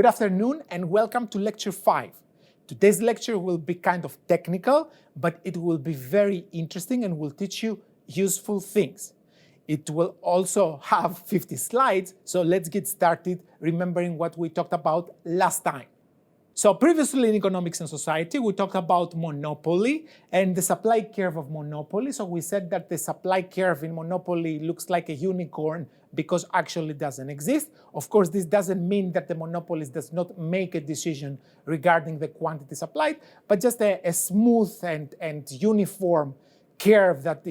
Good afternoon and welcome to lecture 5. Today's lecture will be kind of technical, but it will be very interesting and will teach you useful things. It will also have 50 slides, so let's get started remembering what we talked about last time. So previously in economics and society, we talked about monopoly and the supply curve of monopoly. So we said that the supply curve in monopoly looks like a unicorn because actually it doesn't exist. Of course, this doesn't mean that the monopolist does not make a decision regarding the quantity supplied, but just a smooth and uniform curve that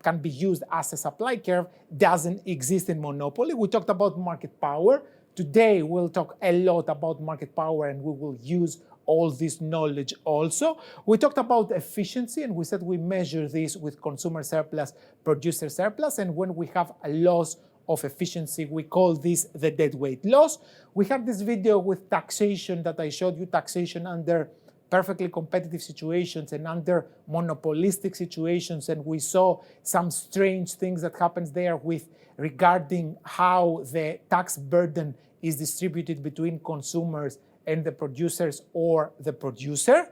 can be used as a supply curve doesn't exist in monopoly. We talked about market power. Today, we'll talk a lot about market power and we will use all this knowledge also. We talked about efficiency and we said we measure this with consumer surplus, producer surplus, and when we have a loss of efficiency, we call this the deadweight loss. We had this video with taxation that I showed you, taxation under perfectly competitive situations and under monopolistic situations, and we saw some strange things that happens there with regarding how the tax burden is distributed between consumers and the producers or the producer.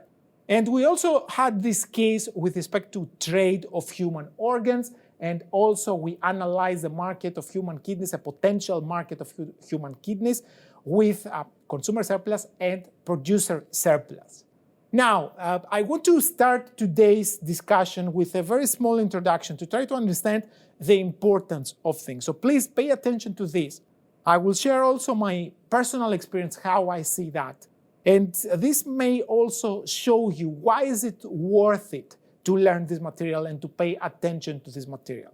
And we also had this case with respect to trade of human organs, and also we analyzed the market of human kidneys, a potential market of human kidneys with consumer surplus and producer surplus. Now, I want to start today's discussion with a very small introduction to try to understand the importance of things. So please pay attention to this. I will share also my personal experience, how I see that. And this may also show you why is it worth it to learn this material and to pay attention to this material.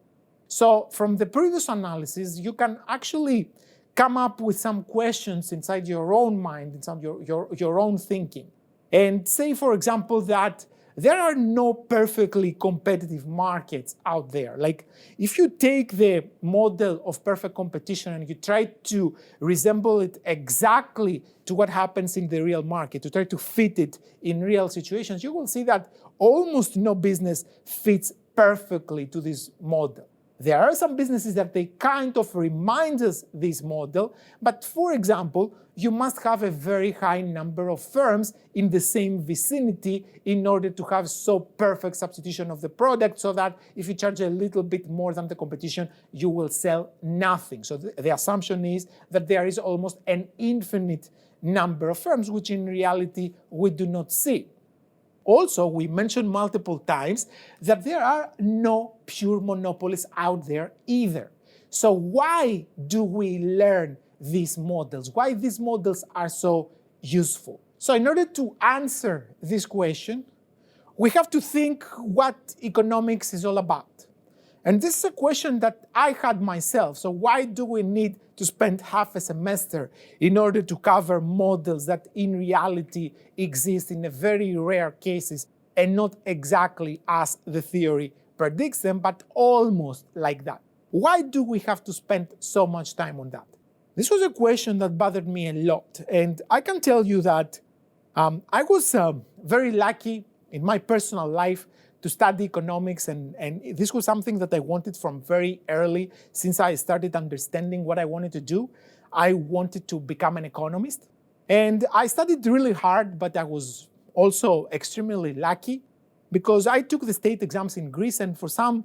So from the previous analysis, you can actually come up with some questions inside your own mind, inside your own thinking. And say, for example, that there are no perfectly competitive markets out there. Like if you take the model of perfect competition and you try to resemble it exactly to what happens in the real market, to try to fit it in real situations, you will see that almost no business fits perfectly to this model. There are some businesses that they kind of remind us this model, but for example, you must have a very high number of firms in the same vicinity in order to have so perfect substitution of the product so that if you charge a little bit more than the competition, you will sell nothing. So the assumption is that there is almost an infinite number of firms, which in reality we do not see. Also, we mentioned multiple times that there are no pure monopolies out there either. So why do we learn these models? Why these models are so useful? So in order to answer this question, we have to think what economics is all about. And this is a question that I had myself. So why do we need to spend half a semester in order to cover models that in reality exist in a very rare cases and not exactly as the theory predicts them, but almost like that? Why do we have to spend so much time on that? This was a question that bothered me a lot. And I can tell you that I was very lucky in my personal life to study economics, and this was something that I wanted from very early. Since I started understanding what I wanted to do, I wanted to become an economist. And I studied really hard, but I was also extremely lucky because I took the state exams in Greece, and for some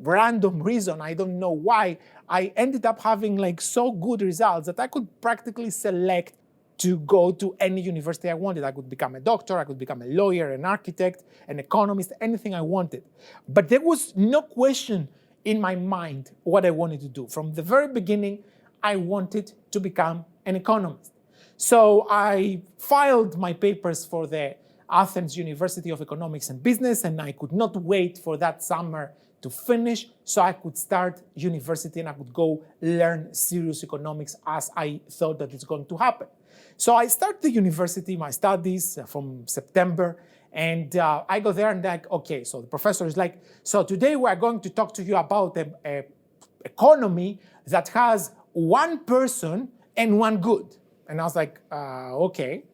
random reason, I don't know why, I ended up having like so good results that I could practically select to go to any university I wanted. I could become a doctor, I could become a lawyer, an architect, an economist, anything I wanted. But there was no question in my mind what I wanted to do. From the very beginning, I wanted to become an economist. So I filed my papers for the Athens University of Economics and Business, and I could not wait for that summer to finish so I could start university and I could go learn serious economics as I thought that it's going to happen. So I start the university, my studies from September, and I go there and like, okay, so the professor is like, so today we're going to talk to you about an economy that has one person and one good. And I was like, okay,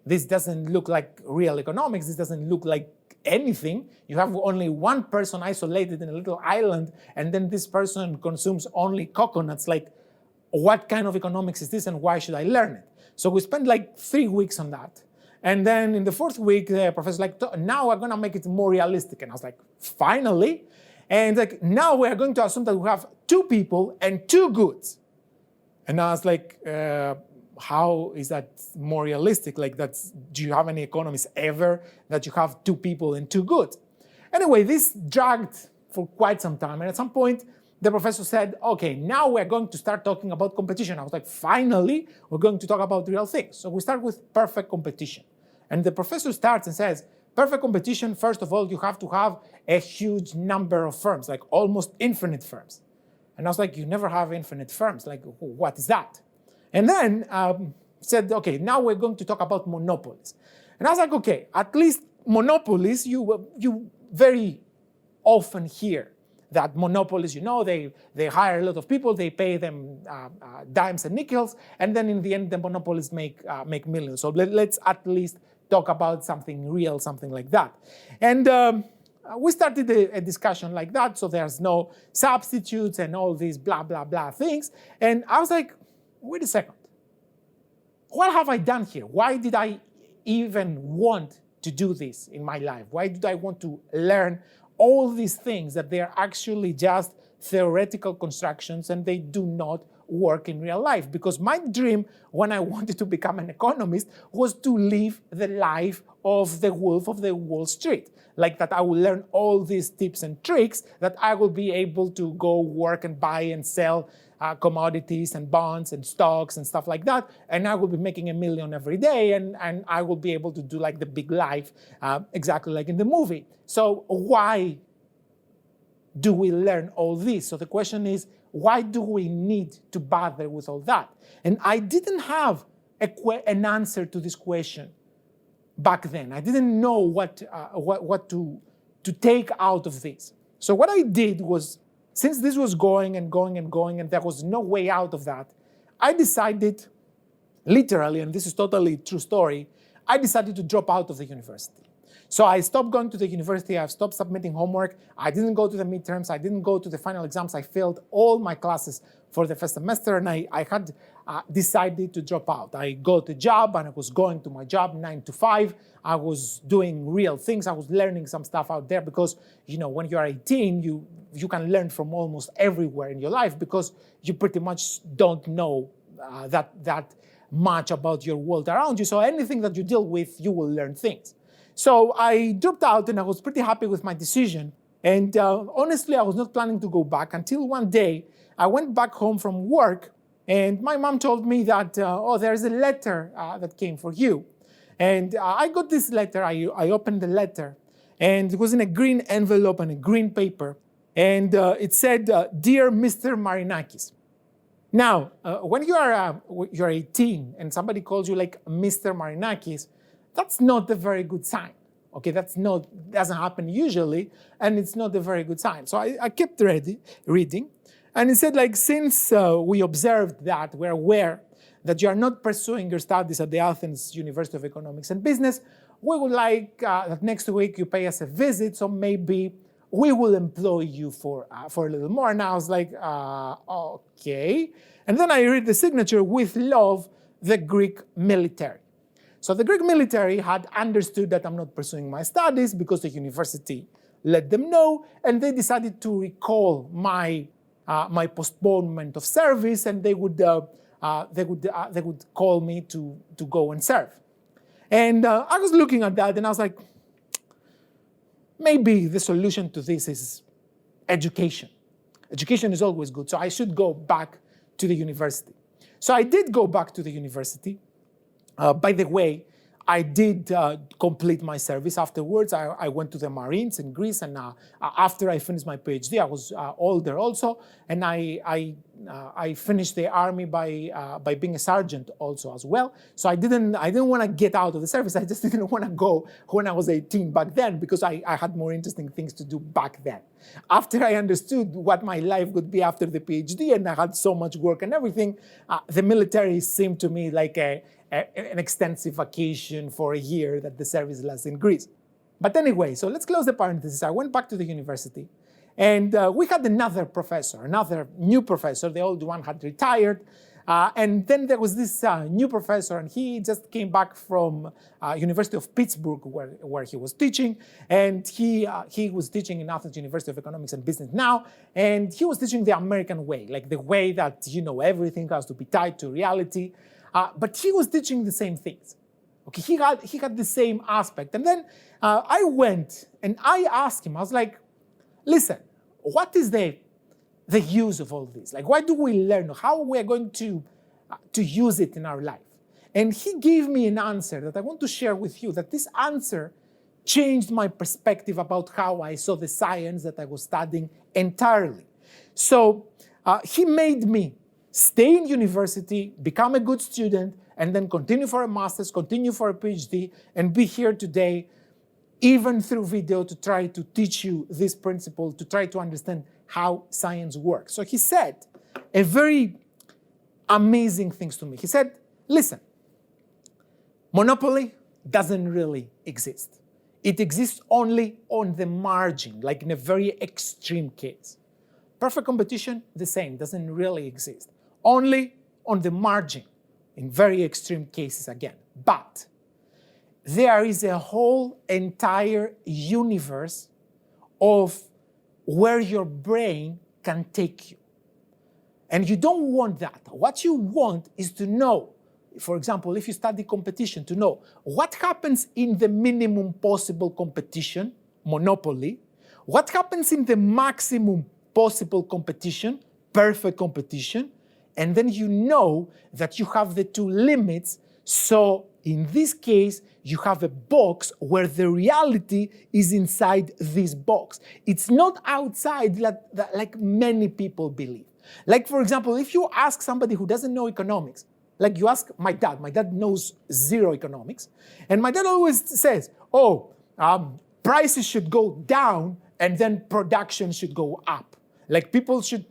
this doesn't look like real economics, this doesn't look like anything. You have only one person isolated in a little island, and then this person consumes only coconuts. Like, what kind of economics is this and why should I learn it? So we spent like 3 weeks on that. And then in the 4th week, the professor's like, now we're going to make it more realistic. And I was like, finally? And like, now we're going to assume that we have 2 people and 2 goods. And I was like, how is that more realistic? Like, do you have any economists ever that you have 2 people and 2 goods? Anyway, this dragged for quite some time. And at some point, the professor said, okay, now we're going to start talking about competition. I was like, finally, we're going to talk about real things. So we start with perfect competition. And the professor starts and says, perfect competition, first of all, you have to have a huge number of firms, like almost infinite firms. And I was like, you never have infinite firms. Like, what is that? And then said, okay, now we're going to talk about monopolies. And I was like, okay, at least monopolies, you very often hear that monopolies, they hire a lot of people, they pay them dimes and nickels, and then in the end, the monopolies make millions. So let's at least talk about something real, something like that. And we started a discussion like that, so there's no substitutes and all these blah, blah, blah things. And I was like, wait a second. What have I done here? Why did I even want to do this in my life? Why did I want to learn all these things that they are actually just theoretical constructions and they do not work in real life? Because my dream when I wanted to become an economist was to live the life of the wolf of the Wall Street. Like that I will learn all these tips and tricks that I will be able to go work and buy and sell commodities and bonds and stocks and stuff like that. And I will be making $1 million every day and I will be able to do like the big life, exactly like in the movie. So why do we learn all this? So the question is, why do we need to bother with all that? And I didn't have an answer to this question back then. I didn't know what to take out of this. So what I did was, since this was going and going and going and there was no way out of that, I decided, literally, and this is totally true story, I decided to drop out of the university. So I stopped going to the university, I stopped submitting homework, I didn't go to the midterms, I didn't go to the final exams, I failed all my classes for the first semester and I had decided to drop out. I got a job and I was going to my job 9 to 5. I was doing real things, I was learning some stuff out there because, when you're 18, you can learn from almost everywhere in your life because you pretty much don't know that much about your world around you. So anything that you deal with, you will learn things. So I dropped out and I was pretty happy with my decision. And honestly, I was not planning to go back until one day I went back home from work and my mom told me that, there's a letter that came for you. And I got this letter, I opened the letter and it was in a green envelope and a green paper. And it said, Dear Mr. Marinakis. Now, when you're 18 and somebody calls you like Mr. Marinakis, that's not a very good sign. Okay, doesn't happen usually, and it's not a very good sign. So I kept reading, and it said like, since we observed that, we're aware that you are not pursuing your studies at the Athens University of Economics and Business, we would like that next week you pay us a visit, so maybe we will employ you for a little more. And I was like, okay. And then I read the signature, with love, the Greek military. So the Greek military had understood that I'm not pursuing my studies because the university let them know, and they decided to recall my postponement of service, and they would call me to go and serve. And I was looking at that, and I was like, maybe the solution to this is education. Education is always good, so I should go back to the university. So I did go back to the university. By the way, I did complete my service afterwards. I went to the Marines in Greece, and after I finished my Ph.D., I was older also, and I finished the army by being a sergeant also as well. So I didn't want to get out of the service. I just didn't want to go when I was 18 back then because I had more interesting things to do back then. After I understood what my life would be after the Ph.D. and I had so much work and everything, the military seemed to me like an extensive vacation for a year that the service lasts in Greece. But anyway, so let's close the parenthesis. I went back to the university and we had another professor, another new professor. The old one had retired And then there was this new professor, and he just came back from University of Pittsburgh, where he was teaching, and he was teaching in Athens University of Economics and Business now, and he was teaching the American way, like the way that everything has to be tied to reality, but he was teaching the same things. Okay, he had the same aspect, and then I went and I asked him. I was like, "Listen, what is the use of all this? Like, why do we learn? How we are going to use it in our life?" And he gave me an answer that I want to share with you, that this answer changed my perspective about how I saw the science that I was studying entirely. So he made me stay in university, become a good student, and then continue for a master's, continue for a PhD, and be here today, even through video, to try to teach you this principle, to try to understand how science works. So he said a very amazing things to me. He said, "Listen, monopoly doesn't really exist. It exists only on the margin, like in a very extreme case. Perfect competition, the same, doesn't really exist. Only on the margin, in very extreme cases again. But there is a whole entire universe of where your brain can take you. And you don't want that. What you want is to know, for example, if you study competition, to know what happens in the minimum possible competition, monopoly, what happens in the maximum possible competition, perfect competition, and then you know that you have the two limits. So in this case, you have a box where the reality is inside this box. It's not outside like many people believe. Like, for example, if you ask somebody who doesn't know economics, like you ask my dad knows zero economics, and my dad always says, prices should go down and then production should go up. Like people should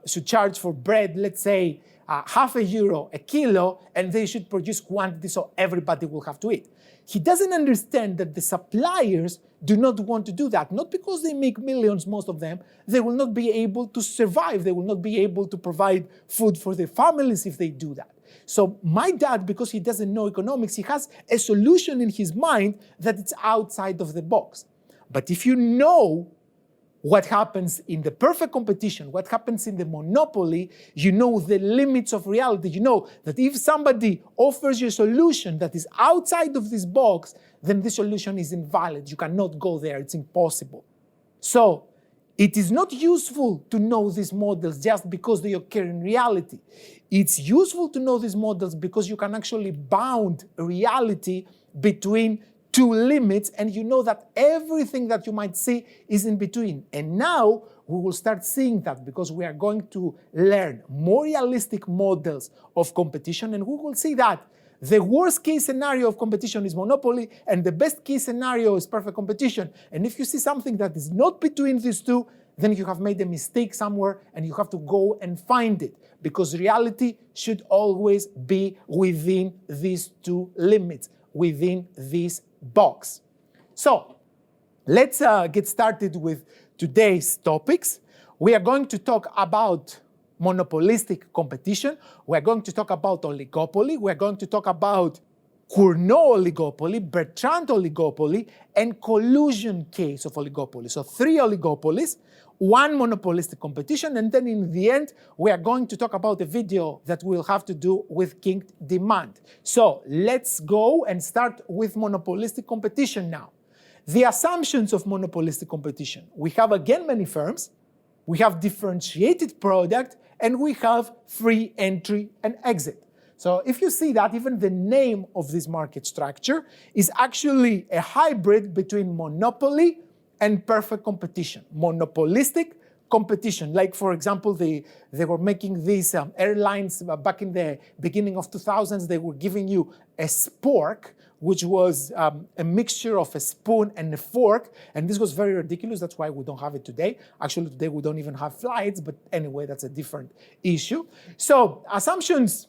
should charge for bread, let's say, €0.50 a kilo, and they should produce quantity so everybody will have to eat. He doesn't understand that the suppliers do not want to do that, not because they make millions, most of them. They will not be able to survive. They will not be able to provide food for their families if they do that. So my dad, because he doesn't know economics, he has a solution in his mind that it's outside of the box. But if you know what happens in the perfect competition, what happens in the monopoly, you know the limits of reality. You know that if somebody offers you a solution that is outside of this box, then this solution is invalid. You cannot go there. It's impossible. So it is not useful to know these models just because they occur in reality. It's useful to know these models because you can actually bound reality between two limits, and you know that everything that you might see is in between. And now we will start seeing that because we are going to learn more realistic models of competition, and we will see that the worst case scenario of competition is monopoly, and the best case scenario is perfect competition. And if you see something that is not between these two, then you have made a mistake somewhere and you have to go and find it, because reality should always be within these two limits, within this box. So let's get started with today's topics. We are going to talk about monopolistic competition. We are going to talk about oligopoly. We are going to talk about Cournot Oligopoly, Bertrand Oligopoly, and collusion case of oligopoly. So 3 oligopolies, 1 monopolistic competition, and then in the end, we are going to talk about a video that will have to do with Kinked Demand. So let's go and start with monopolistic competition now. The assumptions of monopolistic competition. We have again many firms, we have differentiated product, and we have free entry and exit. So if you see that, even the name of this market structure is actually a hybrid between monopoly and perfect competition. Monopolistic competition. Like, for example, they were making these airlines back in the beginning of 2000s. They were giving you a spork, which was a mixture of a spoon and a fork. And this was very ridiculous. That's why we don't have it today. Actually, today we don't even have flights. But anyway, that's a different issue. So assumptions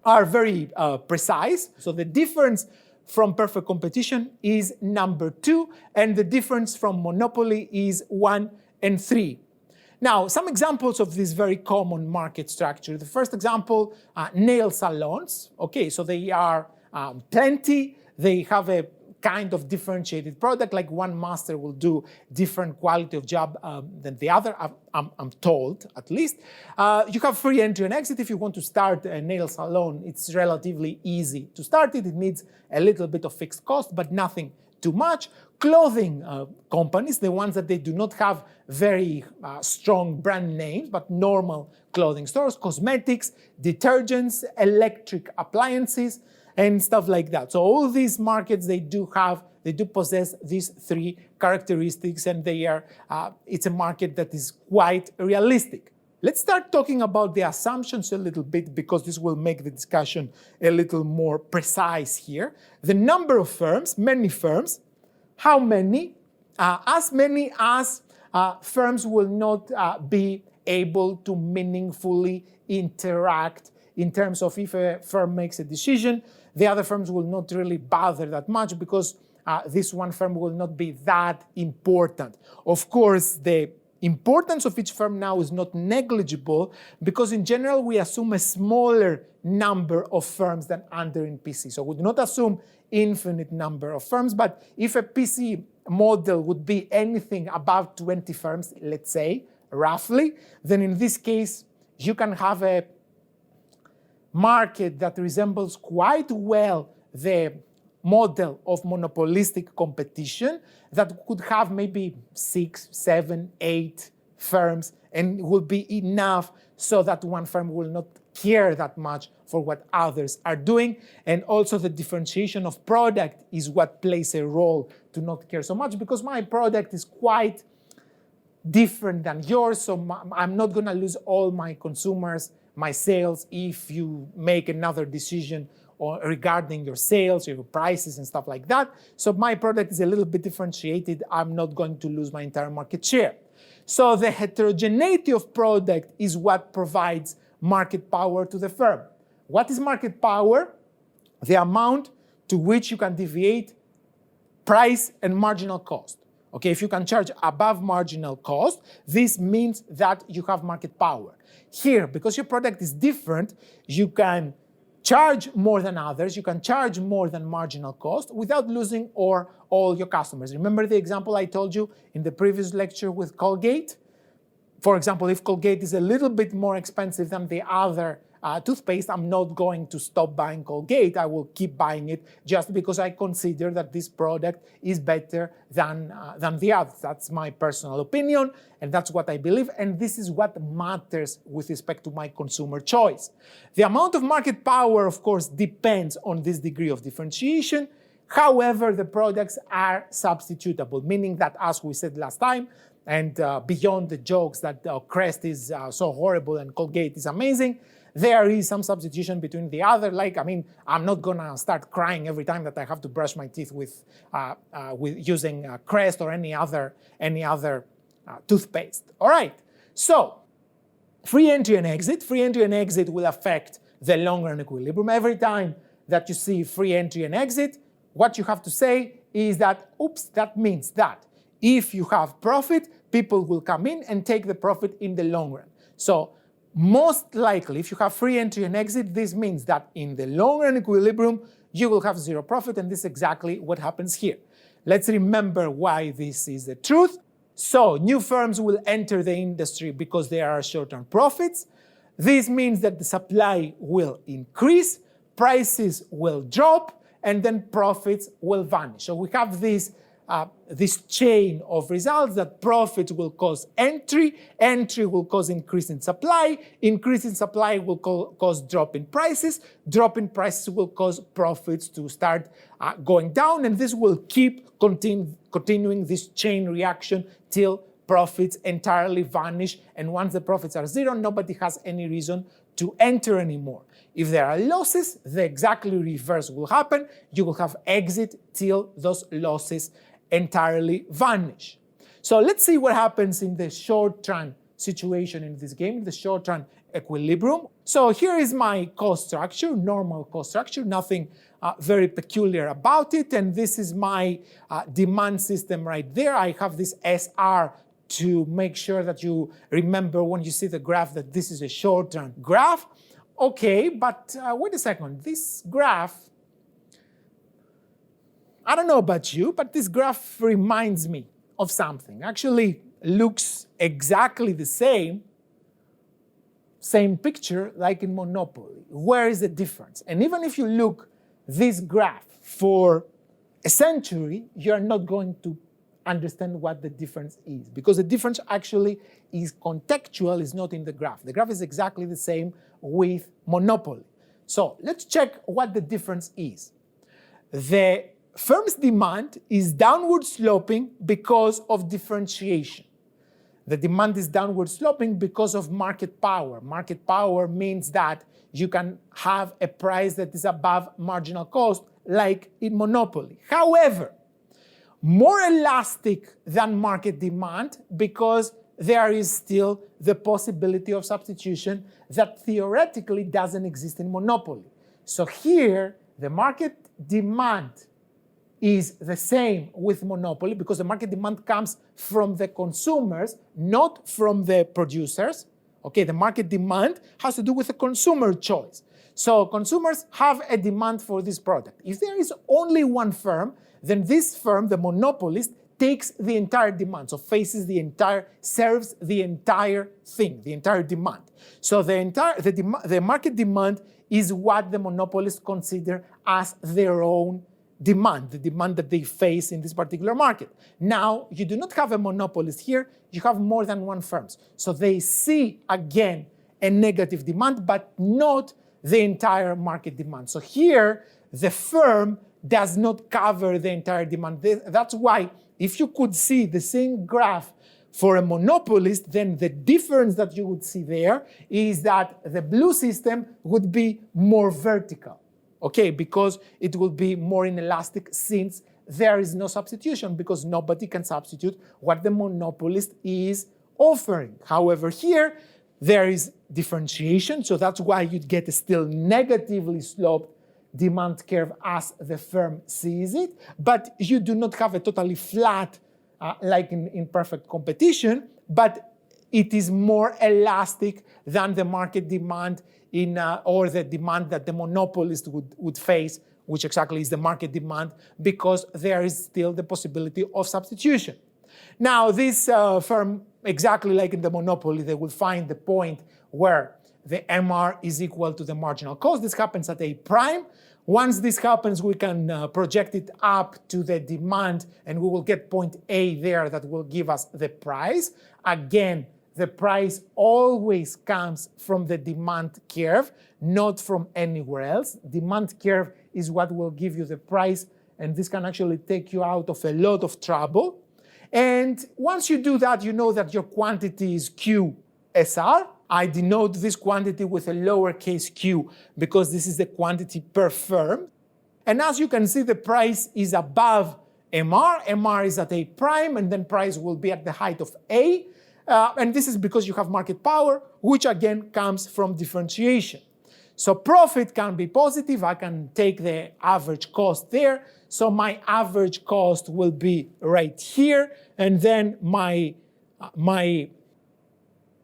are very precise. So the difference from perfect competition is number 2, and the difference from monopoly is 1 and 3. Now, some examples of this very common market structure. The first example, nail salons. Okay, so they are plenty. They have a kind of differentiated product, like one master will do different quality of job than the other, I'm told, at least. You have free entry and exit. If you want to start a nail salon, it's relatively easy to start it. It needs a little bit of fixed cost, but nothing too much. Clothing companies, the ones that they do not have very strong brand names, but normal clothing stores, cosmetics, detergents, electric appliances, and stuff like that. So all these markets, they do possess these three characteristics, and it's a market that is quite realistic. Let's start talking about the assumptions a little bit, because this will make the discussion a little more precise here. The number of firms, many firms. How many? As many as firms will not be able to meaningfully interact in terms of if a firm makes a decision, the other firms will not really bother that much, because this one firm will not be that important. Of course, the importance of each firm now is not negligible, because in general we assume a smaller number of firms than under in PC. So we do not assume infinite number of firms, but if a PC model would be anything above 20 firms, let's say, roughly, then in this case you can have a market that resembles quite well the model of monopolistic competition, that could have maybe 6, 7, 8 firms, and will be enough so that one firm will not care that much for what others are doing. And also the differentiation of product is what plays a role to not care so much, because my product is quite different than yours, so I'm not going to lose all my consumers, my sales, if you make another decision regarding your sales, your prices and stuff like that. So my product is a little bit differentiated. I'm not going to lose my entire market share. So the heterogeneity of product is what provides market power to the firm. What is market power? The amount to which you can deviate price and marginal cost. Okay, if you can charge above marginal cost, this means that you have market power. Here, because your product is different, you can charge more than others, you can charge more than marginal cost without losing all your customers. Remember the example I told you in the previous lecture with Colgate? For example, if Colgate is a little bit more expensive than the other toothpaste, I'm not going to stop buying Colgate. I will keep buying it just because I consider that this product is better than the others. That's my personal opinion, and that's what I believe, and this is what matters with respect to my consumer choice. The amount of market power, of course, depends on this degree of differentiation. However, the products are substitutable, meaning that, as we said last time, and beyond the jokes that Crest is so horrible and Colgate is amazing, there is some substitution between the other. I'm not gonna start crying every time that I have to brush my teeth with using Crest or any other toothpaste. All right, so free entry and exit. Free entry and exit will affect the long-run equilibrium. Every time that you see free entry and exit, what you have to say is that, oops, that means that if you have profit, people will come in and take the profit in the long run. So most likely, if you have free entry and exit, this means that in the long run equilibrium, you will have zero profit, and this is exactly what happens here. Let's remember why this is the truth. So new firms will enter the industry because there are short-term profits. This means that the supply will increase, prices will drop, and then profits will vanish. So we have this chain of results that profits will cause entry, entry will cause increase in supply will cause drop in prices will cause profits to start going down, and this will keep continuing this chain reaction till profits entirely vanish, and once the profits are zero, nobody has any reason to enter anymore. If there are losses, the exactly reverse will happen. You will have exit till those losses entirely vanish. So let's see what happens in the short-run situation in this game, the short-run equilibrium. So here is my cost structure, normal cost structure, nothing very peculiar about it. And this is my demand system right there. I have this SR to make sure that you remember when you see the graph that this is a short-term graph. Okay, but wait a second. This graph, I don't know about you, but this graph reminds me of something. Actually looks exactly the same picture like in Monopoly. Where is the difference? And even if you look this graph for a century, you're not going to understand what the difference is, because the difference actually is contextual, is not in the graph. The graph is exactly the same with Monopoly. So let's check what the difference is. The firm's demand is downward sloping because of differentiation. The demand is downward sloping because of market power. Market power means that you can have a price that is above marginal cost, like in Monopoly. However, more elastic than market demand because there is still the possibility of substitution that theoretically doesn't exist in Monopoly. So here, the market demand is the same with Monopoly because the market demand comes from the consumers, not from the producers. Okay, the market demand has to do with the consumer choice. So consumers have a demand for this product. If there is only one firm, then this firm, the monopolist, takes the entire demand, so serves the entire thing, the entire demand. So the market demand is what the monopolists consider as their own demand, the demand that they face in this particular market. Now, you do not have a monopolist here, you have more than one firm. So they see, again, a negative demand, but not the entire market demand. So here, the firm does not cover the entire demand. That's why, if you could see the same graph for a monopolist, then the difference that you would see there is that the blue system would be more vertical. Okay, because it will be more inelastic since there is no substitution, because nobody can substitute what the monopolist is offering. However, here there is differentiation, so that's why you'd get a still negatively sloped demand curve as the firm sees it, but you do not have a totally flat like in perfect competition, but it is more elastic than the market demand or the demand that the monopolist would face, which exactly is the market demand, because there is still the possibility of substitution. Now, this firm, exactly like in the monopoly, they will find the point where the MR is equal to the marginal cost. This happens at A prime. Once this happens, we can project it up to the demand, and we will get point A there that will give us the price. Again, the price always comes from the demand curve, not from anywhere else. Demand curve is what will give you the price, and this can actually take you out of a lot of trouble. And once you do that, you know that your quantity is QSR. I denote this quantity with a lowercase q because this is the quantity per firm. And as you can see, the price is above MR. MR is at A prime, and then price will be at the height of A. And this is because you have market power, which again comes from differentiation. So profit can be positive. I can take the average cost there. So my average cost will be right here. And then my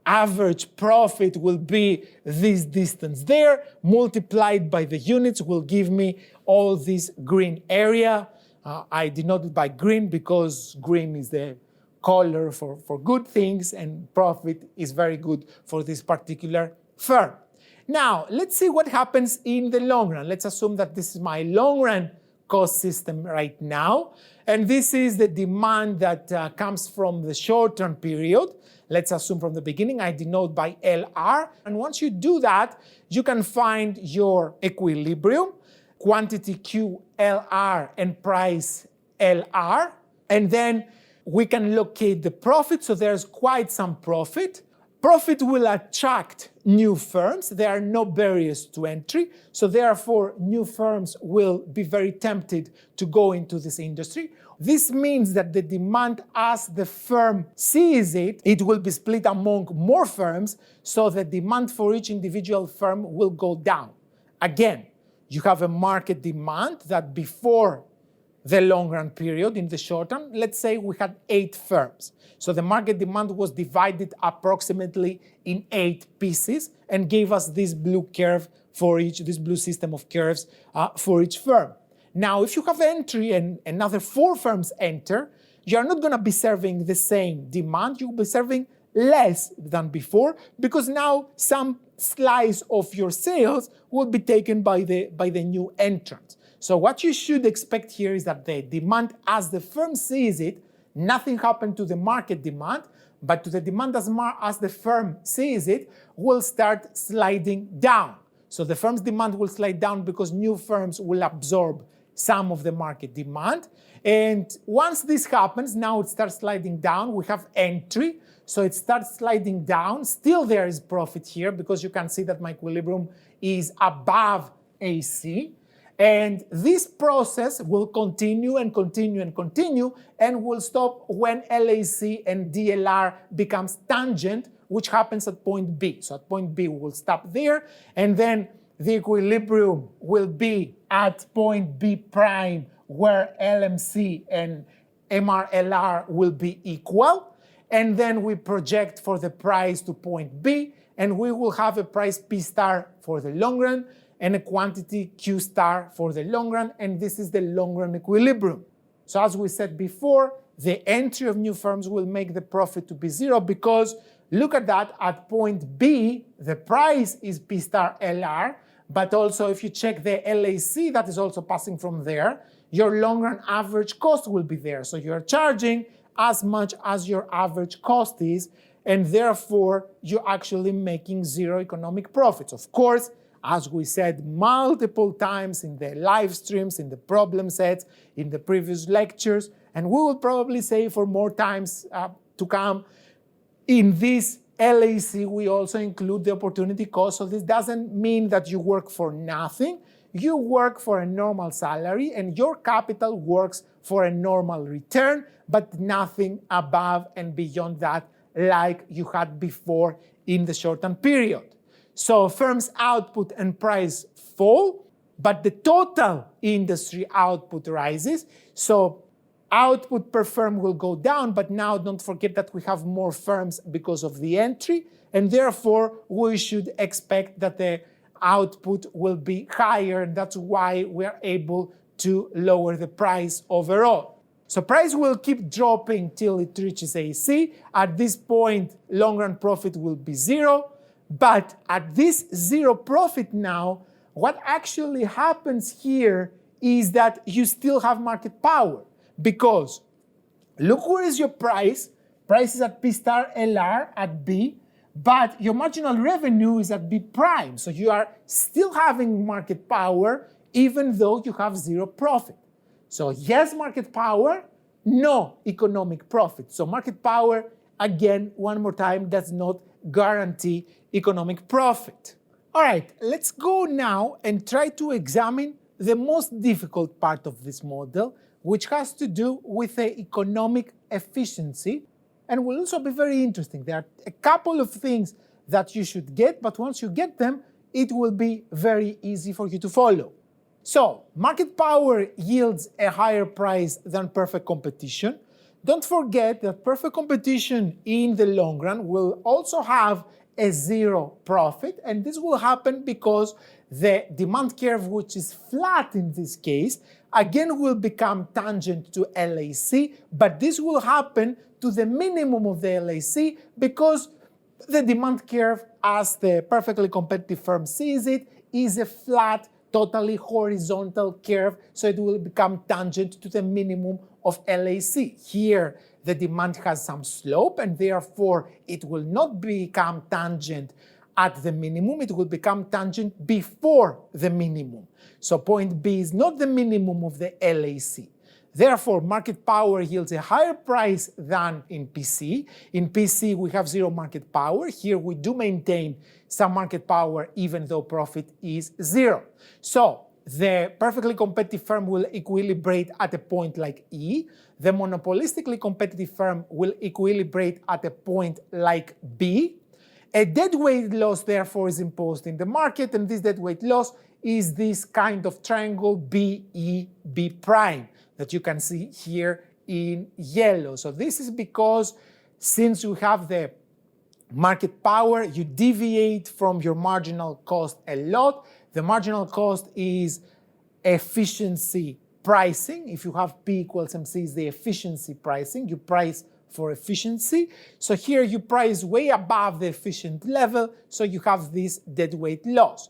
average profit will be this distance there, multiplied by the units will give me all this green area. I denote it by green because green is the color for good things, and profit is very good for this particular firm. Now, let's see what happens in the long run. Let's assume that this is my long run cost system right now, and this is the demand that comes from the short-term period. Let's assume from the beginning I denote by LR, and once you do that, you can find your equilibrium, quantity QLR and price LR, and then we can locate the profit, so there's quite some profit. Profit will attract new firms. There are no barriers to entry, so therefore new firms will be very tempted to go into this industry. This means that the demand, as the firm sees it, it will be split among more firms, so the demand for each individual firm will go down. Again, you have a market demand that before the long run period in the short term. Let's say we had 8 firms. So the market demand was divided approximately in 8 pieces and gave us this blue curve for each, this blue system of curves for each firm. Now, if you have entry and another 4 firms enter, you're not going to be serving the same demand. You'll be serving less than before because now some slice of your sales will be taken by the new entrant. So what you should expect here is that the demand, as the firm sees it, nothing happened to the market demand, but to the demand as the firm sees it, will start sliding down. So the firm's demand will slide down because new firms will absorb some of the market demand. And once this happens, now it starts sliding down. We have entry, so it starts sliding down. Still there is profit here because you can see that my equilibrium is above AC. And this process will continue and continue and continue and will stop when LAC and DLR becomes tangent, which happens at point B. So at point B, we will stop there, and then the equilibrium will be at point B prime, where LMC and MRLR will be equal. And then we project for the price to point B, and we will have a price P star for the long run and a quantity Q star for the long run, and this is the long run equilibrium. So as we said before, the entry of new firms will make the profit to be 0 because look at that, at point B, the price is P star LR, but also if you check the LAC that is also passing from there, your long run average cost will be there. So you're charging as much as your average cost is, and therefore you're actually making 0 economic profits. Of course, as we said multiple times in the live streams, in the problem sets, in the previous lectures, and we will probably say for more times to come, in this LAC we also include the opportunity cost. So this doesn't mean that you work for nothing. You work for a normal salary and your capital works for a normal return, but nothing above and beyond that like you had before in the short-term period. So firms' output and price fall, but the total industry output rises. So output per firm will go down, but now don't forget that we have more firms because of the entry, and therefore we should expect that the output will be higher. That's why we're able to lower the price overall. So price will keep dropping till it reaches AC. At this point, long-run profit will be 0. But at this 0 profit now, what actually happens here is that you still have market power. Because look where is your price. Price is at P star LR at B, but your marginal revenue is at B prime. So you are still having market power even though you have 0 profit. So yes, market power, no economic profit. So market power, again, one more time, does not guarantee economic profit. All right, let's go now and try to examine the most difficult part of this model, which has to do with the economic efficiency, and will also be very interesting. There are a couple of things that you should get, but once you get them, it will be very easy for you to follow. So, market power yields a higher price than perfect competition. Don't forget that perfect competition in the long run will also have a 0 profit, and this will happen because the demand curve, which is flat in this case, again will become tangent to LAC, but this will happen to the minimum of the LAC because the demand curve, as the perfectly competitive firm sees it, is a flat, totally horizontal curve, so it will become tangent to the minimum of LAC. Here, the demand has some slope, and therefore it will not become tangent at the minimum, it will become tangent before the minimum. So point B is not the minimum of the LAC. Therefore, market power yields a higher price than in PC. In PC, we have 0 market power. Here, we do maintain some market power even though profit is 0. So the perfectly competitive firm will equilibrate at a point like E. The monopolistically competitive firm will equilibrate at a point like B. A deadweight loss, therefore, is imposed in the market, and this deadweight loss is this kind of triangle BED. B prime that you can see here in yellow. So this is because since you have the market power, you deviate from your marginal cost a lot. The marginal cost is efficiency pricing. If you have P equals MC, is the efficiency pricing. You price for efficiency. So here you price way above the efficient level, so you have this deadweight loss.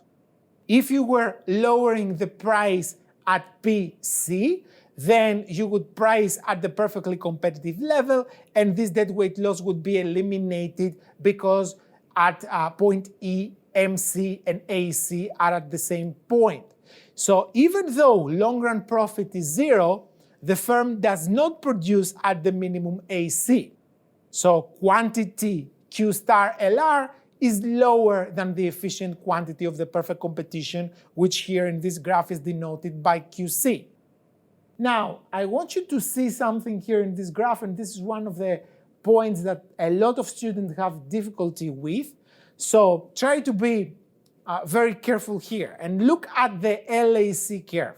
If you were lowering the price at PC, then you would price at the perfectly competitive level, and this deadweight loss would be eliminated because at point E, MC and AC are at the same point. So even though long-run profit is zero, the firm does not produce at the minimum AC. So quantity Q star LR is lower than the efficient quantity of the perfect competition, which here in this graph is denoted by QC. Now, I want you to see something here in this graph, and this is one of the points that a lot of students have difficulty with. So try to be very careful here and look at the LAC curve.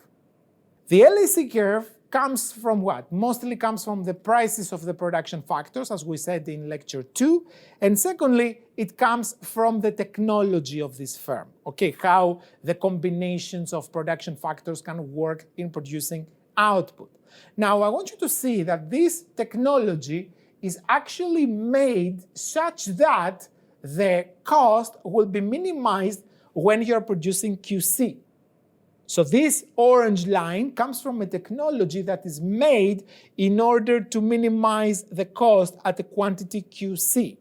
The LAC curve comes from what? Mostly comes from the prices of the production factors, as we said in lecture 2. And secondly, it comes from the technology of this firm, okay, how the combinations of production factors can work in producing output. Now, I want you to see that this technology is actually made such that the cost will be minimized when you're producing QC. So this orange line comes from a technology that is made in order to minimize the cost at the quantity QC.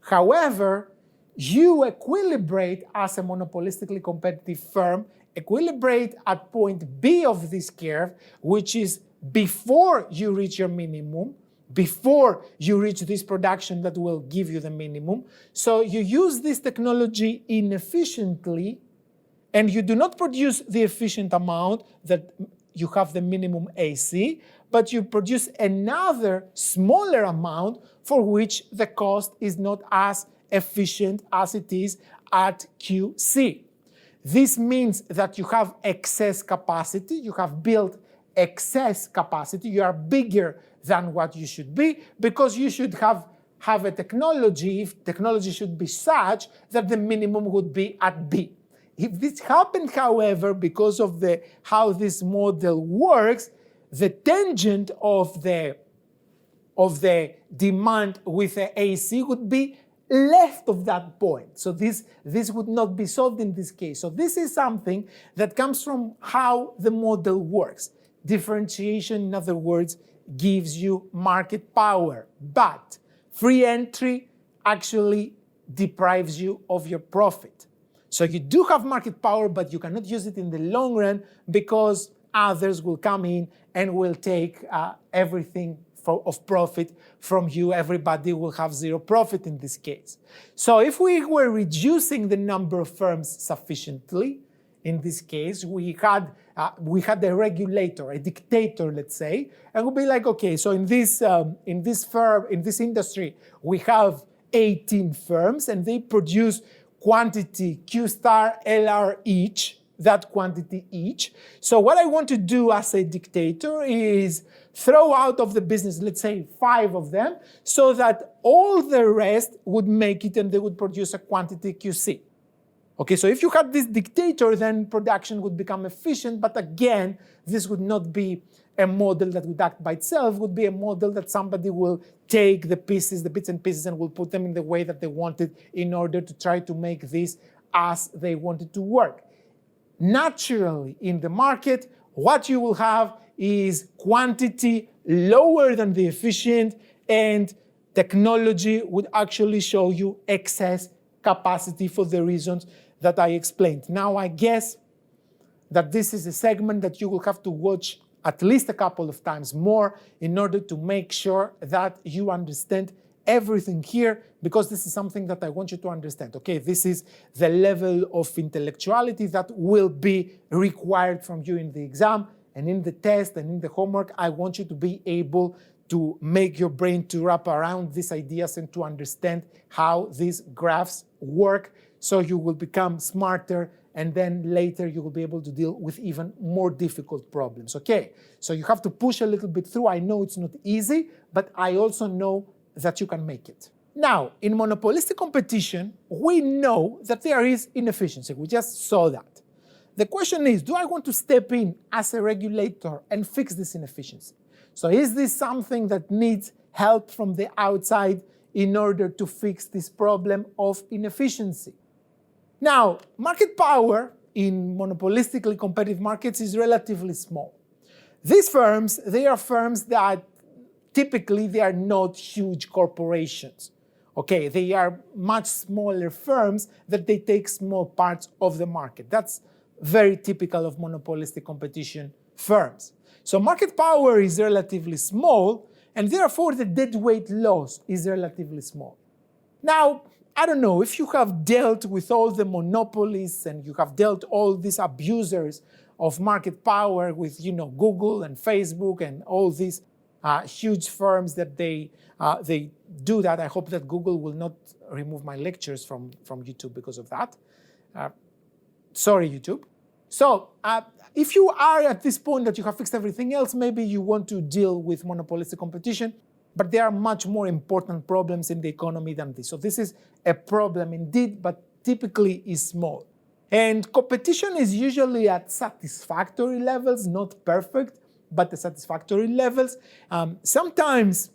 However, you equilibrate as a monopolistically competitive firm, equilibrate at point B of this curve, which is before you reach your minimum, before you reach this production that will give you the minimum. So you use this technology inefficiently, and you do not produce the efficient amount that you have the minimum AC, but you produce another smaller amount for which the cost is not as efficient as it is at QC. This means that you have excess capacity, you have built excess capacity, you are bigger than what you should be, because you should have a technology, if technology should be such that the minimum would be at B. If this happened, however, because of how this model works, the tangent of the demand with the AC would be left of that point. So this would not be solved in this case. So this is something that comes from how the model works. Differentiation, in other words, gives you market power, but free entry actually deprives you of your profit. So you do have market power, but you cannot use it in the long run because others will come in and will take everything of profit from you. Everybody will have zero profit in this case. So if we were reducing the number of firms sufficiently, in this case, we had a regulator, a dictator, let's say, and we'll be like, okay, so in this industry, we have 18 firms, and they produce quantity Q star LR each, that quantity each. So what I want to do as a dictator is throw out of the business, let's say 5 of them, so that all the rest would make it and they would produce a quantity QC. Okay, so if you had this dictator, then production would become efficient, but again, this would not be a model that would act by itself, would be a model that somebody will take the bits and pieces, and will put them in the way that they wanted in order to try to make this as they wanted to work. Naturally, in the market, what you will have is quantity lower than the efficient, and technology would actually show you excess capacity for the reasons that I explained. Now, I guess that this is a segment that you will have to watch at least a couple of times more in order to make sure that you understand everything here, because this is something that I want you to understand. Okay, this is the level of intellectuality that will be required from you in the exam and in the test and in the homework. I want you to be able to make your brain to wrap around these ideas and to understand how these graphs work, so you will become smarter and then later you will be able to deal with even more difficult problems, okay? So you have to push a little bit through. I know it's not easy, but I also know that you can make it. Now, in monopolistic competition, we know that there is inefficiency. We just saw that. The question is, do I want to step in as a regulator and fix this inefficiency? So is this something that needs help from the outside in order to fix this problem of inefficiency? Now, market power in monopolistically competitive markets is relatively small. These firms, they are firms that typically they are not huge corporations. Okay, they are much smaller firms that they take small parts of the market. That's very typical of monopolistic competition firms. So market power is relatively small, and therefore the deadweight loss is relatively small. Now, I don't know, if you have dealt with all the monopolies and you have dealt all these abusers of market power with, Google and Facebook and all these huge firms that they do that. I hope that Google will not remove my lectures from YouTube because of that. Sorry, YouTube. So if you are at this point that you have fixed everything else, maybe you want to deal with monopolistic competition, but there are much more important problems in the economy than this. So this is a problem indeed, but typically is small. And competition is usually at satisfactory levels, not perfect, but at satisfactory levels. Sometimes,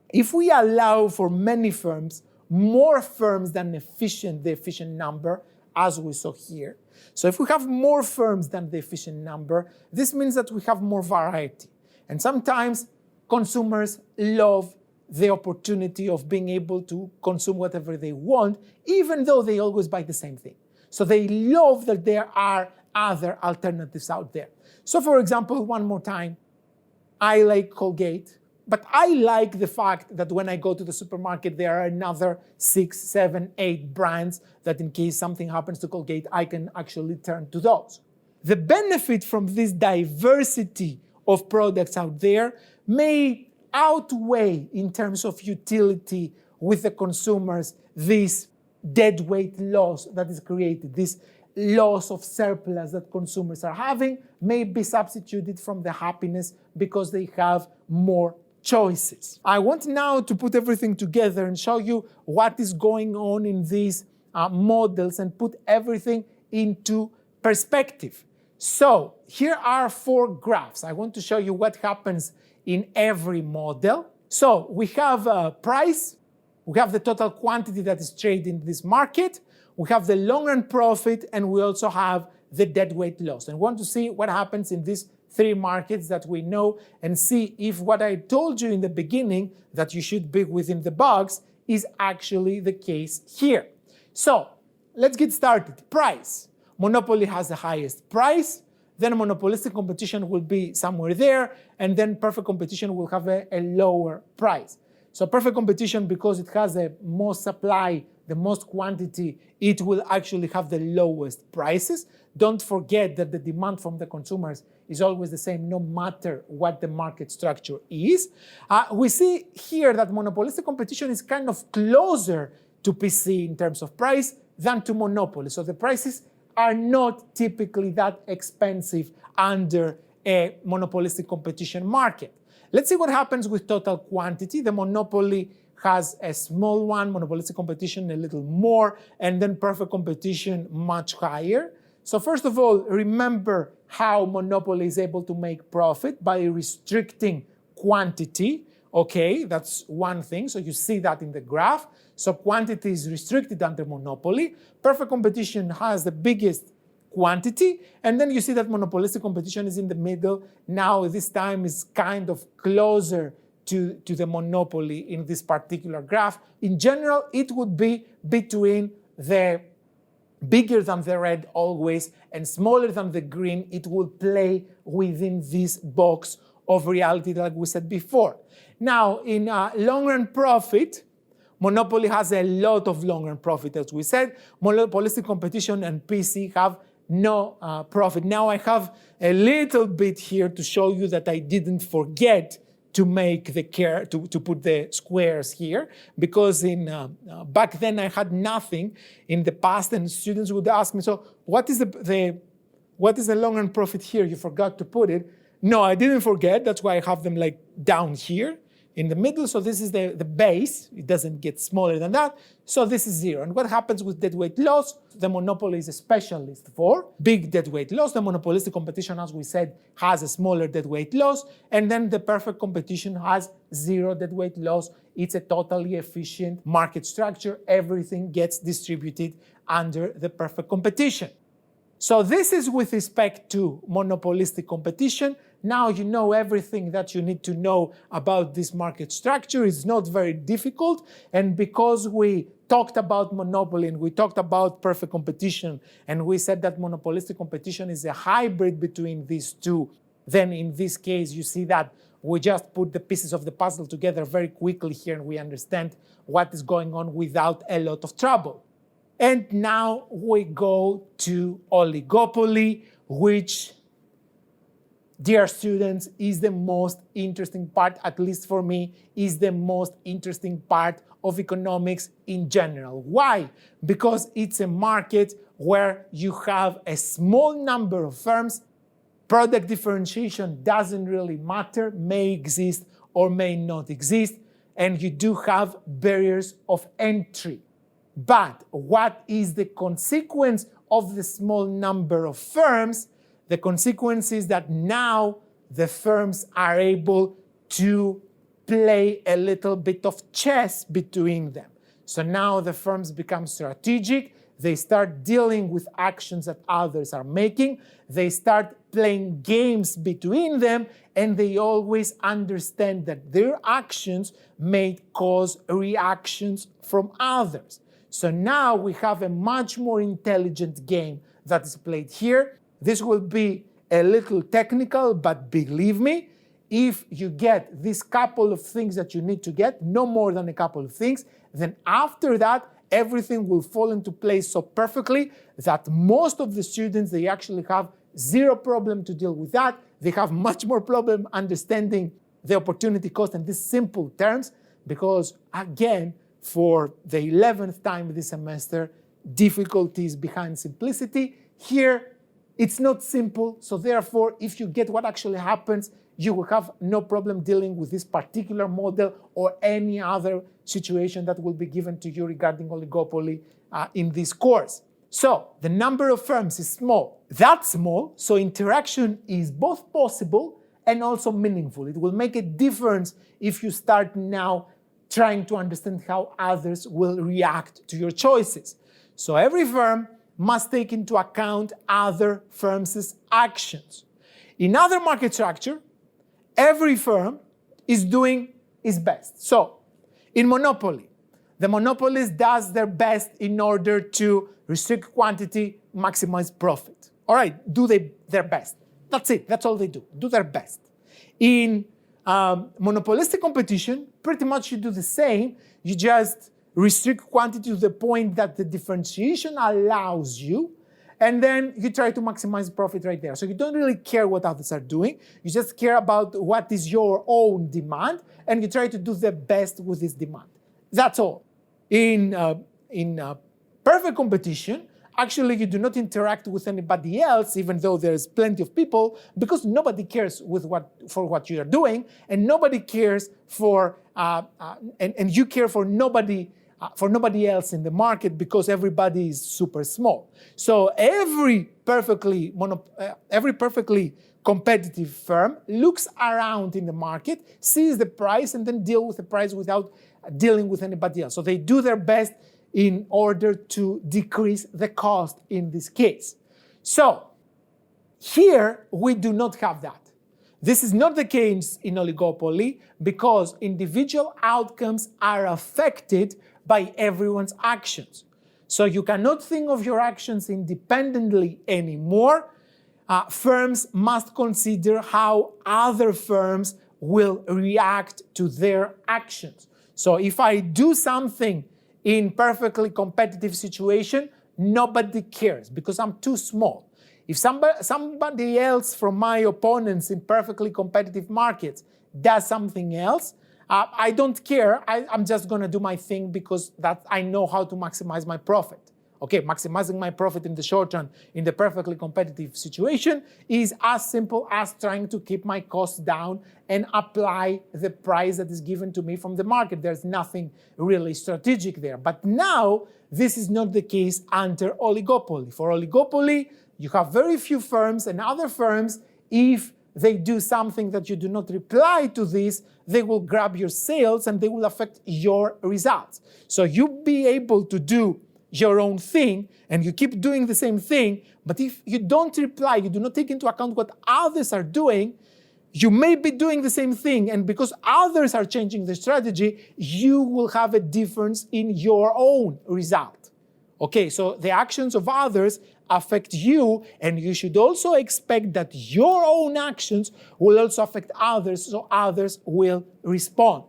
if we allow for many firms, more firms than the efficient number, as we saw here. So if we have more firms than the efficient number, this means that we have more variety. And sometimes consumers love the opportunity of being able to consume whatever they want, even though they always buy the same thing. So they love that there are other alternatives out there. So for example, one more time, I like Colgate, but I like the fact that when I go to the supermarket, there are another 6, 7, 8 brands that in case something happens to Colgate, I can actually turn to those. The benefit from this diversity of products out there may outweigh in terms of utility with the consumers this deadweight loss that is created, this loss of surplus that consumers are having may be substituted from the happiness because they have more choices. I want now to put everything together and show you what is going on in these models and put everything into perspective. So here are 4 graphs. I want to show you what happens in every model. So we have price, we have the total quantity that is traded in this market, we have the long-run profit, and we also have the deadweight loss. And we want to see what happens in these 3 markets that we know and see if what I told you in the beginning that you should be within the box is actually the case here. So let's get started. Price. Monopoly has the highest price, then monopolistic competition will be somewhere there, and then perfect competition will have a lower price. So perfect competition, because it has the most supply, the most quantity, it will actually have the lowest prices. Don't forget that the demand from the consumers is always the same no matter what the market structure is. We see here that monopolistic competition is kind of closer to PC in terms of price than to monopoly. So the prices are not typically that expensive under a monopolistic competition market. Let's see what happens with total quantity. The monopoly has a small one, monopolistic competition a little more, and then perfect competition much higher. So first of all, remember how monopoly is able to make profit by restricting quantity. Okay, that's one thing. So you see that in the graph. So quantity is restricted under monopoly. Perfect competition has the biggest quantity. And then you see that monopolistic competition is in the middle. Now this time is kind of closer to the monopoly in this particular graph. In general, it would be between the bigger than the red always and smaller than the green. It will play within this box of reality like we said before. Now, in long-run profit, monopoly has a lot of long-run profit, as we said. Monopolistic competition and PC have no profit. Now I have a little bit here to show you that I didn't forget to make the to put the squares here, because back then I had nothing in the past, and students would ask me, so what is the long-run profit here? You forgot to put it. No, I didn't forget. That's why I have them like down here in the middle. So this is the base. It doesn't get smaller than that. So this is 0. And what happens with deadweight loss? The monopoly is a specialist for big deadweight loss. The monopolistic competition, as we said, has a smaller deadweight loss. And then the perfect competition has 0 deadweight loss. It's a totally efficient market structure. Everything gets distributed under the perfect competition. So this is with respect to monopolistic competition. Now you know everything that you need to know about this market structure. It's not very difficult. And because we talked about monopoly and we talked about perfect competition, and we said that monopolistic competition is a hybrid between these two, then in this case you see that we just put the pieces of the puzzle together very quickly here, and we understand what is going on without a lot of trouble. And now we go to oligopoly, which, dear students, is the most interesting part, at least for me, is the most interesting part of economics in general. Why? Because it's a market where you have a small number of firms. Product differentiation doesn't really matter, may exist or may not exist, and you do have barriers of entry. But what is the consequence of the small number of firms? The consequence is that now the firms are able to play a little bit of chess between them. So now the firms become strategic. They start dealing with actions that others are making. They start playing games between them, and they always understand that their actions may cause reactions from others. So now we have a much more intelligent game that is played here. This will be a little technical, but believe me, if you get this couple of things that you need to get, no more than a couple of things, then after that, everything will fall into place so perfectly that most of the students, they actually have 0 problem to deal with that. They have much more problem understanding the opportunity cost in these simple terms, because again, for the 11th time this semester, difficulties behind simplicity. Here, it's not simple, so therefore, if you get what actually happens, you will have no problem dealing with this particular model or any other situation that will be given to you regarding oligopoly in this course. So, the number of firms is small. That's small, so interaction is both possible and also meaningful. It will make a difference if you start now trying to understand how others will react to your choices. So every firm must take into account other firms' actions. In other market structure, every firm is doing its best. So in monopoly, the monopolist does their best in order to restrict quantity, maximize profit. All right, do their best. That's it, that's all they do their best. In monopolistic competition, pretty much you do the same. You just restrict quantity to the point that the differentiation allows you, and then you try to maximize profit right there. So you don't really care what others are doing. You just care about what is your own demand, and you try to do the best with this demand. That's all. In perfect competition, actually, you do not interact with anybody else, even though there's plenty of people, because nobody cares for what you are doing, and nobody cares for, and you care for nobody else in the market because everybody is super small. So every perfectly competitive firm looks around in the market, sees the price, and then deal with the price without dealing with anybody else. So they do their best in order to decrease the cost in this case. So here we do not have that. This is not the case in oligopoly because individual outcomes are affected by everyone's actions. So you cannot think of your actions independently anymore. Firms must consider how other firms will react to their actions. So if I do something in perfectly competitive situation, nobody cares because I'm too small. If somebody else from my opponents in perfectly competitive markets does something else, I don't care. I'm just going to do my thing because that I know how to maximize my profit. Okay, maximizing my profit in the short run in the perfectly competitive situation is as simple as trying to keep my costs down and apply the price that is given to me from the market. There's nothing really strategic there. But now, this is not the case under oligopoly. For oligopoly, you have very few firms, and other firms, if they do something that you do not reply to this, they will grab your sales and they will affect your results. So you be able to do your own thing, and you keep doing the same thing, but if you don't reply, you do not take into account what others are doing, you may be doing the same thing, and because others are changing the strategy, you will have a difference in your own result. Okay, so the actions of others affect you, and you should also expect that your own actions will also affect others, so others will respond.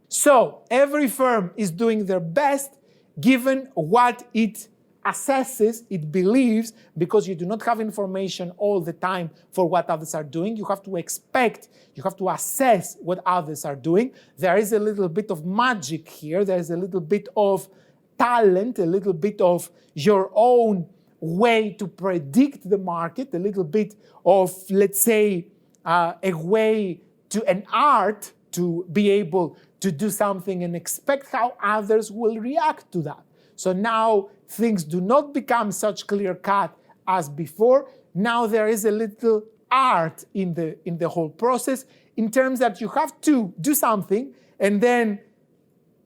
So every firm is doing their best given what it assesses, it believes, because you do not have information all the time for what others are doing. You have to expect, you have to assess what others are doing. There is a little bit of magic here. There is a little bit of talent, a little bit of your own way to predict the market, a little bit of, let's say, a way to an art to be able to do something and expect how others will react to that. So now things do not become such clear-cut as before. Now there is a little art in the whole process in terms that you have to do something and then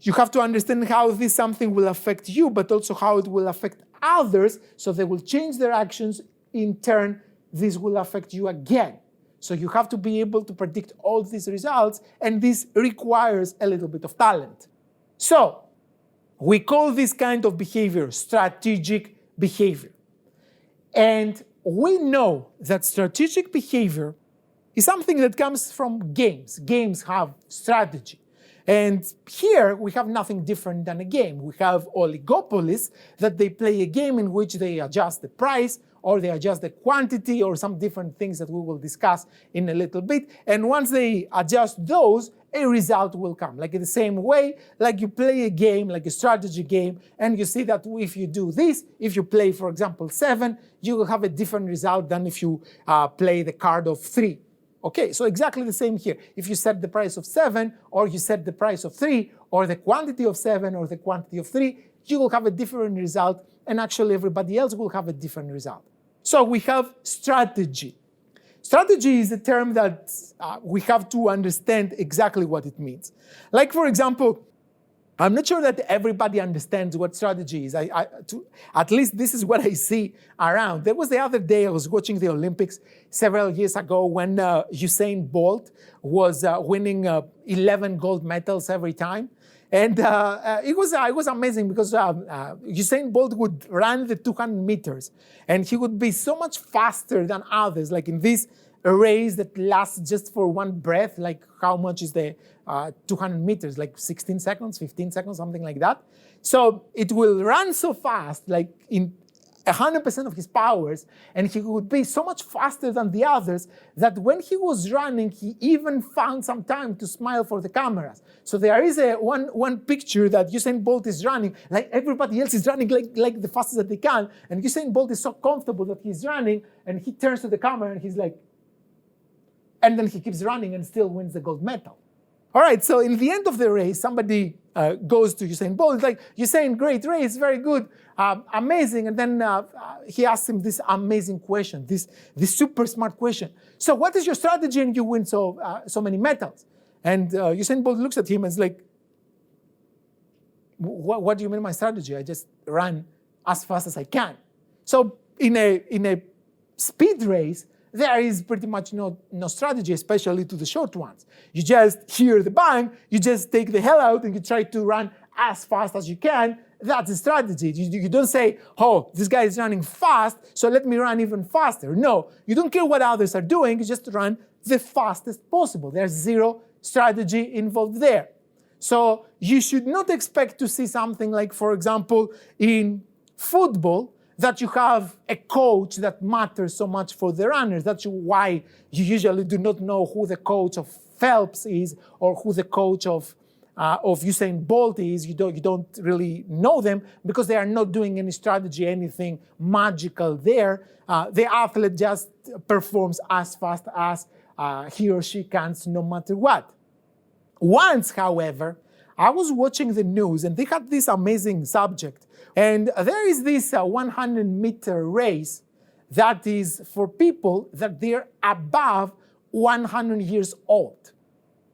you have to understand how this something will affect you, but also how it will affect others, so they will change their actions. In turn, this will affect you again. So you have to be able to predict all these results, and this requires a little bit of talent. So we call this kind of behavior strategic behavior. And we know that strategic behavior is something that comes from games. Games have strategy. And here we have nothing different than a game. We have oligopolies that they play a game in which they adjust the price, or they adjust the quantity, or some different things that we will discuss in a little bit. And once they adjust those, a result will come. Like in the same way, like you play a game, like a strategy game, and you see that if you do this, if you play, for example, 7, you will have a different result than if you play the card of 3. Okay, so exactly the same here. If you set the price of 7, or you set the price of 3, or the quantity of 7, or the quantity of 3, you will have a different result, and actually everybody else will have a different result. So we have strategy. Strategy is a term that we have to understand exactly what it means. Like, for example, I'm not sure that everybody understands what strategy is. At least this is what I see around. There was the other day I was watching the Olympics several years ago when Usain Bolt was winning 11 gold medals every time. And it was amazing because Usain Bolt would run the 200 meters and he would be so much faster than others. Like in this race that lasts just for one breath, like how much is the 200 meters, like 16 seconds, 15 seconds, something like that. So it will run so fast, like in 100% of his powers, and he would be so much faster than the others that when he was running, he even found some time to smile for the cameras. So there is one picture that Usain Bolt is running, like everybody else is running like the fastest that they can, and Usain Bolt is so comfortable that he's running, and he turns to the camera and he's like, and then he keeps running and still wins the gold medal. All right, so in the end of the race, somebody goes to Usain Bolt. It's like, Usain, great race, very good, amazing. And then he asks him this amazing question, this super smart question. So what is your strategy and you win so many medals? And Usain Bolt looks at him and is like, what do you mean my strategy? I just run as fast as I can. So in a speed race, there is pretty much no strategy, especially to the short ones. You just hear the bang, you just take the hell out and you try to run as fast as you can. That's a strategy. You don't say, oh, this guy is running fast, so let me run even faster. No, you don't care what others are doing, you just run the fastest possible. There's zero strategy involved there. So you should not expect to see something like, for example, in football, that you have a coach that matters so much for the runners. That's why you usually do not know who the coach of Phelps is or who the coach of Usain Bolt is. You don't really know them because they are not doing any strategy, anything magical there. The athlete just performs as fast as he or she can, no matter what. Once, however, I was watching the news and they had this amazing subject. And there is this 100-meter race that is for people that they're above 100 years old.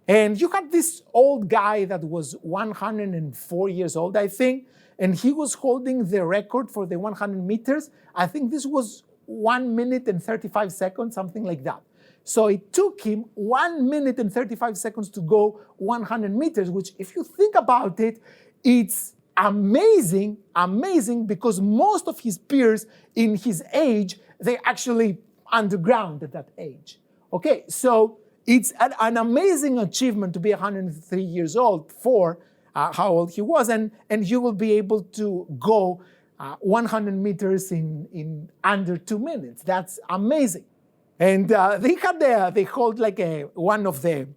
And you had this old guy that was 104 years old, I think, and he was holding the record for the 100 meters. I think this was 1 minute and 35 seconds, something like that. So it took him 1 minute and 35 seconds to go 100 meters, which if you think about it, it's amazing because most of his peers in his age, they're actually underground at that age. Okay, so it's an amazing achievement to be 103 years old for how old he was, and you will be able to go 100 meters in under 2 minutes. That's amazing. And they hold like one of the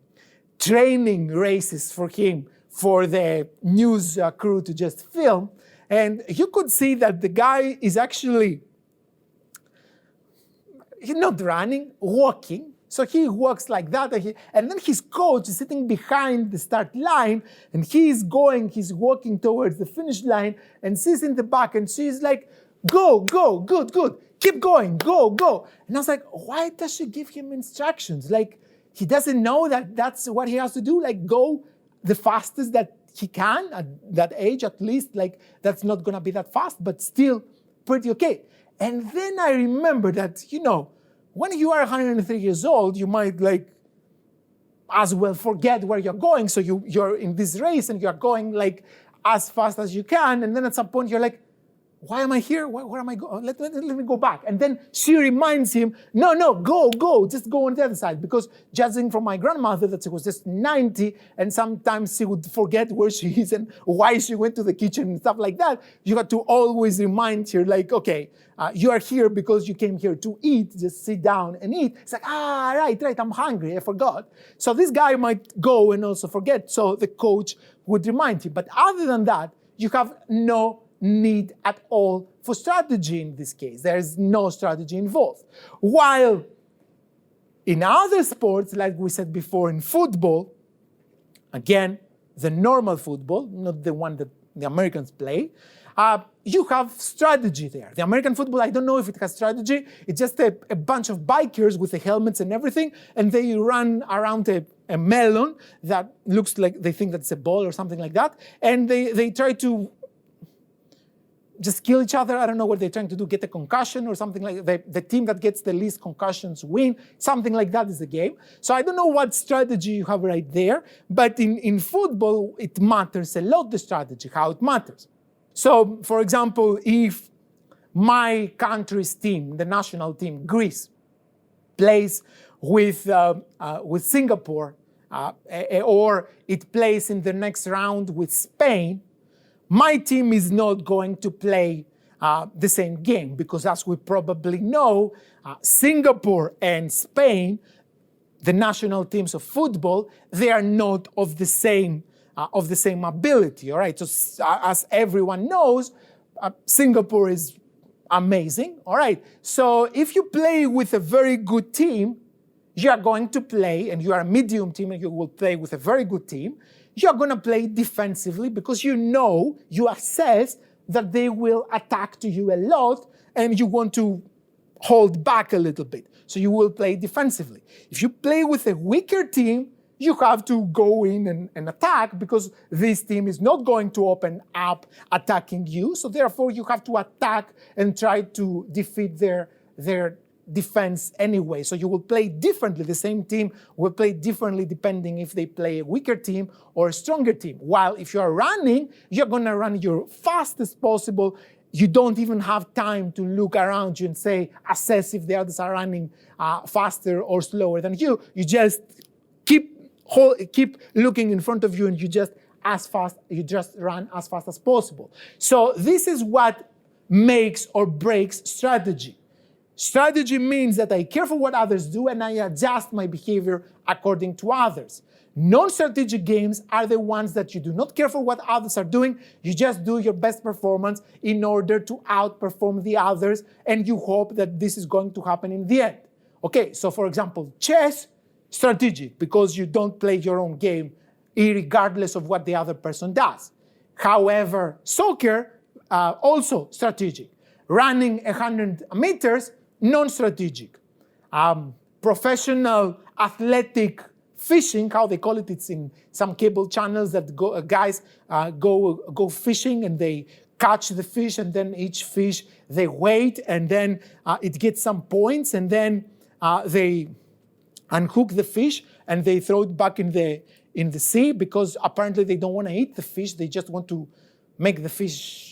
training races for him for the news crew to just film. And you could see that the guy is actually, he's not running, walking. So he walks like that, and then his coach is sitting behind the start line, and he's walking towards the finish line, and she's in the back, and she's like, go, good, keep going, go. And I was like, why does she give him instructions? Like, he doesn't know that that's what he has to do, like go the fastest that he can at that age, at least. Like, that's not gonna be that fast, but still pretty okay. And then I remember that, when you are 103 years old, you might like as well forget where you're going. So you're in this race and you're going like as fast as you can. And then at some point you're like, why am I here? Where am I going? Let me go back. And then she reminds him, no, go. Just go on the other side. Because judging from my grandmother, that she was just 90, and sometimes she would forget where she is and why she went to the kitchen and stuff like that. You had to always remind her, like, okay, you are here because you came here to eat. Just sit down and eat. It's like, right, I'm hungry. I forgot. So this guy might go and also forget. So the coach would remind him. But other than that, you have no need at all for strategy in this case. There is no strategy involved. While in other sports, like we said before in football, again, the normal football, not the one that the Americans play, you have strategy there. The American football, I don't know if it has strategy. It's just a bunch of bikers with the helmets and everything, and they run around a melon that looks like they think that's a ball or something like that, and they try to just kill each other. I don't know what they're trying to do, get a concussion or something like that. The team that gets the least concussions win. Something like that is the game. So I don't know what strategy you have right there, but in football, it matters a lot, the strategy, how it matters. So, for example, if my country's team, the national team, Greece, plays with Singapore, or it plays in the next round with Spain, my team is not going to play the same game because, as we probably know, Singapore and Spain, the national teams of football, they are not of the same ability. All right. So as everyone knows, Singapore is amazing. All right. So if you play with a very good team, you are going to play, and you are a medium team, and you will play with a very good team. You're going to play defensively because you assess that they will attack to you a lot and you want to hold back a little bit. So you will play defensively. If you play with a weaker team, you have to go in and attack because this team is not going to open up attacking you. So therefore, you have to attack and try to defeat their defense anyway. So you will play differently. The same team will play differently depending if they play a weaker team or a stronger team. While if you are running, you're going to run your fastest possible. You don't even have time to look around you and assess if the others are running faster or slower than you. You just keep looking in front of you, and you just run as fast as possible. So this is what makes or breaks strategy. Strategy means that I care for what others do and I adjust my behavior according to others. Non-strategic games are the ones that you do not care for what others are doing, you just do your best performance in order to outperform the others, and you hope that this is going to happen in the end. Okay, so for example, chess, strategic, because you don't play your own game regardless of what the other person does. However, soccer, also strategic. Running 100 meters, non-strategic. Professional athletic fishing, how they call it, it's in some cable channels that guys go fishing and they catch the fish, and then each fish they wait, and then it gets some points, and then they unhook the fish and they throw it back in the sea, because apparently they don't want to eat the fish, they just want to make the fish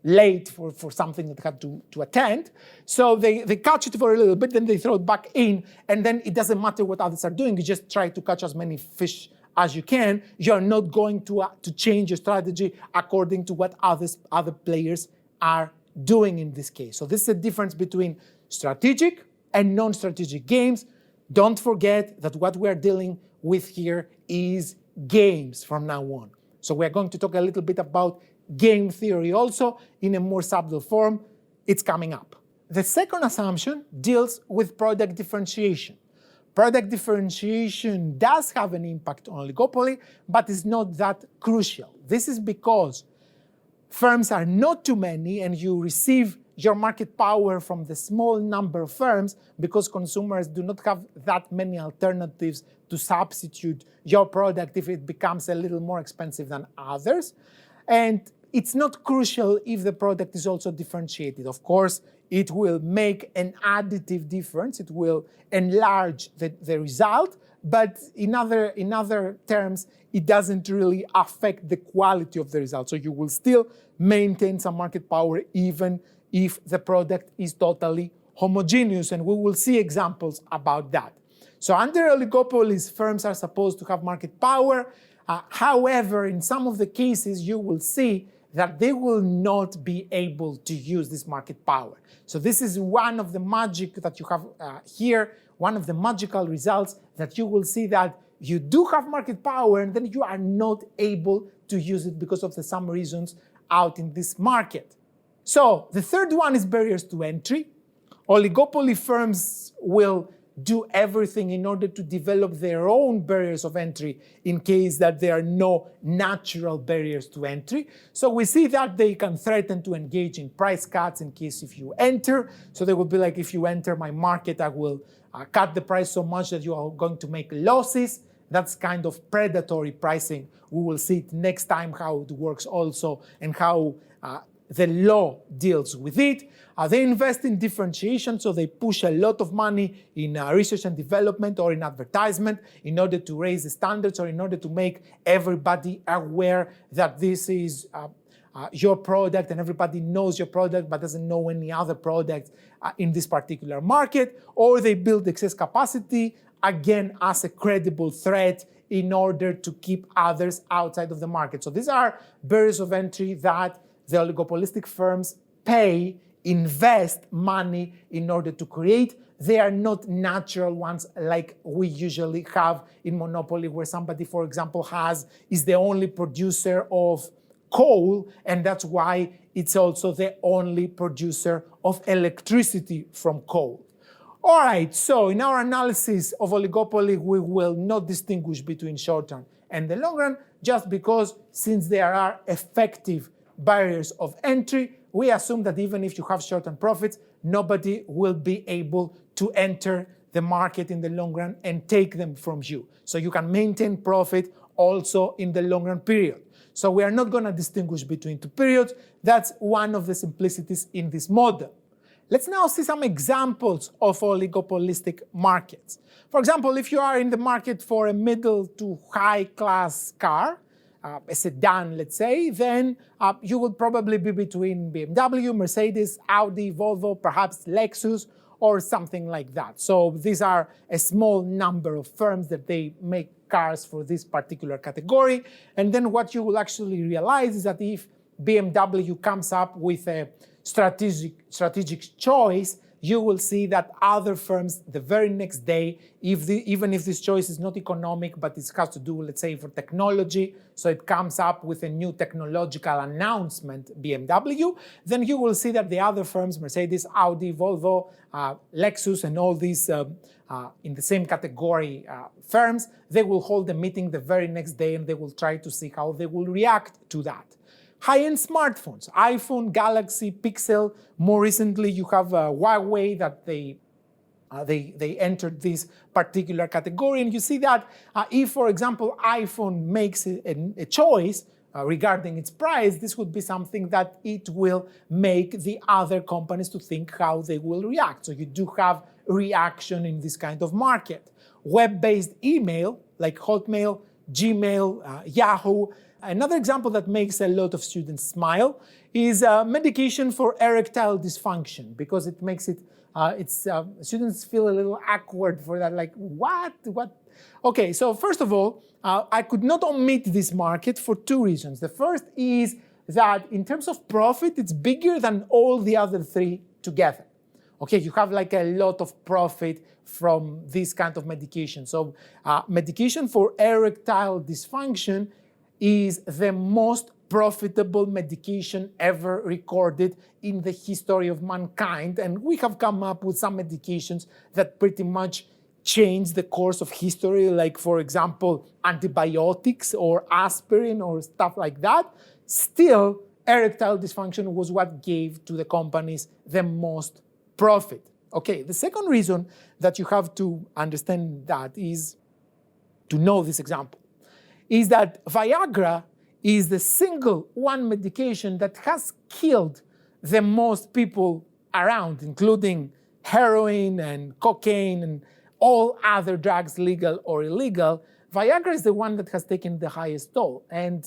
late for something that they had to attend. So they catch it for a little bit, then they throw it back in, and then it doesn't matter what others are doing, you just try to catch as many fish as you can. You're not going to change your strategy according to what other players are doing in this case. So this is the difference between strategic and non-strategic games. Don't forget that what we're dealing with here is games from now on. So we're going to talk a little bit about game theory also in a more subtle form. It's coming up. The second assumption deals with product differentiation. Product differentiation does have an impact on oligopoly, but is not that crucial. This is because firms are not too many and you receive your market power from the small number of firms because consumers do not have that many alternatives to substitute your product if it becomes a little more expensive than others. And it's not crucial if the product is also differentiated. Of course, it will make an additive difference. It will enlarge the result, but in other terms, it doesn't really affect the quality of the result. So you will still maintain some market power even if the product is totally homogeneous, and we will see examples about that. So under oligopolies, firms are supposed to have market power. However, in some of the cases, you will see that they will not be able to use this market power. So this is one of the magic that you have here, one of the magical results that you will see that you do have market power and then you are not able to use it because of some reasons out in this market. So the third one is barriers to entry. Oligopoly firms will do everything in order to develop their own barriers of entry in case that there are no natural barriers to entry. So we see that they can threaten to engage in price cuts in case if you enter. So they will be like, if you enter my market, I will cut the price so much that you are going to make losses. That's kind of predatory pricing. We will see it next time how it works also and how the law deals with it. They invest in differentiation, so they push a lot of money in research and development or in advertisement in order to raise the standards or in order to make everybody aware that this is your product and everybody knows your product but doesn't know any other product in this particular market. Or they build excess capacity, again, as a credible threat in order to keep others outside of the market. So these are barriers of entry that the oligopolistic firms invest money in order to create. They are not natural ones like we usually have in monopoly, where somebody, for example, is the only producer of coal, and that's why it's also the only producer of electricity from coal. All right, so in our analysis of oligopoly, we will not distinguish between short run and the long run, just because since there are effective barriers of entry, we assume that even if you have short-term profits, nobody will be able to enter the market in the long run and take them from you. So you can maintain profit also in the long run period. So we are not going to distinguish between two periods. That's one of the simplicities in this model. Let's now see some examples of oligopolistic markets. For example, if you are in the market for a middle to high class car, a sedan, let's say, then you will probably be between BMW, Mercedes, Audi, Volvo, perhaps Lexus, or something like that. So these are a small number of firms that they make cars for this particular category. And then what you will actually realize is that if BMW comes up with a strategic choice, you will see that other firms the very next day, even if this choice is not economic, but it has to do, let's say, for technology, so it comes up with a new technological announcement, BMW, then you will see that the other firms, Mercedes, Audi, Volvo, Lexus, and all these in the same category firms, they will hold a meeting the very next day and they will try to see how they will react to that. High-end smartphones, iPhone, Galaxy, Pixel. More recently, you have Huawei that they entered this particular category. And you see that if, for example, iPhone makes a choice regarding its price, this would be something that it will make the other companies to think how they will react. So you do have reaction in this kind of market. Web-based email, like Hotmail, Gmail, Yahoo. Another example that makes a lot of students smile is medication for erectile dysfunction, because it makes it, students feel a little awkward for that, like, what? Okay, so first of all, I could not omit this market for two reasons. The first is that in terms of profit, it's bigger than all the other three together. Okay, you have like a lot of profit from this kind of medication. So medication for erectile dysfunction is the most profitable medication ever recorded in the history of mankind. And we have come up with some medications that pretty much change the course of history, like, for example, antibiotics or aspirin or stuff like that. Still, erectile dysfunction was what gave to the companies the most profit. Okay, the second reason that you have to understand that is to know this example, is that Viagra is the single one medication that has killed the most people around, including heroin and cocaine and all other drugs, legal or illegal. Viagra is the one that has taken the highest toll. And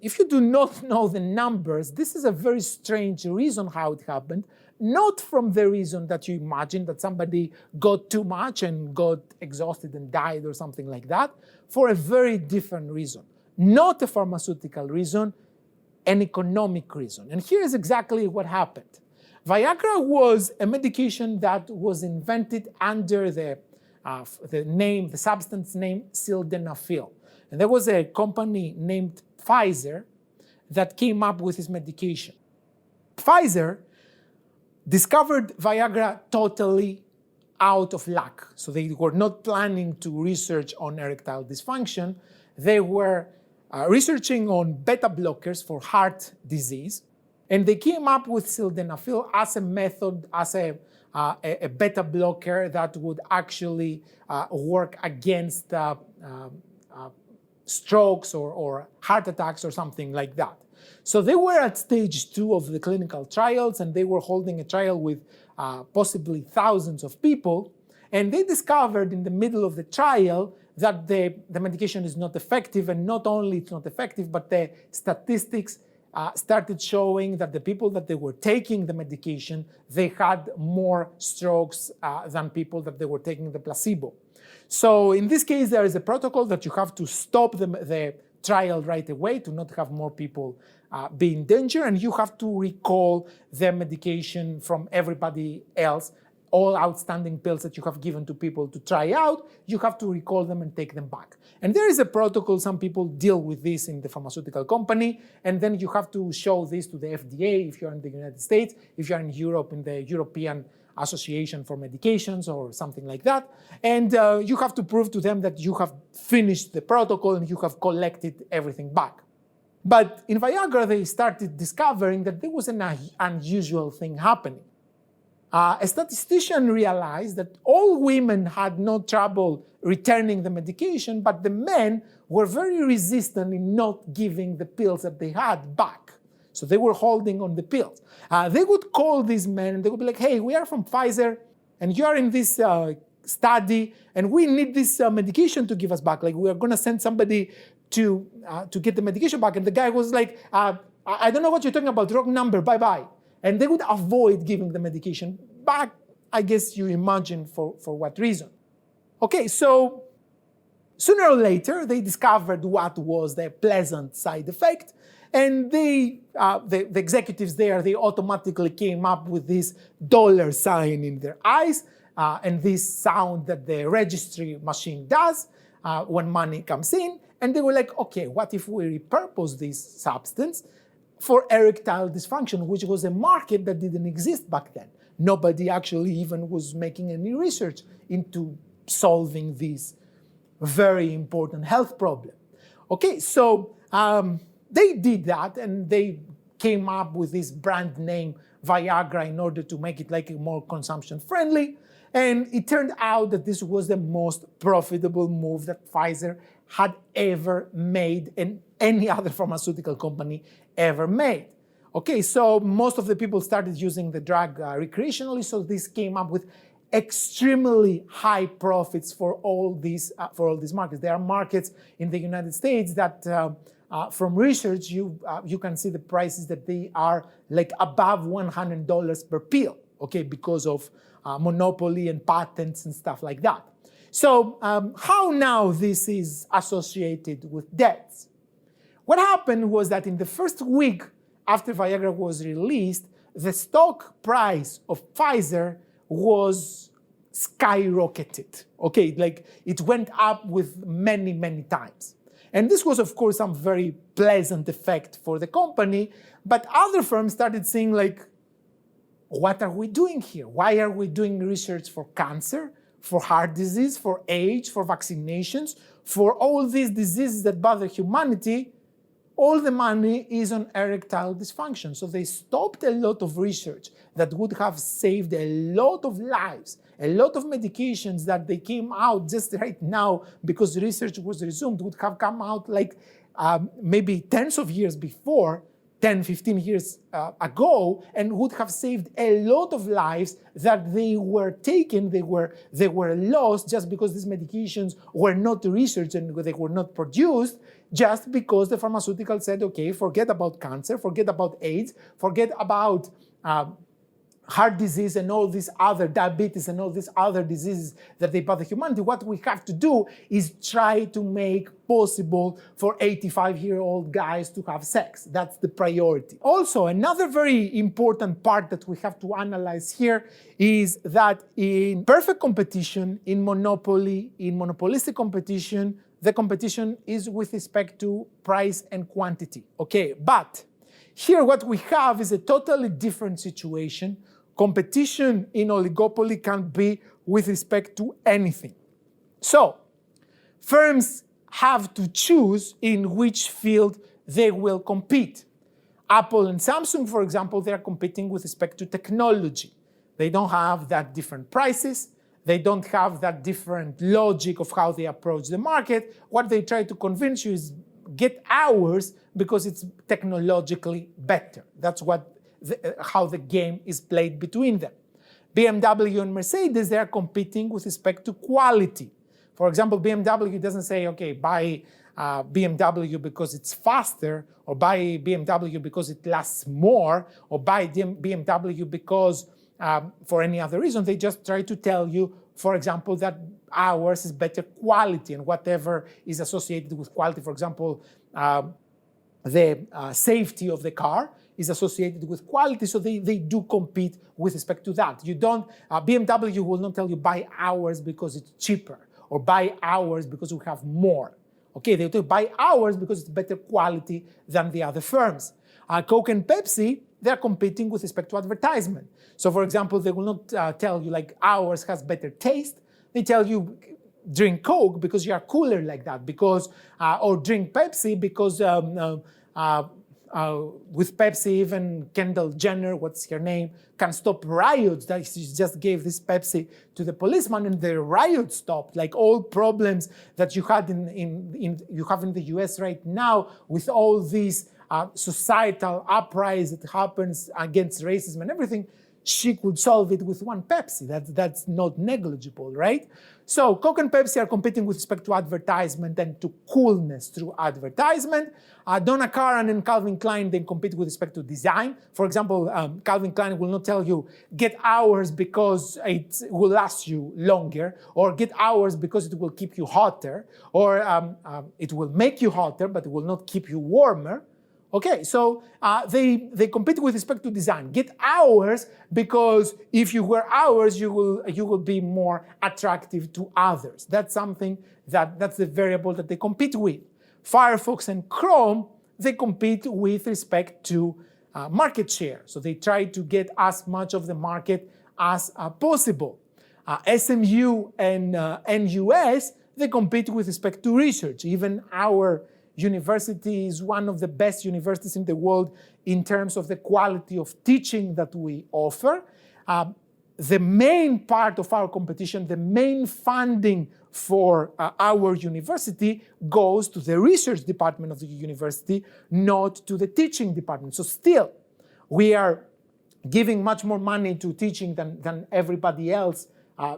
if you do not know the numbers, this is a very strange reason how it happened. Not from the reason that you imagine, that somebody got too much and got exhausted and died or something like that, for a very different reason. Not a pharmaceutical reason, an economic reason. And here is exactly what happened. Viagra was a medication that was invented under the substance name sildenafil. And there was a company named Pfizer that came up with this medication. Pfizer discovered Viagra totally out of luck. So they were not planning to research on erectile dysfunction. They were researching on beta blockers for heart disease. And they came up with sildenafil as a method, as a beta blocker that would actually work against strokes or heart attacks or something like that. So they were at stage 2 of the clinical trials, and they were holding a trial with possibly thousands of people. And they discovered in the middle of the trial that the medication is not effective, and not only it's not effective, but the statistics started showing that the people that they were taking the medication, they had more strokes than people that they were taking the placebo. So in this case, there is a protocol that you have to stop the trial right away to not have more people be in danger, and you have to recall the medication from everybody else. All outstanding pills that you have given to people to try out, you have to recall them and take them back. And there is a protocol, some people deal with this in the pharmaceutical company, and then you have to show this to the FDA if you're in the United States, if you're in Europe, in the European Association for Medications or something like that. And you have to prove to them that you have finished the protocol and you have collected everything back. But in Viagra, they started discovering that there was an unusual thing happening. A statistician realized that all women had no trouble returning the medication, but the men were very resistant in not giving the pills that they had back. So they were holding on the pills. They would call these men and they would be like, hey, we are from Pfizer and you are in this study and we need this medication to give us back. Like, we are going to send somebody to get the medication back. And the guy was like, I don't know what you're talking about, wrong number, bye-bye. And they would avoid giving the medication back. I guess you imagine for what reason. Okay, so Sooner or later, they discovered what was the pleasant side effect, and the executives there, they automatically came up with this dollar sign in their eyes, and this sound that the registry machine does when money comes in. And they were like, okay, what if we repurpose this substance for erectile dysfunction, which was a market that didn't exist back then. Nobody actually even was making any research into solving this very important health problem. Okay, so they did that, and they came up with this brand name Viagra in order to make it like more consumption friendly. And it turned out that this was the most profitable move that Pfizer had ever made and any other pharmaceutical company ever made. Okay, so most of the people started using the drug recreationally, so this came up with extremely high profits for all these markets. There are markets in the United States that from research, you can see the prices that they are like above $100 per pill, okay, because of monopoly and patents and stuff like that. So how now this is associated with deaths? What happened was that in the first week after Viagra was released, the stock price of Pfizer was skyrocketed. Okay, like it went up with many, many times. And this was, of course, some very pleasant effect for the company, but other firms started saying like, what are we doing here? Why are we doing research for cancer, for heart disease, for AIDS, for vaccinations, for all these diseases that bother humanity? All the money is on erectile dysfunction. So they stopped a lot of research that would have saved a lot of lives, a lot of medications that they came out just right now because research was resumed would have come out like maybe tens of years before, 10, 15 years ago, and would have saved a lot of lives that they were taken, they were lost just because these medications were not researched and they were not produced, just because the pharmaceutical said, okay, forget about cancer, forget about AIDS, forget about heart disease and all these other diabetes and all these other diseases that they bother humanity. What we have to do is try to make possible for 85-year-old guys to have sex. That's the priority. Also, another very important part that we have to analyze here is that in perfect competition, in monopoly, in monopolistic competition, the competition is with respect to price and quantity. Okay, but here what we have is a totally different situation. Competition in oligopoly can be with respect to anything. So, firms have to choose in which field they will compete. Apple and Samsung, for example, they are competing with respect to technology. They don't have that different prices. They don't have that different logic of how they approach the market. What they try to convince you is get ours because it's technologically better. That's how the game is played between them. BMW and Mercedes, they are competing with respect to quality. For example, BMW doesn't say, okay, buy BMW because it's faster, or buy BMW because it lasts more, or buy BMW because for any other reason. They just try to tell you, for example, that ours is better quality, and whatever is associated with quality, for example, the safety of the car is associated with quality, so they do compete with respect to that. You don't, BMW will not tell you buy ours because it's cheaper, or buy ours because we have more. Okay, they will tell you buy ours because it's better quality than the other firms. Coke and Pepsi, they're competing with respect to advertisement. So for example, they will not tell you like ours has better taste. They tell you drink Coke because you are cooler like that, because or drink Pepsi because with Pepsi, even Kendall Jenner, what's her name, can stop riots. That she just gave this Pepsi to the policeman, and the riot stopped. Like all problems that you had you have in the U.S. right now with all these societal uprising that happens against racism and everything, she could solve it with one Pepsi. That's not negligible, right? So Coke and Pepsi are competing with respect to advertisement and to coolness through advertisement. Donna Karan and Calvin Klein, they compete with respect to design. For example, Calvin Klein will not tell you, get hours because it will last you longer, or get hours because it will keep you hotter, or it will make you hotter, but it will not keep you warmer. Okay, so they compete with respect to design. Get hours because if you wear hours, you will be more attractive to others. That's something that's the variable that they compete with. Firefox and Chrome, they compete with respect to market share. So they try to get as much of the market as possible. SMU and NUS, they compete with respect to research. Even our university is one of the best universities in the world in terms of the quality of teaching that we offer. The main part of our competition, the main funding for our university goes to the research department of the university, not to the teaching department. So still, we are giving much more money to teaching than everybody else,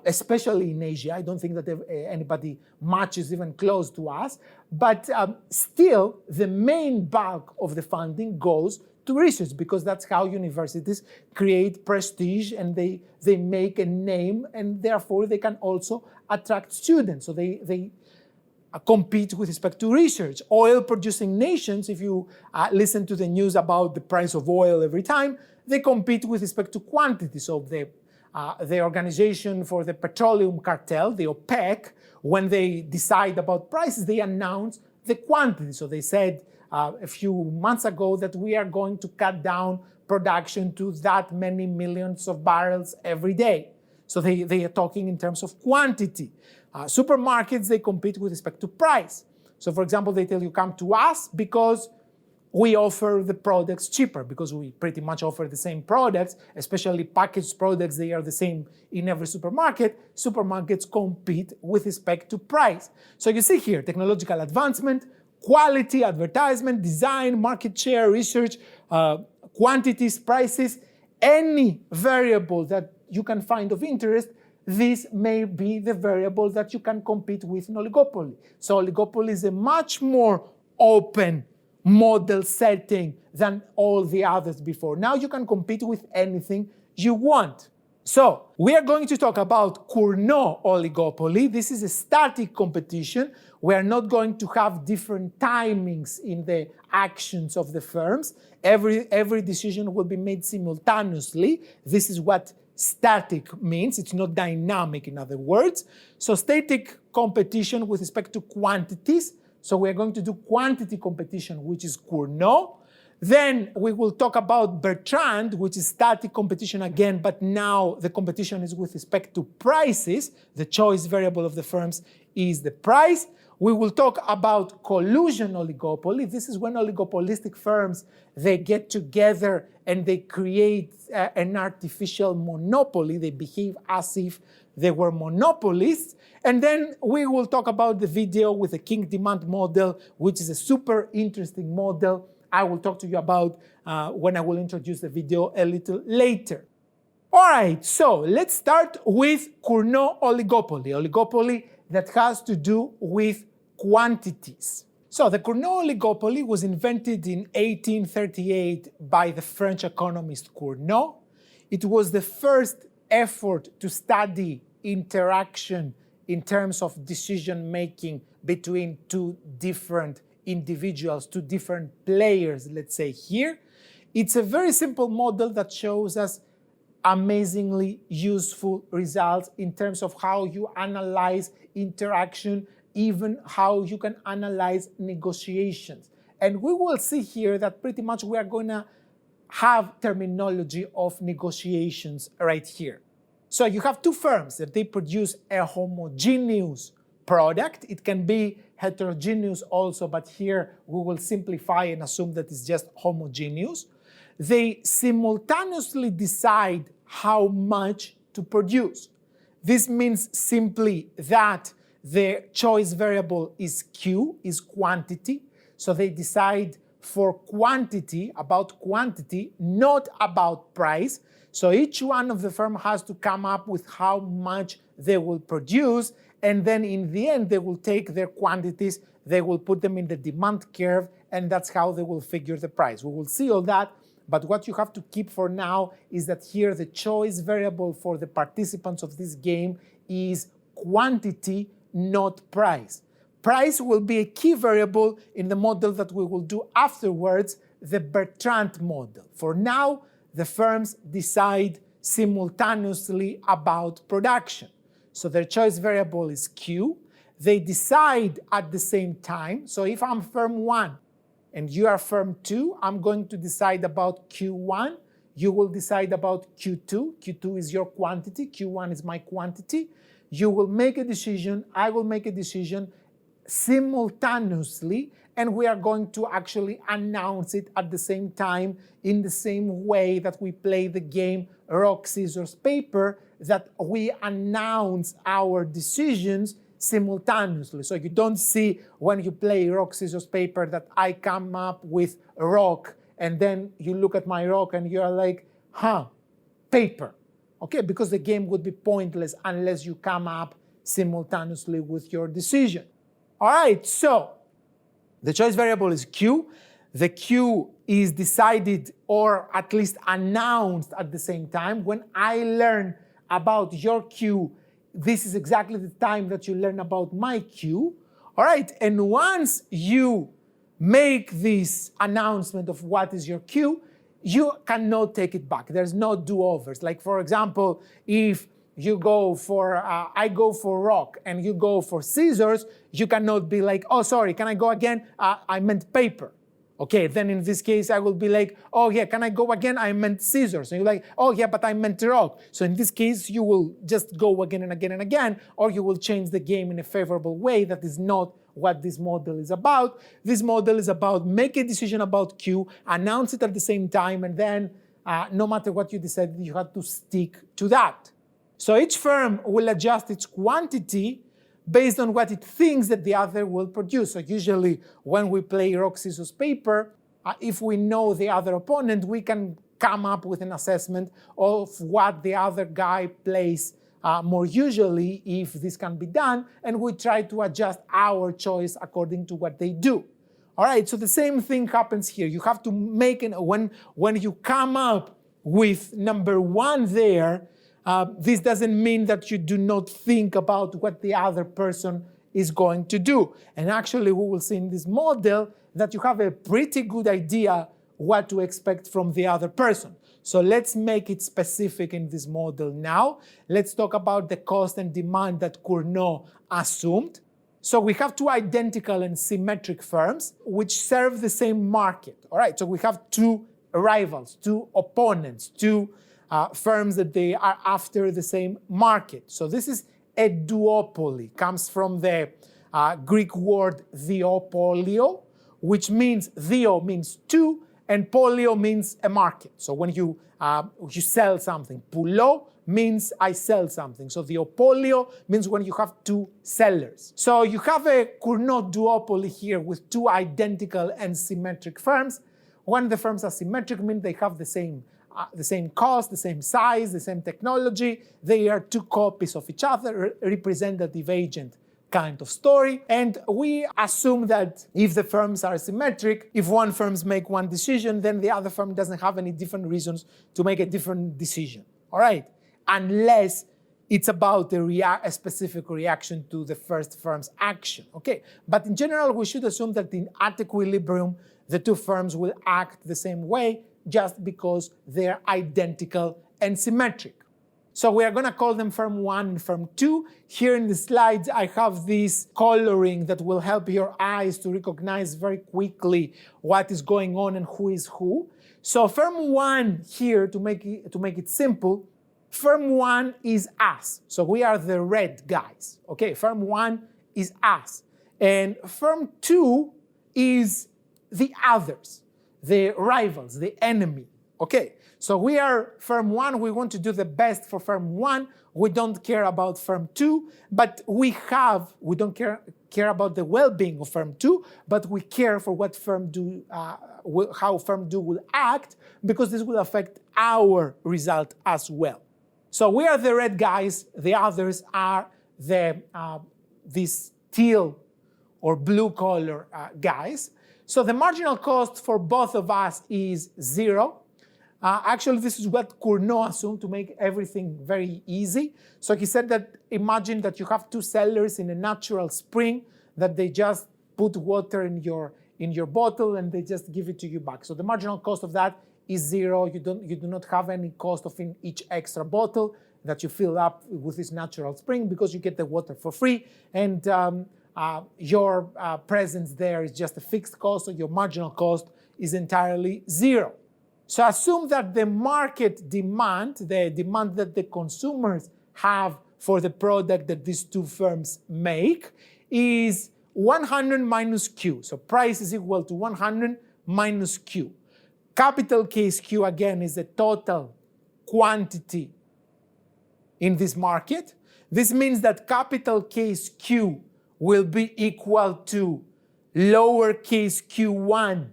especially in Asia. I don't think that anybody matches even close to us. But still, the main bulk of the funding goes to research because that's how universities create prestige and they make a name and therefore they can also attract students. So they compete with respect to research. Oil-producing nations, if you listen to the news about the price of oil every time, they compete with respect to quantity. So the Organization for the Petroleum Cartel, the OPEC, when they decide about prices, they announce the quantity. So they said a few months ago that we are going to cut down production to that many millions of barrels every day. So they are talking in terms of quantity. Supermarkets, they compete with respect to price. So for example, they tell you come to us because we offer the products cheaper, because we pretty much offer the same products, especially packaged products, they are the same in every supermarket. Supermarkets compete with respect to price. So you see here, technological advancement, quality, advertisement, design, market share, research, quantities, prices, any variable that you can find of interest, this may be the variable that you can compete with in oligopoly. So oligopoly is a much more open model setting than all the others before. Now you can compete with anything you want. So we are going to talk about Cournot Oligopoly. This is a static competition. We are not going to have different timings in the actions of the firms. Every decision will be made simultaneously. This is what static means. It's not dynamic, in other words. So static competition with respect to quantities. So we're going to do quantity competition, which is Cournot. Then we will talk about Bertrand, which is static competition again, but now the competition is with respect to prices. The choice variable of the firms is the price. We will talk about collusion oligopoly. This is when oligopolistic firms, they get together and they create an artificial monopoly. They behave as if they were monopolists. And then we will talk about the video with the Kinked Demand model, which is a super interesting model. I will talk to you about when I will introduce the video a little later. All right, so let's start with Cournot Oligopoly, oligopoly that has to do with quantities. So the Cournot Oligopoly was invented in 1838 by the French economist Cournot. It was the first effort to study interaction in terms of decision-making between two different individuals, two different players, let's say here. It's a very simple model that shows us amazingly useful results in terms of how you analyze interaction, even how you can analyze negotiations. And we will see here that pretty much we are going to have terminology of negotiations right here. So you have two firms that they produce a homogeneous product. It can be heterogeneous also, but here we will simplify and assume that it's just homogeneous. They simultaneously decide how much to produce. This means simply that the choice variable is Q, is quantity. So they decide for quantity, about quantity, not about price. So each one of the firm has to come up with how much they will produce, and then in the end they will take their quantities, they will put them in the demand curve, and that's how they will figure the price. We will see all that, but what you have to keep for now is that here the choice variable for the participants of this game is quantity, not price. Price will be a key variable in the model that we will do afterwards, the Bertrand model. For now, the firms decide simultaneously about production. So their choice variable is Q. They decide at the same time. So if I'm firm 1 and you are firm 2, I'm going to decide about Q1. You will decide about Q2. Q2 is your quantity. Q1 is my quantity. You will make a decision. I will make a decision simultaneously, and we are going to actually announce it at the same time in the same way that we play the game rock, scissors, paper, that we announce our decisions simultaneously. So you don't see when you play rock, scissors, paper that I come up with a rock and then you look at my rock and you're like, paper. Okay, because the game would be pointless unless you come up simultaneously with your decision. All right, so the choice variable is Q. The Q is decided or at least announced at the same time. When I learn about your Q, this is exactly the time that you learn about my Q. All right, and once you make this announcement of what is your Q, you cannot take it back. There's no do-overs. Like, for example, if you go for, I go for rock and you go for scissors, you cannot be like, oh, sorry, can I go again? I meant paper. Okay, then in this case, I will be like, oh yeah, can I go again? I meant scissors. And you're like, oh yeah, but I meant rock. So in this case, you will just go again and again and again, or you will change the game in a favorable way. That is not what this model is about. This model is about make a decision about Q, announce it at the same time, and then no matter what you decide, you have to stick to that. So each firm will adjust its quantity based on what it thinks that the other will produce. So usually when we play rock, scissors, paper, if we know the other opponent, we can come up with an assessment of what the other guy plays more usually, if this can be done, and we try to adjust our choice according to what they do. All right, so the same thing happens here. You have to make when you come up with number 1 there, this doesn't mean that you do not think about what the other person is going to do. And actually, we will see in this model that you have a pretty good idea what to expect from the other person. So let's make it specific in this model now. Let's talk about the cost and demand that Cournot assumed. So we have 2 identical and symmetric firms which serve the same market. All right, so we have 2 rivals, 2 opponents, 2 firms that they are after the same market. So this is a duopoly. Comes from the Greek word diopolio, which means dio means 2 and polio means a market. So when you sell something, pulo means I sell something. So diopolio means when you have 2 sellers. So you have a Cournot duopoly here with 2 identical and symmetric firms. When the firms are symmetric, means they have the same cost, the same size, the same technology. They are 2 copies of each other, representative agent kind of story. And we assume that if the firms are symmetric, if one firm makes one decision, then the other firm doesn't have any different reasons to make a different decision. All right? Unless it's about a specific reaction to the first firm's action. Okay? But in general, we should assume that at equilibrium, the 2 firms will act the same way, just because they're identical and symmetric. So we are going to call them firm 1 and firm 2. Here in the slides, I have this coloring that will help your eyes to recognize very quickly what is going on and who is who. So firm 1 here, to make it simple, firm 1 is us. So we are the red guys. Okay, firm 1 is us. And firm 2 is the others, the rivals, the enemy. Okay, so we are firm 1, we want to do the best for firm 1, we don't care about firm 2, but we don't care about the well-being of firm 2, but we care for what firm 2, how firm 2 will act, because this will affect our result as well. So we are the red guys, the others are the these teal or blue color guys. So the marginal cost for both of us is 0. Actually, this is what Cournot assumed to make everything very easy. So he said that imagine that you have two sellers in a natural spring that they just put water in your bottle and they just give it to you back. So the marginal cost of that is 0. You do not have any cost of each extra bottle that you fill up with this natural spring because you get the water for free, and your presence there is just a fixed cost, so your marginal cost is entirely 0. So assume that the market demand, the demand that the consumers have for the product that these two firms make, is 100 minus Q. So price is equal to 100 minus Q. Capital case Q, again, is the total quantity in this market. This means that capital case Q will be equal to lowercase q1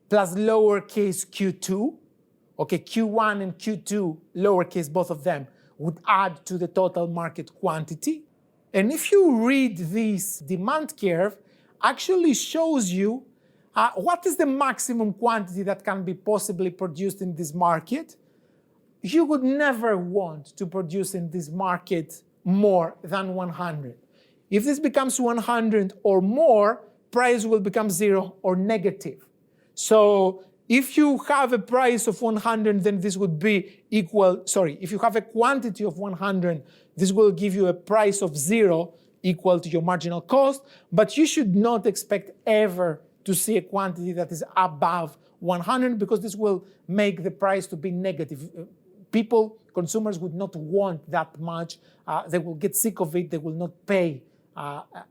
plus lowercase q2. Okay, q1 and q2, lowercase, both of them, would add to the total market quantity. And if you read this demand curve, actually shows you what is the maximum quantity that can be possibly produced in this market. You would never want to produce in this market more than 100. If this becomes 100 or more, price will become 0 or negative. So if you have a price of 100, then this would be equal, if you have a quantity of 100, this will give you a price of 0 equal to your marginal cost, but you should not expect ever to see a quantity that is above 100 because this will make the price to be negative. People, consumers would not want that much. They will get sick of it. They will not pay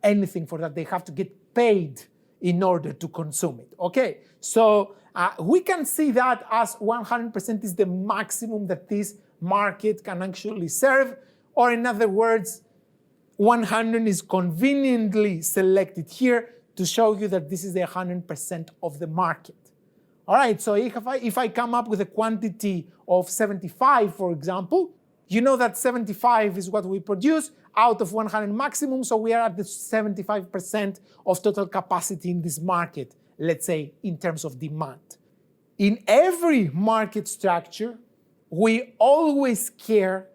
anything for that. They have to get paid in order to consume it. Okay, so we can see that as 100% is the maximum that this market can actually serve, or in other words, 100 is conveniently selected here to show you that this is the 100% of the market. All right, so if I come up with a quantity of 75, for example, you know that 75 is what we produce out of 100 maximum, so we are at the 75% of total capacity in this market, let's say, in terms of demand. In every market structure, we always care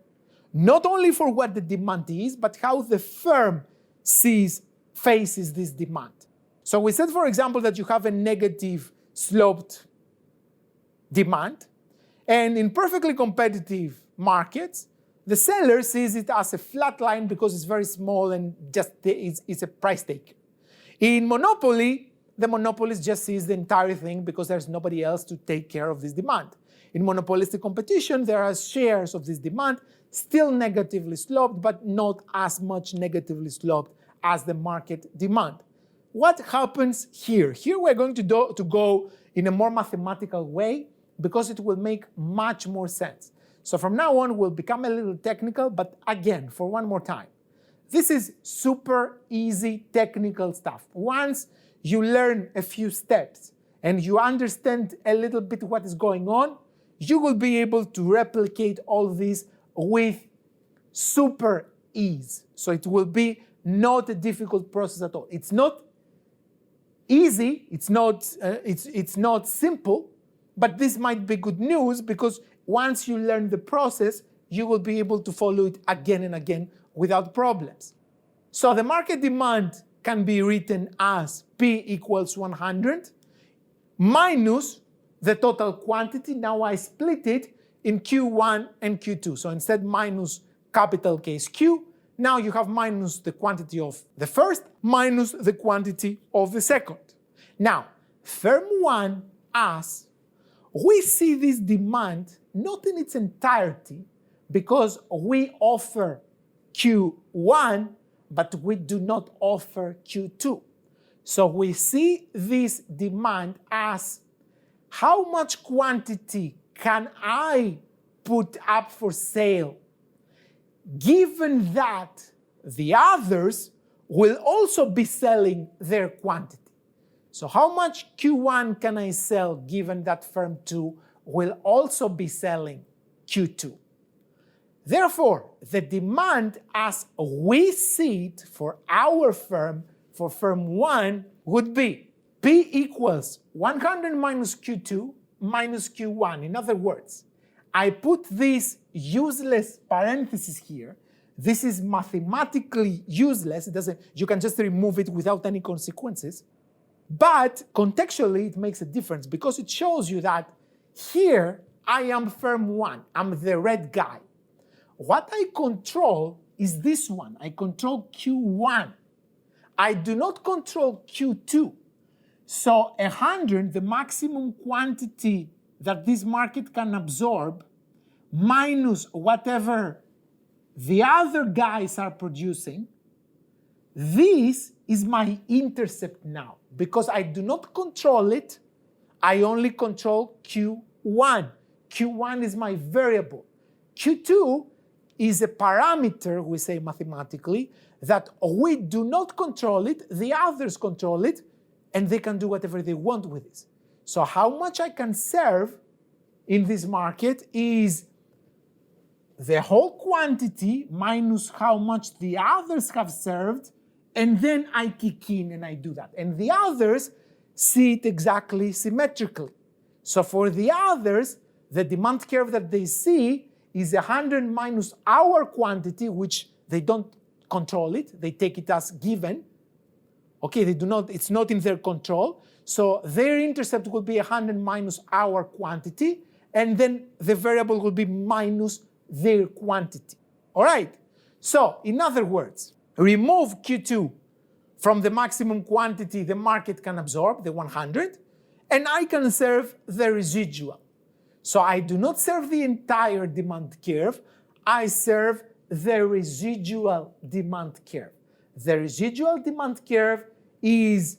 not only for what the demand is, but how the firm faces this demand. So we said, for example, that you have a negative sloped demand, and in perfectly competitive markets, the seller sees it as a flat line because it's very small and just it's a price taker. In monopoly, the monopolist just sees the entire thing because there's nobody else to take care of this demand. In monopolistic competition, there are shares of this demand still negatively sloped, but not as much negatively sloped as the market demand. What happens here? Here we're going to go in a more mathematical way because it will make much more sense. So from now on, we'll become a little technical, but again, for one more time. This is super easy technical stuff. Once you learn a few steps and you understand a little bit what is going on, you will be able to replicate all this with super ease. So it will be not a difficult process at all. It's not easy, it's not simple, but this might be good news because once you learn the process, you will be able to follow it again and again without problems. So the market demand can be written as P equals 100 minus the total quantity. Now I split it in Q1 and Q2. So instead minus capital case Q, now you have minus the quantity of the first minus the quantity of the second. Now, firm 1 asks, we see this demand not in its entirety because we offer Q1, but we do not offer Q2. So we see this demand as how much quantity can I put up for sale given that the others will also be selling their quantity. So how much Q1 can I sell given that firm 2 will also be selling Q2? Therefore, the demand as we see it for our firm, for firm 1, would be P equals 100 minus Q2 minus Q1. In other words, I put this useless parenthesis here. This is mathematically useless. It doesn't, you can just remove it without any consequences. But contextually, it makes a difference because it shows you that here I am firm 1. I'm the red guy. What I control is this one. I control Q1. I do not control Q2. So 100, the maximum quantity that this market can absorb, minus whatever the other guys are producing, this is my intercept now. Because I do not control it, I only control Q1. Q1 is my variable. Q2 is a parameter, we say mathematically, that we do not control it, the others control it, and they can do whatever they want with this. So how much I can serve in this market is the whole quantity minus how much the others have served, and then I kick in and I do that. And the others see it exactly symmetrically. So for the others, the demand curve that they see is 100 minus our quantity, which they don't control it. They take it as given. Okay, they do not, it's not in their control. So their intercept will be 100 minus our quantity, and then the variable will be minus their quantity. All right? So, in other words, remove Q2 from the maximum quantity the market can absorb, the 100, and I can serve the residual. So I do not serve the entire demand curve, I serve the residual demand curve. The residual demand curve is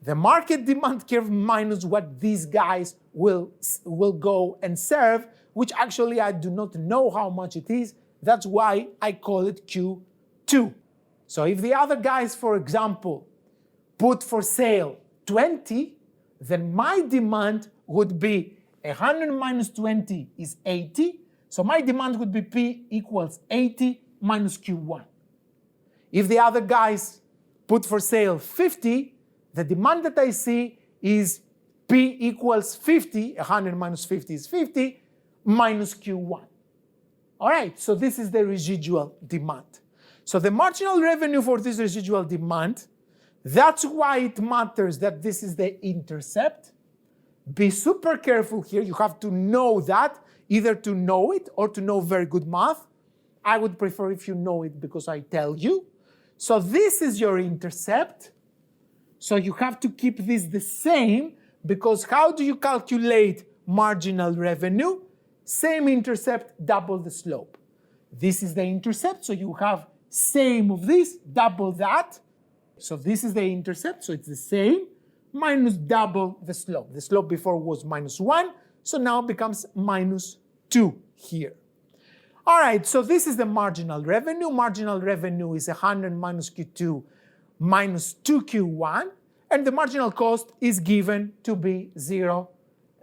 the market demand curve minus what these guys will go and serve, which actually I do not know how much it is. That's why I call it Q2. So if the other guys, for example, put for sale 20, then my demand would be 100 minus 20 is 80. So my demand would be P equals 80 minus Q1. If the other guys put for sale 50, the demand that I see is P equals 50, 100 minus 50 is 50, minus Q1. All right, so this is the residual demand. So the marginal revenue for this residual demand, that's why it matters that this is the intercept. Be super careful here. You have to know that, either to know it or to know very good math. I would prefer if you know it because I tell you. So this is your intercept. So you have to keep this the same, because how do you calculate marginal revenue? Same intercept, double the slope. This is the intercept, so you have same of this, double that. So this is the intercept, so it's the same, minus double the slope. The slope before was minus 1, so now it becomes minus 2 here. All right, so this is the marginal revenue. Marginal revenue is 100 minus Q2 minus 2Q1, and the marginal cost is given to be 0.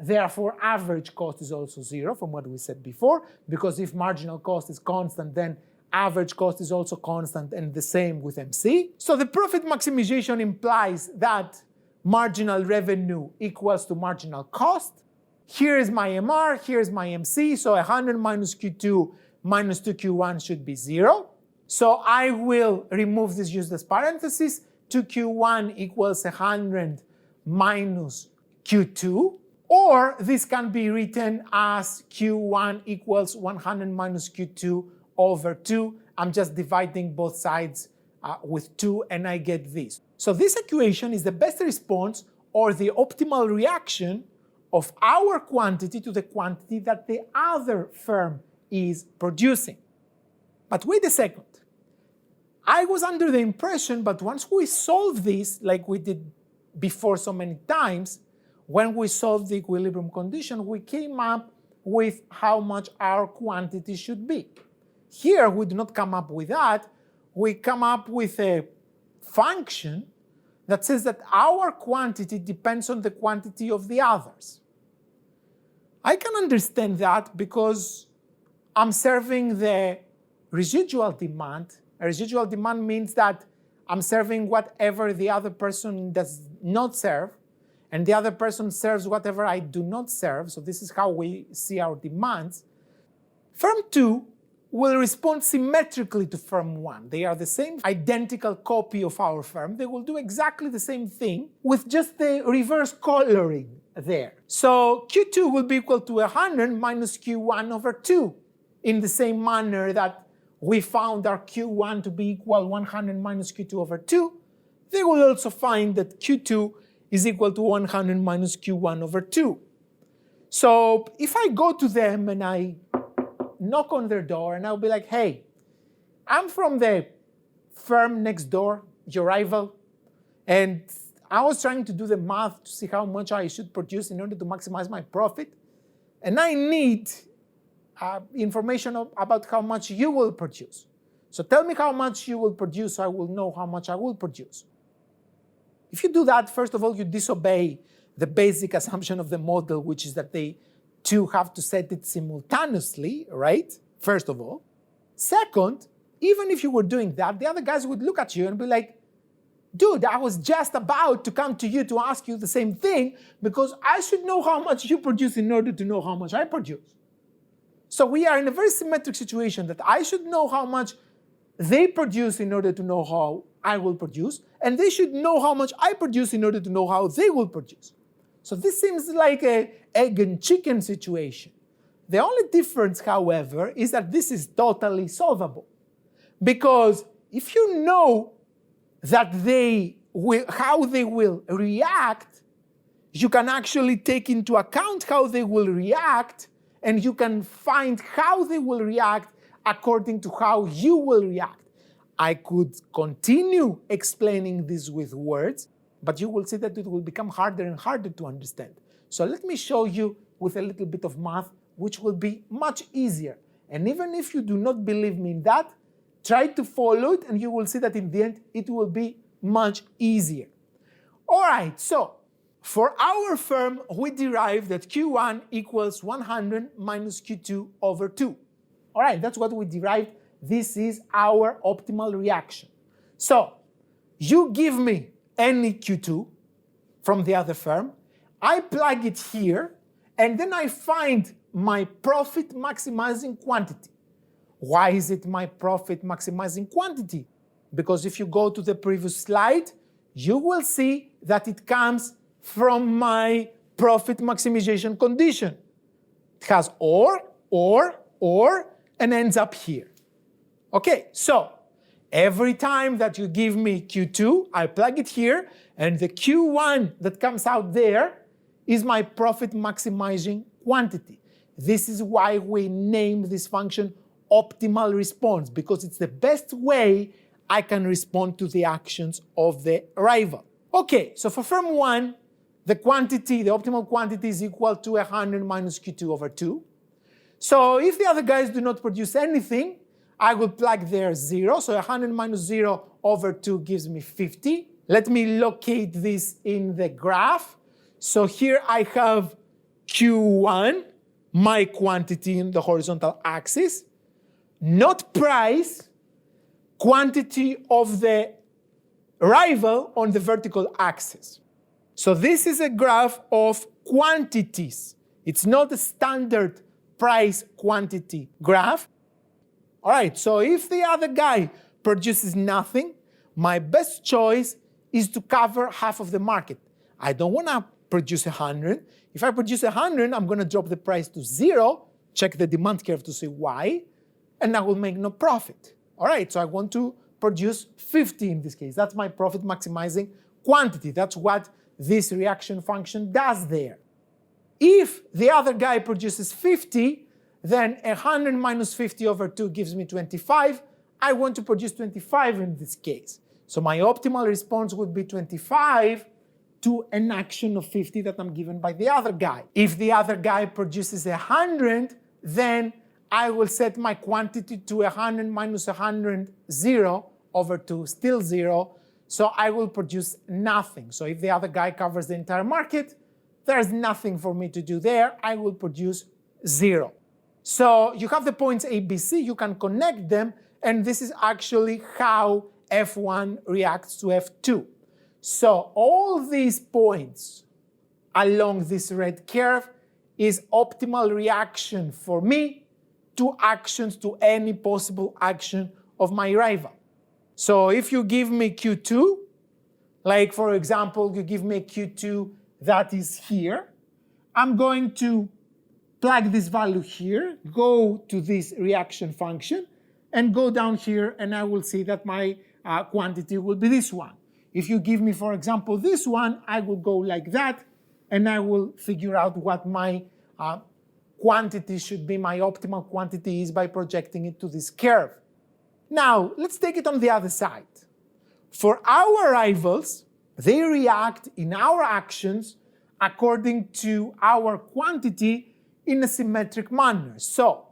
Therefore, average cost is also 0 from what we said before, because if marginal cost is constant, then average cost is also constant, and the same with MC. So the profit maximization implies that marginal revenue equals to marginal cost. Here is my MR, here is my MC, so 100 minus Q2 minus 2Q1 should be 0. So I will remove this useless parenthesis. 2Q1 equals 100 minus Q2. Or this can be written as Q1 equals 100 minus Q2 over 2. I'm just dividing both sides with 2 and I get this. So this equation is the best response or the optimal reaction of our quantity to the quantity that the other firm is producing. But wait a second. I was under the impression, but once we solve this, like we did before so many times, when we solved the equilibrium condition, we came up with how much our quantity should be. Here, we do not come up with that. We come up with a function that says that our quantity depends on the quantity of the others. I can understand that because I'm serving the residual demand. A residual demand means that I'm serving whatever the other person does not serve, and the other person serves whatever I do not serve. So this is how we see our demands. Firm 2 will respond symmetrically to firm 1. They are the same identical copy of our firm. They will do exactly the same thing with just the reverse coloring there. So Q2 will be equal to 100 minus Q1 over 2 in the same manner that we found our Q1 to be equal 100 minus Q2 over 2. They will also find that Q2 is equal to 100 minus Q1 over 2. So if I go to them and I knock on their door and I'll be like, hey, I'm from the firm next door, your rival, and I was trying to do the math to see how much I should produce in order to maximize my profit, and I need information about how much you will produce. So tell me how much you will produce so I will know how much I will produce. If you do that, first of all, you disobey the basic assumption of the model, which is that they two have to set it simultaneously, right? First of all. Second, even if you were doing that, the other guys would look at you and be like, dude, I was just about to come to you to ask you the same thing because I should know how much you produce in order to know how much I produce. So we are in a very symmetric situation that I should know how much they produce in order to know how I will produce, and they should know how much I produce in order to know how they will produce. So this seems like an egg and chicken situation. The only difference, however, is that this is totally solvable. Because if you know that how they will react, you can actually take into account how they will react, and you can find how they will react according to how you will react. I could continue explaining this with words, but you will see that it will become harder and harder to understand. So let me show you with a little bit of math, which will be much easier. And even if you do not believe me in that, try to follow it and you will see that in the end, it will be much easier. All right, so for our firm, we derive that Q1 equals 100 minus Q2 over 2. All right, that's what we derived. This is our optimal reaction. So you give me any Q2 from the other firm, I plug it here, and then I find my profit maximizing quantity. Why is it my profit maximizing quantity? Because if you go to the previous slide, you will see that it comes from my profit maximization condition. It has or, and ends up here. Okay, so every time that you give me Q2, I plug it here, and the Q1 that comes out there is my profit maximizing quantity. This is why we name this function optimal response, because it's the best way I can respond to the actions of the rival. Okay, so for firm 1, the optimal quantity is equal to 100 minus Q2 over 2. So if the other guys do not produce anything, I will plug there 0. So 100 minus 0 over 2 gives me 50. Let me locate this in the graph. So here I have Q1, my quantity in the horizontal axis, not price, quantity of the rival on the vertical axis. So this is a graph of quantities. It's not a standard price quantity graph. All right, so if the other guy produces nothing, my best choice is to cover half of the market. I don't want to produce 100. If I produce 100, I'm going to drop the price to 0, check the demand curve to see why, and I will make no profit. All right, so I want to produce 50 in this case. That's my profit maximizing quantity. That's what this reaction function does there. If the other guy produces 50, then 100 minus 50 over 2 gives me 25. I want to produce 25 in this case. So my optimal response would be 25 to an action of 50 that I'm given by the other guy. If the other guy produces 100, then I will set my quantity to 100 minus 100, 0 over 2, still 0. So I will produce nothing. So if the other guy covers the entire market, there's nothing for me to do there. I will produce 0. So you have the points A, B, C. You can connect them and this is actually how F1 reacts to F2. So all these points along this red curve is optimal reaction for me to actions, to any possible action of my rival. So if you give me Q2, like for example, you give me Q2 that is here, I'm going to plug this value here, go to this reaction function, and go down here, and I will see that my quantity will be this one. If you give me, for example, this one, I will go like that, and I will figure out what my quantity should be, my optimal quantity is by projecting it to this curve. Now, let's take it on the other side. For our rivals, they react in our actions according to our quantity in a symmetric manner. So,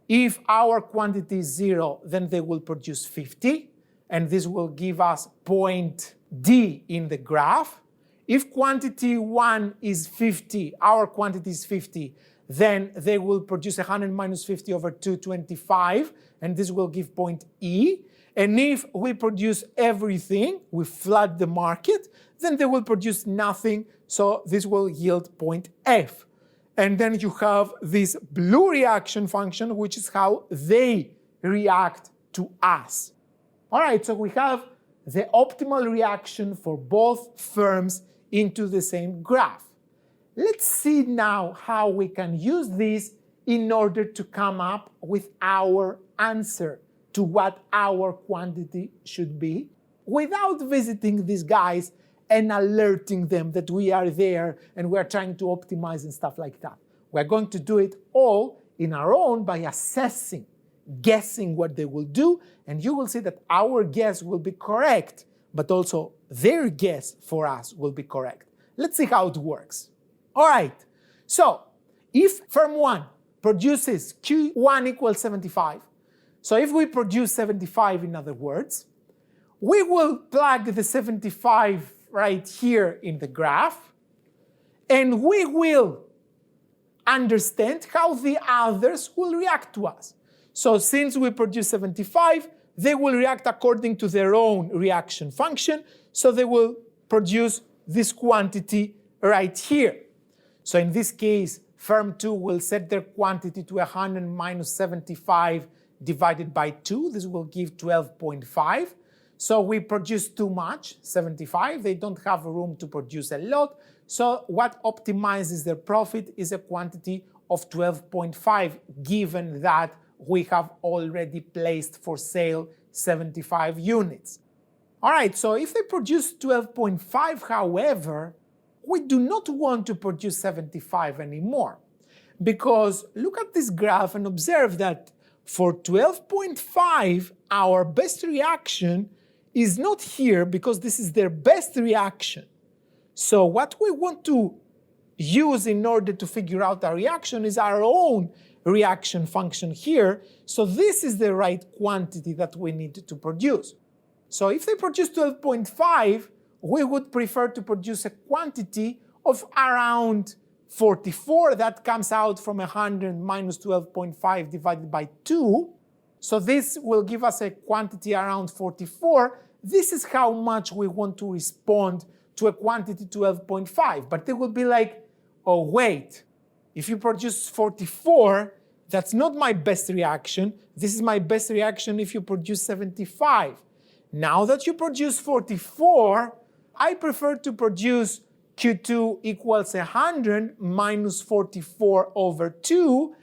if our quantity is 0, then they will produce 50, and this will give us point D in the graph. If quantity 1 is 50, our quantity is 50, then they will produce 100 minus 50 over 225, and this will give point E. And if we produce everything, we flood the market, then they will produce nothing, so this will yield point F. And then you have this blue reaction function, which is how they react to us. All right, so we have the optimal reaction for both firms into the same graph. Let's see now how we can use this in order to come up with our answer to what our quantity should be without visiting these guys and alerting them that we are there and we're trying to optimize and stuff like that. We're going to do it all in our own by assessing, guessing what they will do, and you will see that our guess will be correct, but also their guess for us will be correct. Let's see how it works. All right, so if firm 1 produces Q1 equals 75, so if we produce 75 in other words, we will plug the 75 right here in the graph, and we will understand how the others will react to us. So since we produce 75, they will react according to their own reaction function, so they will produce this quantity right here. So in this case, firm 2 will set their quantity to 100 minus 75 divided by 2. This will give 12.5. So we produce too much, 75. They don't have room to produce a lot. So what optimizes their profit is a quantity of 12.5, given that we have already placed for sale 75 units. All right, so if they produce 12.5, however, we do not want to produce 75 anymore. Because look at this graph and observe that for 12.5, our best reaction is not here because this is their best reaction. So what we want to use in order to figure out our reaction is our own reaction function here. So this is the right quantity that we need to produce. So if they produce 12.5, we would prefer to produce a quantity of around 44. That comes out from 100 minus 12.5 divided by 2. So this will give us a quantity around 44. This is how much we want to respond to a quantity 12.5. But they will be like, oh wait, if you produce 44, that's not my best reaction. This is my best reaction if you produce 75. Now that you produce 44, I prefer to produce Q2 equals 100 minus 44 over 2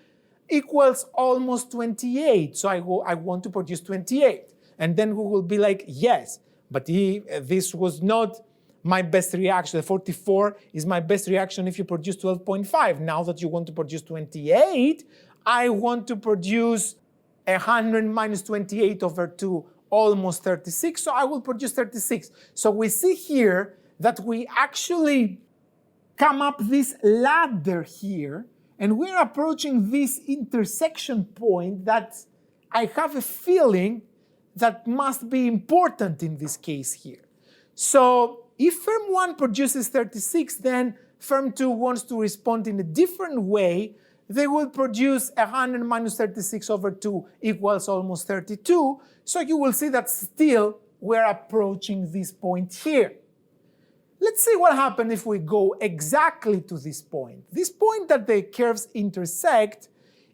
equals almost 28. So I want to produce 28. And then we will be like, yes, but this was not my best reaction. The 44 is my best reaction if you produce 12.5. Now that you want to produce 28, I want to produce 100 minus 28 over 2, almost 36. So I will produce 36. So we see here that we actually come up this ladder here, and we're approaching this intersection point that I have a feeling that must be important in this case here. So if firm 1 produces 36, then firm 2 wants to respond in a different way they will produce 100 minus 36 over 2 equals almost 32. So you will see that still we're approaching this point here. Let's see what happens if we go exactly to this point. This point that the curves intersect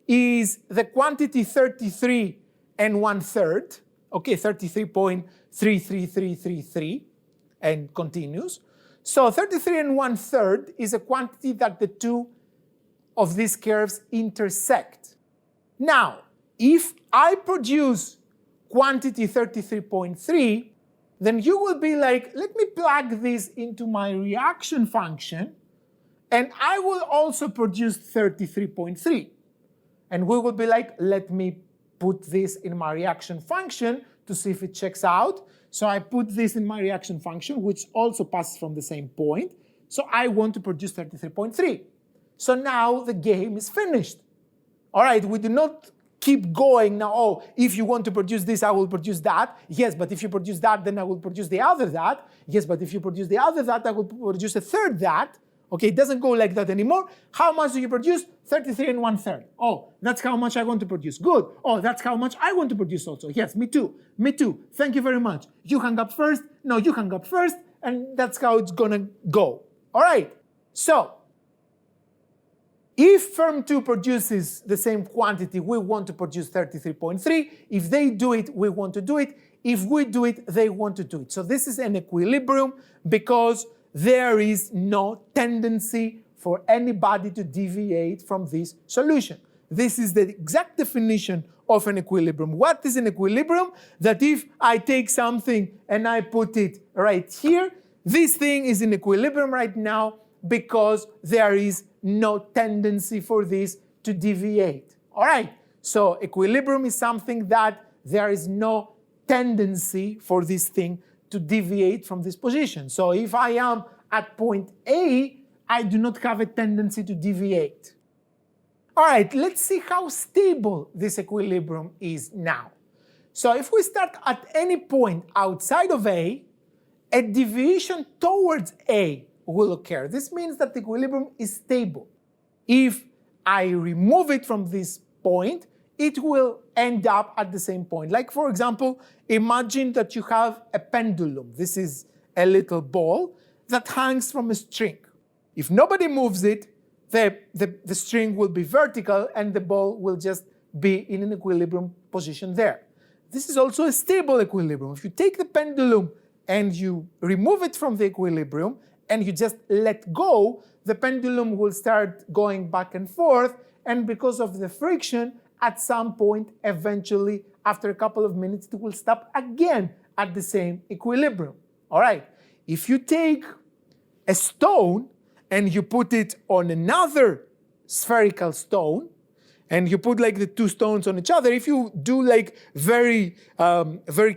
is the quantity 33 and 1/3, okay, 33.33333, and continues. So 33 and 1/3 is a quantity that the two of these curves intersect. Now, if I produce quantity 33.3, then you will be like, let me plug this into my reaction function, and I will also produce 33.3. And we will be like, let me put this in my reaction function to see if it checks out. So I put this in my reaction function, which also passes from the same point. So I want to produce 33.3. So now the game is finished. All right, we do not keep going now, oh, if you want to produce this, I will produce that. Yes, but if you produce that, then I will produce the other that. Yes, but if you produce the other that, I will produce a third that. Okay, it doesn't go like that anymore. How much do you produce? 33 and 1/3. Oh, that's how much I want to produce. Good. Oh, that's how much I want to produce also. Yes, me too. Me too. Thank you very much. You hang up first. No, you hang up first. And that's how it's going to go. All right. So, if firm 2 produces the same quantity, we want to produce 33.3. If they do it, we want to do it. If we do it, they want to do it. So this is an equilibrium because there is no tendency for anybody to deviate from this solution. This is the exact definition of an equilibrium. What is an equilibrium? That if I take something and I put it right here, this thing is in equilibrium right now because there is no tendency for this to deviate. All right, so equilibrium is something that there is no tendency for this thing to deviate from this position. So if I am at point A, I do not have a tendency to deviate. All right, let's see how stable this equilibrium is now. So if we start at any point outside of A, a deviation towards A will occur. This means that the equilibrium is stable. If I remove it from this point, it will end up at the same point. Like, for example, imagine that you have a pendulum. This is a little ball that hangs from a string. If nobody moves it, the string will be vertical and the ball will just be in an equilibrium position there. This is also a stable equilibrium. If you take the pendulum and you remove it from the equilibrium and you just let go, the pendulum will start going back and forth, and because of the friction, at some point, eventually, after a couple of minutes, it will stop again at the same equilibrium. All right, if you take a stone and you put it on another spherical stone, and you put like the two stones on each other, if you do like very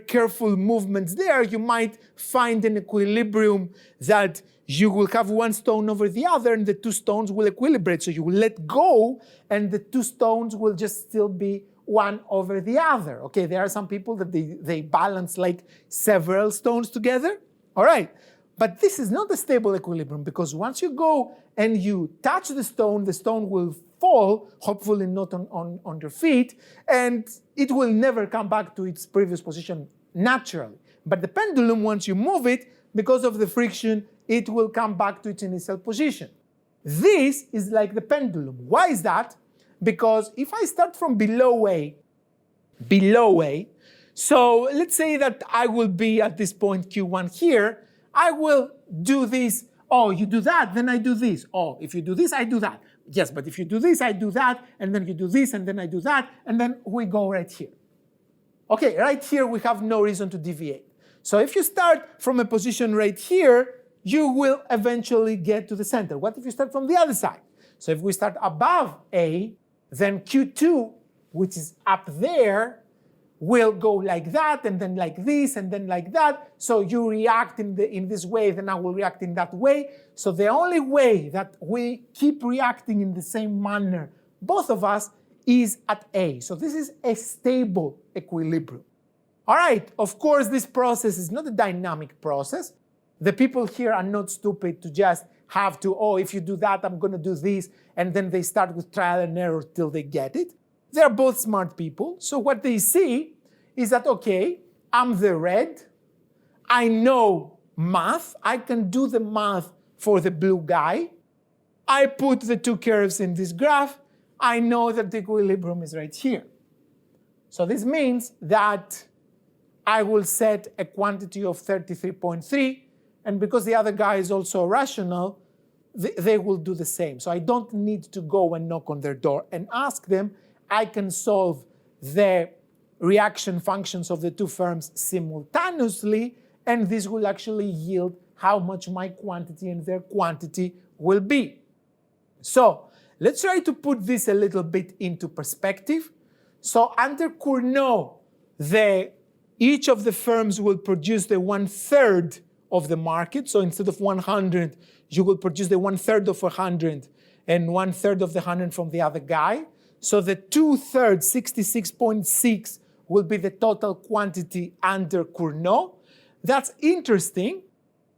careful movements there, you might find an equilibrium that you will have one stone over the other and the two stones will equilibrate. So you will let go and the two stones will just still be one over the other. Okay, there are some people that they balance like several stones together. All right, but this is not a stable equilibrium because once you go and you touch the stone will fall, hopefully not on your feet, and it will never come back to its previous position naturally. But the pendulum, once you move it, because of the friction, it will come back to its initial position. This is like the pendulum. Why is that? Because if I start from below A, so let's say that I will be at this point Q1 here, I will do this. Oh, you do that, then I do this. Oh, if you do this, I do that. Yes, but if you do this, I do that, and then you do this, and then I do that, and then we go right here. Okay, right here we have no reason to deviate. So if you start from a position right here, you will eventually get to the center. What if you start from the other side? So if we start above A, then Q2, which is up there, will go like that, and then like this, and then like that. So you react in this way, then I will react in that way. So the only way that we keep reacting in the same manner, both of us, is at A. So this is a stable equilibrium. All right, of course, this process is not a dynamic process. The people here are not stupid to just have to, oh, if you do that, I'm going to do this, and then they start with trial and error till they get it. They're both smart people. So what they see is that, okay, I'm the red. I know math. I can do the math for the blue guy. I put the two curves in this graph. I know that the equilibrium is right here. So this means that I will set a quantity of 33.3, and because the other guy is also rational, they will do the same. So I don't need to go and knock on their door and ask them. I can solve the reaction functions of the two firms simultaneously, and this will actually yield how much my quantity and their quantity will be. So let's try to put this a little bit into perspective. So under Cournot, each of the firms will produce the 1/3 of the market. So instead of 100, you will produce the 1/3 of 100 and 1/3 of the 100 from the other guy. So the 2/3, 66.6, will be the total quantity under Cournot. That's interesting.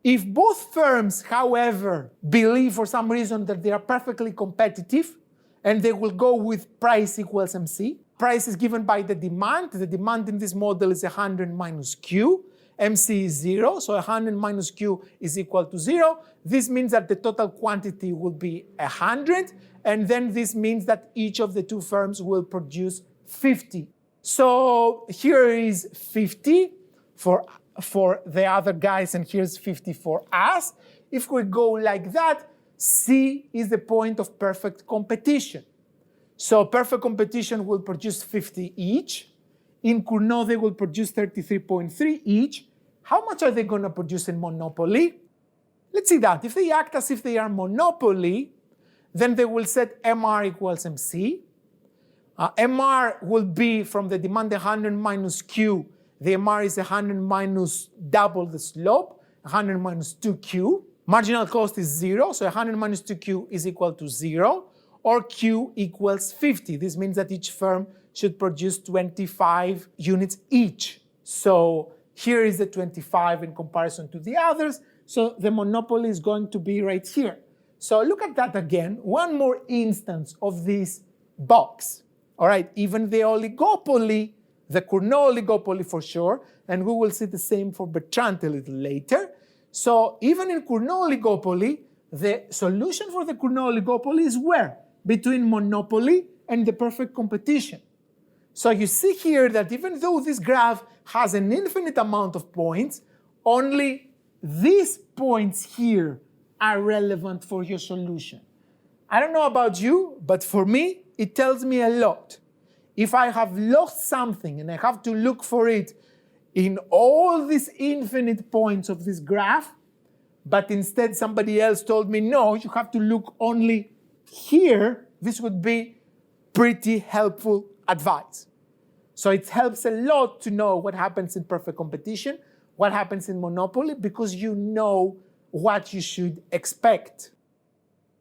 If both firms, however, believe for some reason that they are perfectly competitive and they will go with price equals MC, price is given by the demand. The demand in this model is 100 minus Q. MC is 0, so 100 minus Q is equal to 0. This means that the total quantity will be 100, and then this means that each of the two firms will produce 50. So here is 50 for the other guys, and here's 50 for us. If we go like that, C is the point of perfect competition. So perfect competition will produce 50 each. In Cournot, they will produce 33.3 each. How much are they going to produce in Monopoly? Let's see that. If they act as if they are Monopoly, then they will set MR equals MC. MR will be from the demand 100 minus Q. The MR is 100 minus double the slope, 100 minus 2Q. Marginal cost is 0, so 100 minus 2Q is equal to 0, or Q equals 50. This means that each firm should produce 25 units each. So here is the 25 in comparison to the others. So the monopoly is going to be right here. So look at that again. One more instance of this box. All right, even the oligopoly, the Cournot oligopoly for sure, and we will see the same for Bertrand a little later. So even in Cournot oligopoly, the solution for the Cournot oligopoly is where? Between monopoly and the perfect competition. So you see here that even though this graph has an infinite amount of points, only these points here are relevant for your solution. I don't know about you, but for me, it tells me a lot. If I have lost something and I have to look for it in all these infinite points of this graph, but instead somebody else told me, no, you have to look only here, this would be pretty helpful advice. So it helps a lot to know what happens in perfect competition, what happens in monopoly, because you know what you should expect.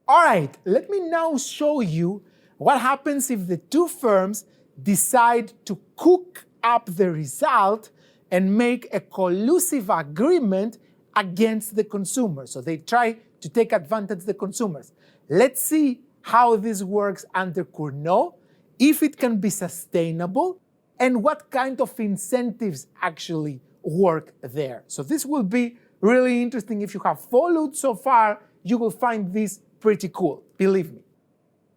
All right, let me now show you what happens if the two firms decide to cook up the result and make a collusive agreement against the consumer. So they try to take advantage of the consumers. Let's see how this works under Cournot, if it can be sustainable, and what kind of incentives actually work there. So this will be really interesting. If you have followed so far, you will find this pretty cool, believe me.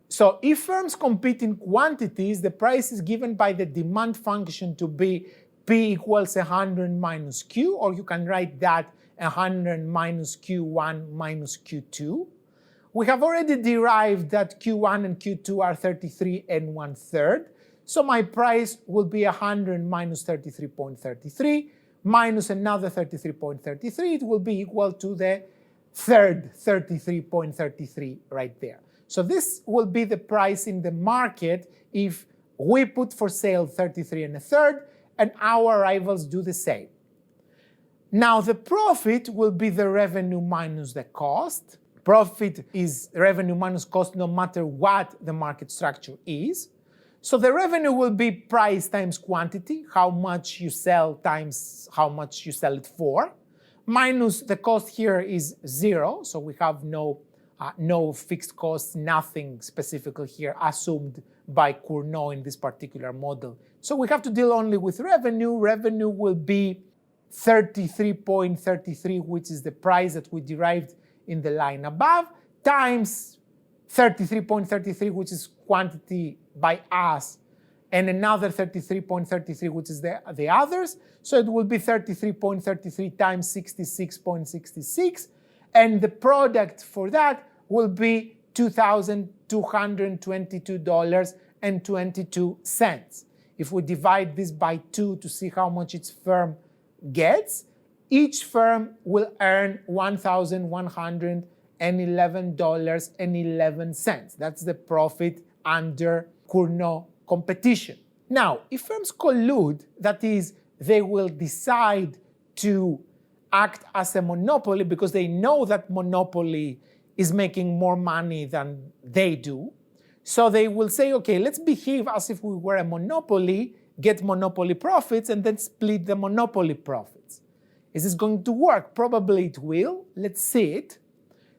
So if firms compete in quantities, the price is given by the demand function to be P equals 100 minus Q, or you can write that 100 minus Q1 minus Q2. We have already derived that Q1 and Q2 are 33 and 1/3. So my price will be 100 minus 33.33 minus another 33.33. It will be equal to the third 33.33 right there. So this will be the price in the market if we put for sale 33 1/3 and our rivals do the same. Now the profit will be the revenue minus the cost. Profit is revenue minus cost no matter what the market structure is. So the revenue will be price times quantity, how much you sell times how much you sell it for, minus the cost here is 0, so we have no fixed costs, nothing specifically here assumed by Cournot in this particular model. So we have to deal only with revenue. Revenue will be 33.33, which is the price that we derived in the line above, times 33.33, which is quantity by us, and another 33.33, which is the others. So it will be 33.33 times 66.66, and the product for that will be $2,222.22. If we divide this by 2 to see how much each firm gets, each firm will earn $1,111.11. That's the profit under Cournot competition. Now, if firms collude, that is, they will decide to act as a monopoly because they know that monopoly is making more money than they do. So they will say, okay, let's behave as if we were a monopoly, get monopoly profits, and then split the monopoly profits. Is this going to work? Probably it will. Let's see it.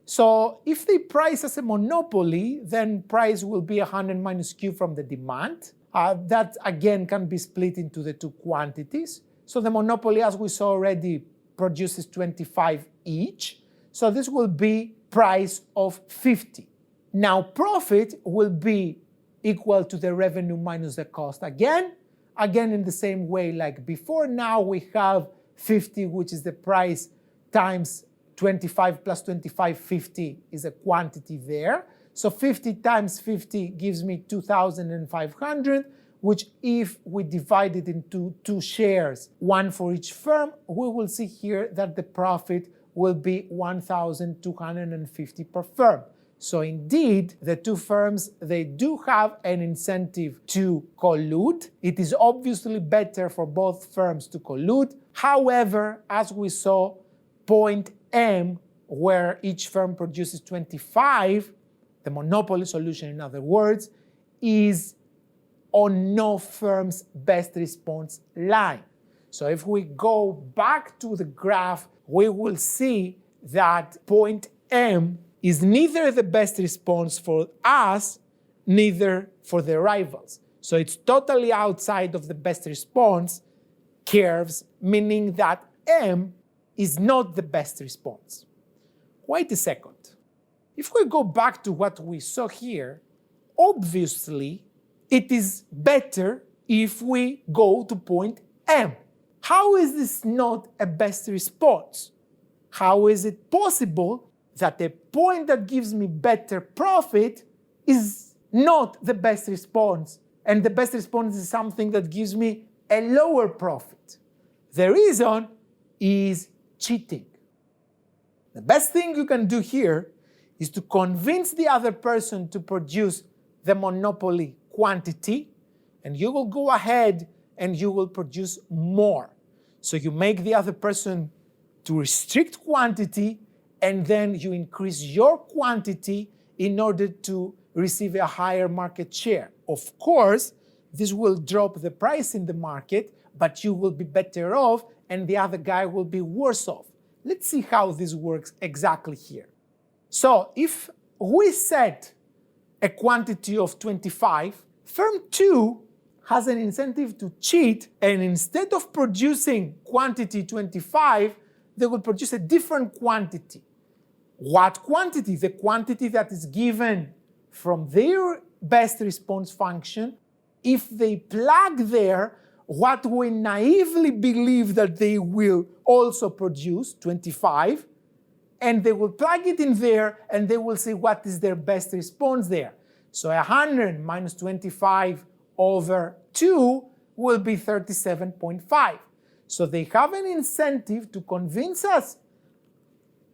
So if they price as a monopoly, then price will be 100 minus Q from the demand. That again can be split into the two quantities. So the monopoly, as we saw already, produces 25 each. So this will be price of 50. Now profit will be equal to the revenue minus the cost again in the same way like before. Now we have 50, which is the price, times 25 plus 25, 50 is a quantity there. So 50 times 50 gives me 2,500, which if we divide it into two shares, one for each firm, we will see here that the profit will be 1,250 per firm. So indeed, the two firms, they do have an incentive to collude. It is obviously better for both firms to collude. However, as we saw, point M, where each firm produces 25, the monopoly solution, in other words, is on no firm's best response line. So if we go back to the graph, we will see that point M is neither the best response for us, neither for the rivals. So it's totally outside of the best response curves, meaning that M is not the best response. Wait a second. If we go back to what we saw here, obviously it is better if we go to point M. How is this not a best response? How is it possible that a point that gives me better profit is not the best response, and the best response is something that gives me a lower profit? The reason is cheating. The best thing you can do here is to convince the other person to produce the monopoly quantity, and you will go ahead and you will produce more. So you make the other person to restrict quantity, and then you increase your quantity in order to receive a higher market share. Of course, this will drop the price in the market, but you will be better off and the other guy will be worse off. Let's see how this works exactly here. So if we set a quantity of 25, firm 2 has an incentive to cheat, and instead of producing quantity 25, they will produce a different quantity. What quantity? The quantity that is given from their best response function. If they plug there what we naively believe that they will also produce, 25, and they will plug it in there and they will see what is their best response there. So 100 minus 25 over 2 will be 37.5. So they have an incentive to convince us,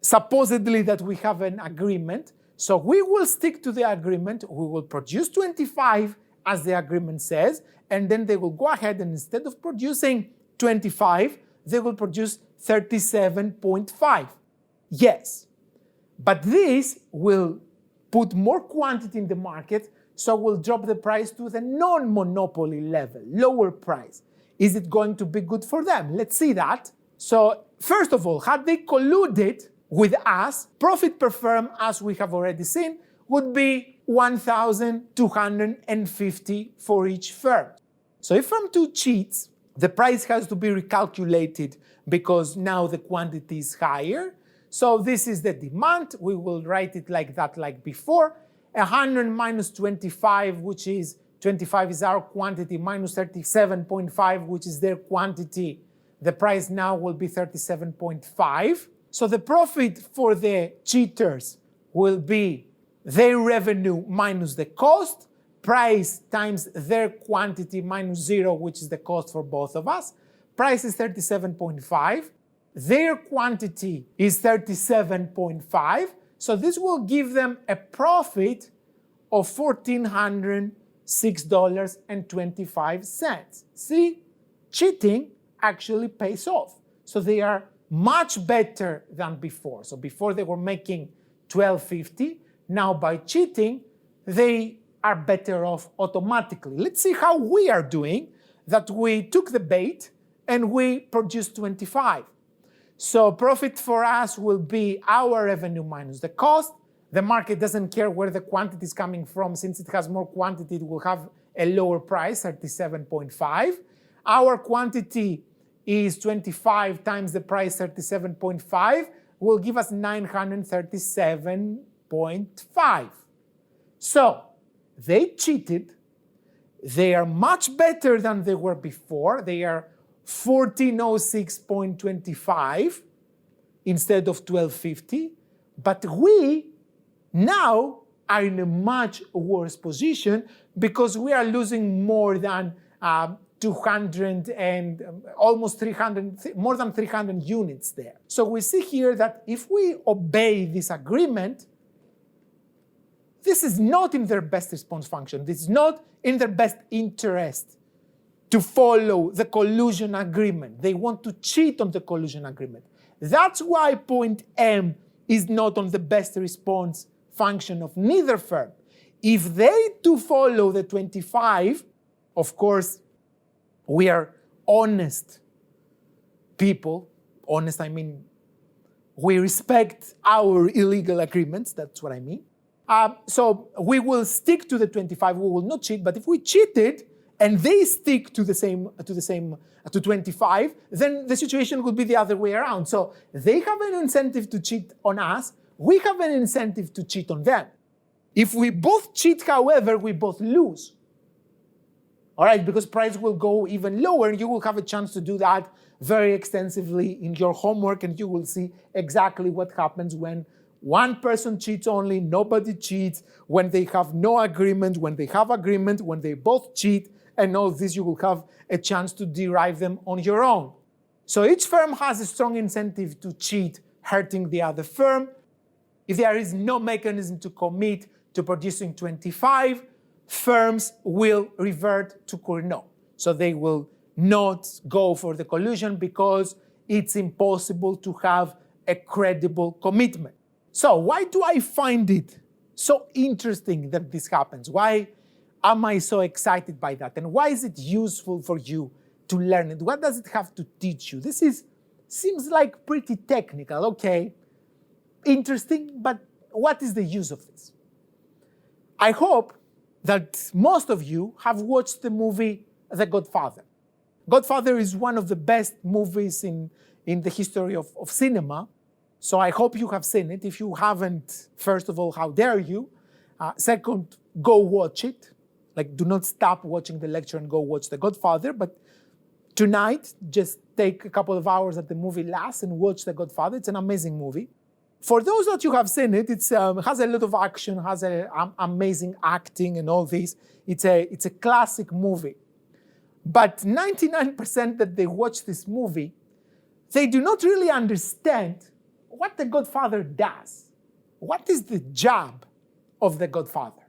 supposedly, that we have an agreement. So we will stick to the agreement. We will produce 25 as the agreement says, and then they will go ahead and instead of producing 25, they will produce 37.5. Yes, but this will put more quantity in the market, so we'll drop the price to the non-monopoly level, lower price. Is it going to be good for them? Let's see that. So First of all, had they colluded with us, profit per firm, as we have already seen, would be 1,250 for each firm. So if firm 2 cheats, the price has to be recalculated because now the quantity is higher. So this is the demand. We will write it like that, like before. 100 minus 25, which is 25 is our quantity, minus 37.5, which is their quantity. The price now will be 37.5. So the profit for the cheaters will be their revenue minus the cost, price times their quantity minus 0, which is the cost for both of us. Price is 37.5. Their quantity is 37.5. So this will give them a profit of $1,406.25. See, cheating actually pays off. So they are much better than before. So before they were making $12.50. Now by cheating, they are better off automatically. Let's see how we are doing, that we took the bait and we produced 25. So profit for us will be our revenue minus the cost. The market doesn't care where the quantity is coming from. Since it has more quantity, it will have a lower price, 37.5. Our quantity is 25 times the price, 37.5, will give us 937.5. So they cheated. They are much better than they were before. They are 1406.25 instead of 1250. But we now are in a much worse position because we are losing more than 200 and almost 300, more than 300 units there. So we see here that if we obey this agreement, this is not in their best response function. This is not in their best interest to follow the collusion agreement. They want to cheat on the collusion agreement. That's why point M is not on the best response function of neither firm. If they do follow the 25, of course, we are honest people. Honest, I mean, we respect our illegal agreements. That's what I mean. So we will stick to the 25. We will not cheat. But if we cheated and they stick to 25, then the situation would be the other way around. So they have an incentive to cheat on us. We have an incentive to cheat on them. If we both cheat, however, we both lose. All right, because price will go even lower, and you will have a chance to do that very extensively in your homework, and you will see exactly what happens when one person cheats only, nobody cheats, when they have no agreement, when they have agreement, when they both cheat, and all this you will have a chance to derive them on your own. So each firm has a strong incentive to cheat, hurting the other firm. If there is no mechanism to commit to producing 25, firms will revert to Cournot. So they will not go for the collusion because it's impossible to have a credible commitment. So why do I find it so interesting that this happens? Why am I so excited by that? And why is it useful for you to learn it? What does it have to teach you? This seems like pretty technical, okay? Interesting, but what is the use of this? I hope that most of you have watched the movie The Godfather. Godfather is one of the best movies in the history of cinema. So I hope you have seen it. If you haven't, first of all, how dare you? Second, go watch it. Like, do not stop watching the lecture and go watch The Godfather. But tonight, just take a couple of hours that the movie lasts and watch The Godfather. It's an amazing movie. For those that you have seen it, it has a lot of action, has amazing acting and all this. It's a classic movie. But 99% that they watch this movie, they do not really understand what The Godfather does. What is the job of The Godfather?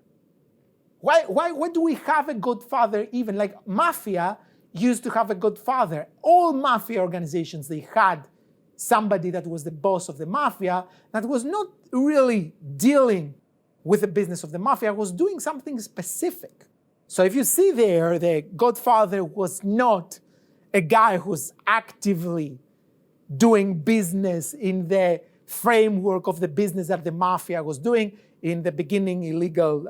Why do we have a Godfather even? Like Mafia used to have a Godfather. All Mafia organizations, they had somebody that was the boss of the Mafia that was not really dealing with the business of the Mafia, was doing something specific. So if you see there, the Godfather was not a guy who's actively doing business in the framework of the business that the mafia was doing. In the beginning, illegal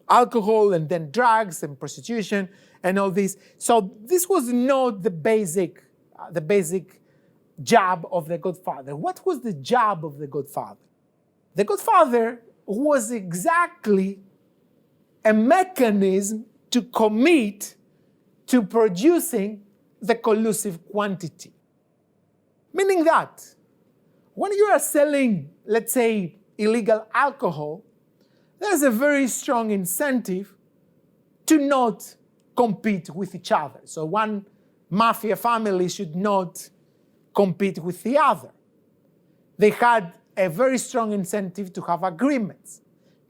alcohol, and then drugs and prostitution and all this. So this was not the basic job of the Godfather. What was the job of the Godfather? The Godfather was exactly a mechanism to commit to producing the collusive quantity. Meaning that when you are selling, let's say, illegal alcohol, there's a very strong incentive to not compete with each other. So one mafia family should not compete with the other. They had a very strong incentive to have agreements.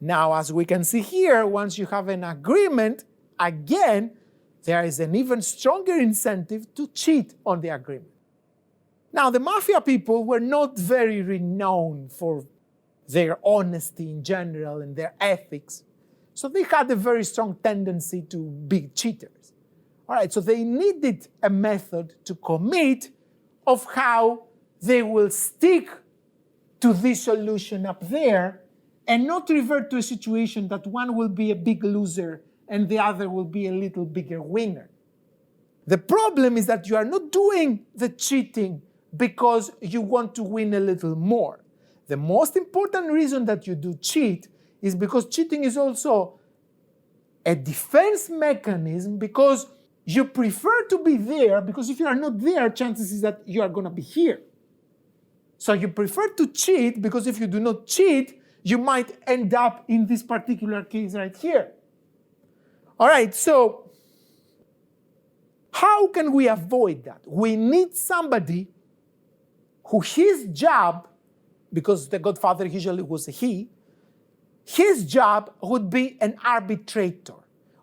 Now, as we can see here, once you have an agreement, again, there is an even stronger incentive to cheat on the agreement. Now, the mafia people were not very renowned for their honesty in general and their ethics. So they had a very strong tendency to be cheaters. All right, so they needed a method to commit of how they will stick to this solution up there and not revert to a situation that one will be a big loser and the other will be a little bigger winner. The problem is that you are not doing the cheating because you want to win a little more. The most important reason that you do cheat is because cheating is also a defense mechanism, because you prefer to be there, because if you are not there, chances is that you are going to be here. So you prefer to cheat because if you do not cheat, you might end up in this particular case right here. All right, so how can we avoid that? We need somebody who his job, because the Godfather usually was he, his job would be an arbitrator,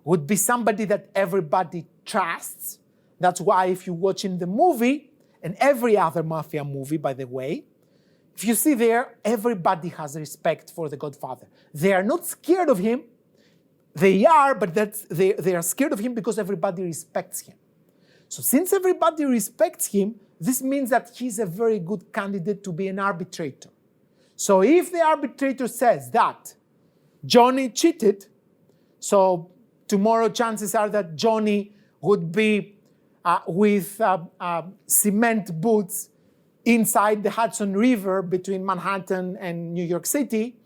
would be somebody that everybody trusts. That's why if you watch in the movie, and every other mafia movie, by the way, if you see there, everybody has respect for the Godfather. They are not scared of him. They are, but they are scared of him because everybody respects him. So since everybody respects him, this means that he's a very good candidate to be an arbitrator. So if the arbitrator says that Johnny cheated, so tomorrow chances are that Johnny would be with cement boots inside the Hudson River between Manhattan and New York City.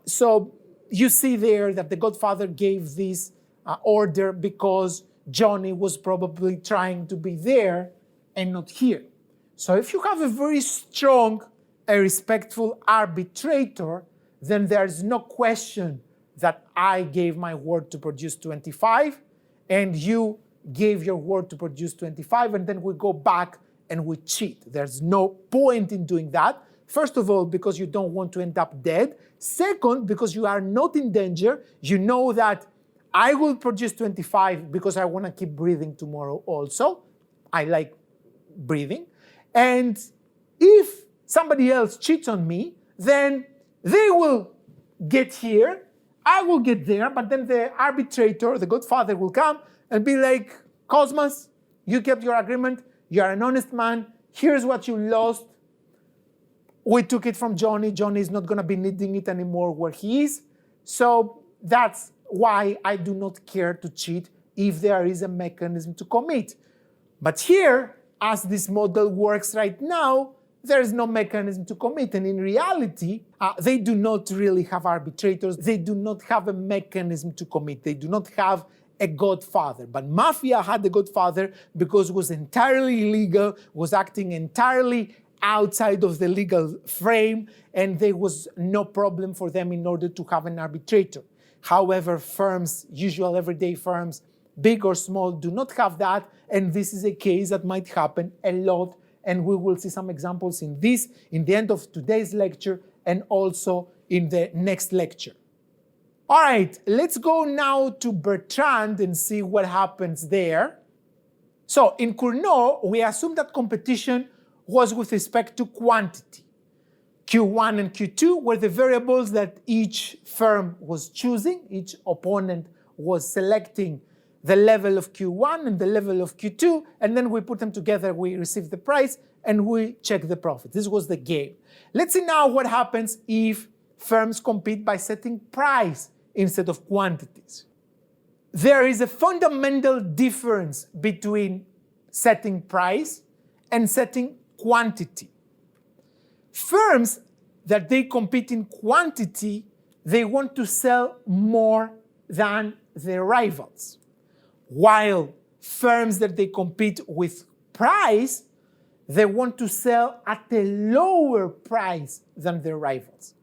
So you see there that the Godfather gave this order because Johnny was probably trying to be there and not here. So if you have a very strong, a respectful arbitrator, then there's no question that I gave my word to produce 25 and you gave your word to produce 25, and then we go back and we cheat. There's no point in doing that. First of all, because you don't want to end up dead. Second, because you are not in danger. You know that I will produce 25 because I want to keep breathing tomorrow also. I like breathing. And if somebody else cheats on me, then they will get here, I will get there, but then the arbitrator, the Godfather, will come and be like, Kosmas, you kept your agreement, you are an honest man, here's what you lost. We took it from Johnny. Johnny is not going to be needing it anymore where he is. So that's why I do not care to cheat if there is a mechanism to commit. But here, as this model works right now, there is no mechanism to commit. And in reality, they do not really have arbitrators. They do not have a mechanism to commit. They do not have a Godfather. But Mafia had a Godfather because it was entirely illegal, was acting entirely outside of the legal frame, and there was no problem for them in order to have an arbitrator. However, firms, usual everyday firms, big or small, do not have that, and this is a case that might happen a lot, and we will see some examples in this, in the end of today's lecture, and also in the next lecture. All right, let's go now to Bertrand and see what happens there. So in Cournot, we assume that competition was with respect to quantity. Q1 and Q2 were the variables that each firm was choosing. Each opponent was selecting the level of Q1 and the level of Q2, and then we put them together, we receive the price, and we check the profit. This was the game. Let's see now what happens if firms compete by setting price instead of quantities. There is a fundamental difference between setting price and setting quantity. Firms that they compete in quantity, they want to sell more than their rivals. While firms that they compete with price, they want to sell at a lower price than their rivals.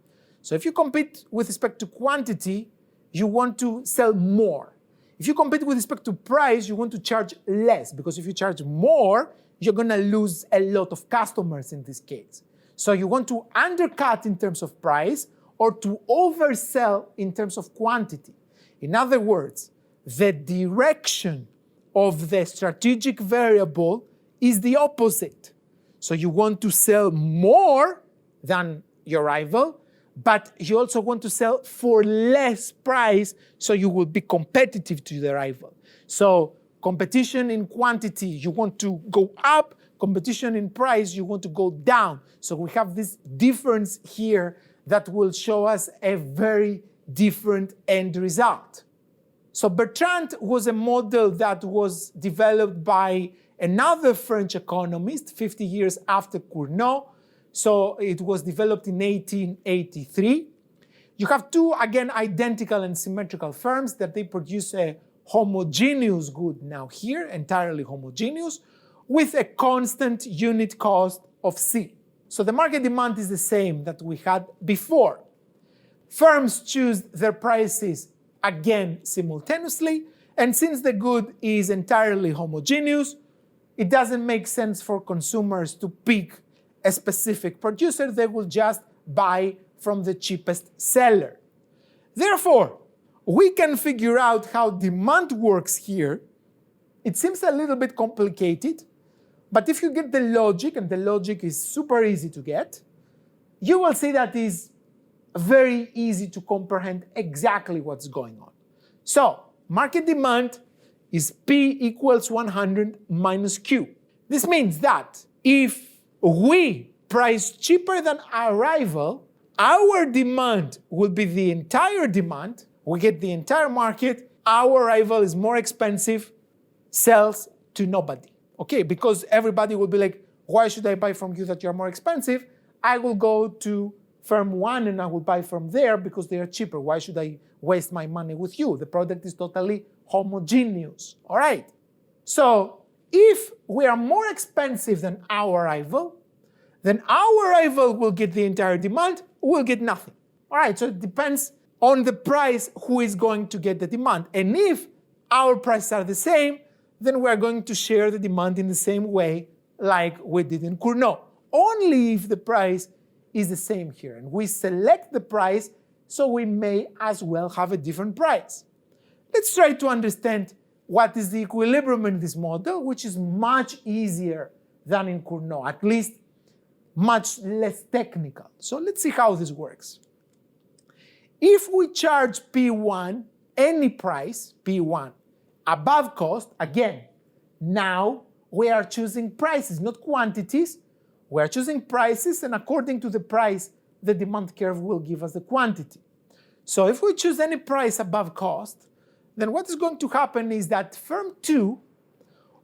So if you compete with respect to quantity, you want to sell more. If you compete with respect to price, you want to charge less, because if you charge more, you're going to lose a lot of customers in this case. So you want to undercut in terms of price or to oversell in terms of quantity. In other words, the direction of the strategic variable is the opposite. So you want to sell more than your rival, but you also want to sell for less price, so you will be competitive to the rival. So competition in quantity, you want to go up. Competition in price, you want to go down. So we have this difference here that will show us a very different end result. So Bertrand was a model that was developed by another French economist 50 years after Cournot. So it was developed in 1883. You have two, again, identical and symmetrical firms that they produce a homogeneous good now here, entirely homogeneous, with a constant unit cost of C. So the market demand is the same that we had before. Firms choose their prices again simultaneously, and since the good is entirely homogeneous, it doesn't make sense for consumers to pick a specific producer. They will just buy from the cheapest seller. Therefore, we can figure out how demand works here. It seems a little bit complicated, but if you get the logic, and the logic is super easy to get, you will see that is very easy to comprehend exactly what's going on. So, market demand is P equals 100 minus Q. This means that if we price cheaper than our rival, our demand will be the entire demand. We get the entire market. Our rival is more expensive, sells to nobody. Okay, because everybody will be like, why should I buy from you that you're more expensive? I will go to firm one and I will buy from there because they are cheaper. Why should I waste my money with you? The product is totally homogeneous. All right. So if we are more expensive than our rival, then our rival will get the entire demand, we'll get nothing. All right, so it depends on the price who is going to get the demand. And if our prices are the same, then we are going to share the demand in the same way like we did in Cournot. Only if the price is the same here. And we select the price, so we may as well have a different price. Let's try to understand what is the equilibrium in this model, which is much easier than in Cournot, at least much less technical. So let's see how this works. If we charge P1 any price, P1, above cost, again, now we are choosing prices, not quantities. We are choosing prices, and according to the price, the demand curve will give us the quantity. So if we choose any price above cost, then what is going to happen is that firm 2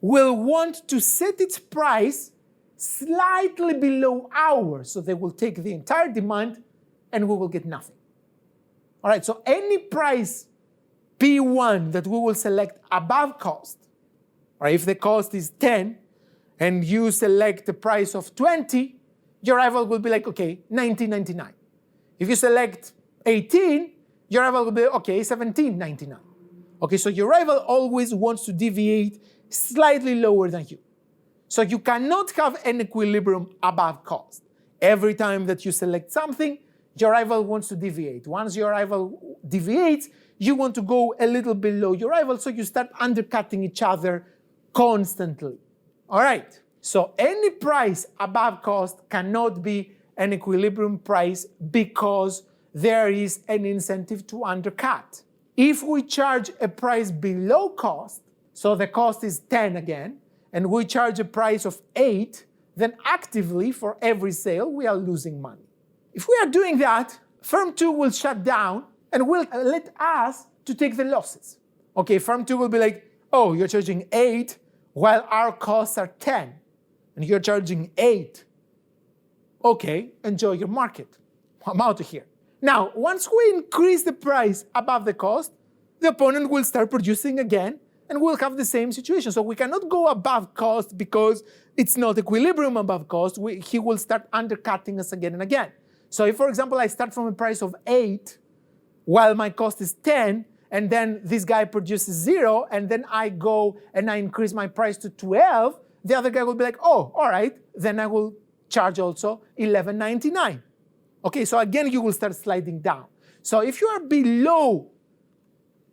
will want to set its price slightly below ours. So they will take the entire demand and we will get nothing. All right, so any price P1 that we will select above cost, or if the cost is 10 and you select the price of 20, your rival will be like, okay, 19.99. If you select 18, your rival will be, okay, 17.99. Okay, so your rival always wants to deviate slightly lower than you. So you cannot have an equilibrium above cost. Every time that you select something, your rival wants to deviate. Once your rival deviates, you want to go a little below your rival, so you start undercutting each other constantly. All right, so any price above cost cannot be an equilibrium price because there is an incentive to undercut. If we charge a price below cost, so the cost is 10 again, and we charge a price of 8, then actively for every sale we are losing money. If we are doing that, firm 2 will shut down and will let us to take the losses. Okay, firm 2 will be like, oh, you're charging 8 while our costs are 10, and you're charging 8. Okay, enjoy your market. I'm out of here. Now, once we increase the price above the cost, the opponent will start producing again, and we'll have the same situation. So we cannot go above cost because it's not equilibrium above cost. He will start undercutting us again and again. So if, for example, I start from a price of 8 while my cost is 10, and then this guy produces 0, and then I go and I increase my price to 12, the other guy will be like, oh, all right, then I will charge also $11.99. Okay, so again, you will start sliding down. So if you are below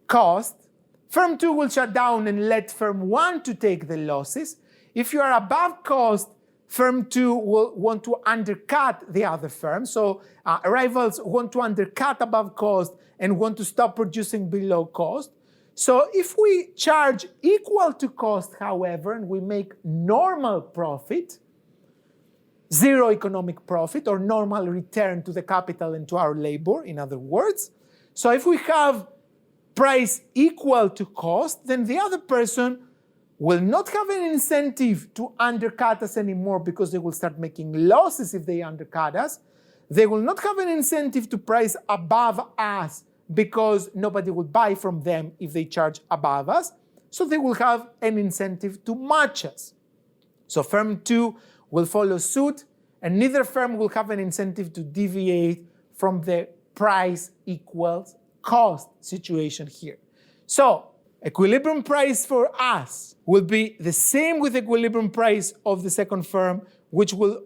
cost, firm 2 will shut down and let firm 1 to take the losses. If you are above cost, firm 2 will want to undercut the other firm. So rivals want to undercut above cost and want to stop producing below cost. So if we charge equal to cost, however, and we make normal profit, zero economic profit or normal return to the capital and to our labor, in other words. So if we have price equal to cost, then the other person will not have an incentive to undercut us anymore because they will start making losses if they undercut us. They will not have an incentive to price above us because nobody will buy from them if they charge above us. So they will have an incentive to match us. So firm 2 will follow suit, and neither firm will have an incentive to deviate from the price equals cost situation here. So equilibrium price for us will be the same with equilibrium price of the second firm, which will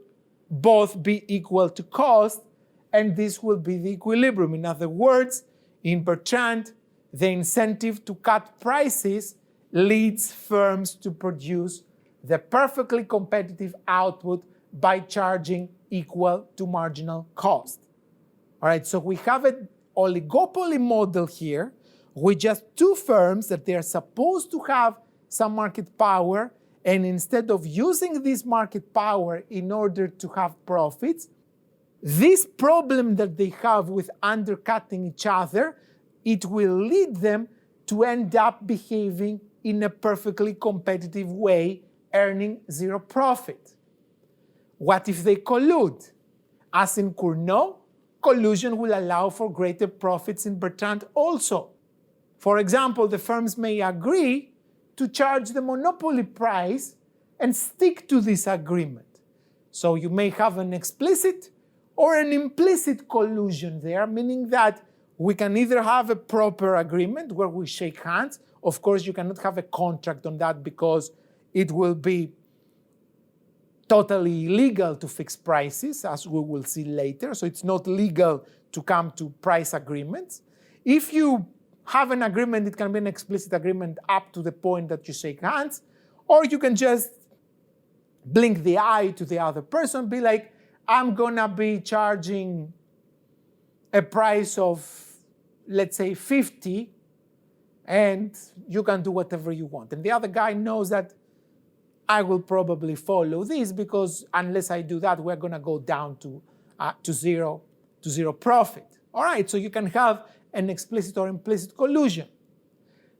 both be equal to cost, and this will be the equilibrium. In other words, in Bertrand, the incentive to cut prices leads firms to produce the perfectly competitive output by charging equal to marginal cost. All right, so we have an oligopoly model here with just two firms that they are supposed to have some market power, and instead of using this market power in order to have profits, this problem that they have with undercutting each other, it will lead them to end up behaving in a perfectly competitive way, earning zero profit. What if they collude? As in Cournot, collusion will allow for greater profits in Bertrand also. For example, the firms may agree to charge the monopoly price and stick to this agreement. So you may have an explicit or an implicit collusion there, meaning that we can either have a proper agreement where we shake hands. Of course, you cannot have a contract on that because it will be totally illegal to fix prices, as we will see later. So it's not legal to come to price agreements. If you have an agreement, it can be an explicit agreement up to the point that you shake hands, or you can just blink the eye to the other person, be like, I'm gonna be charging a price of, let's say, 50, and you can do whatever you want. And the other guy knows that I will probably follow this because unless I do that, we're gonna go down to zero profit. All right, so you can have an explicit or implicit collusion.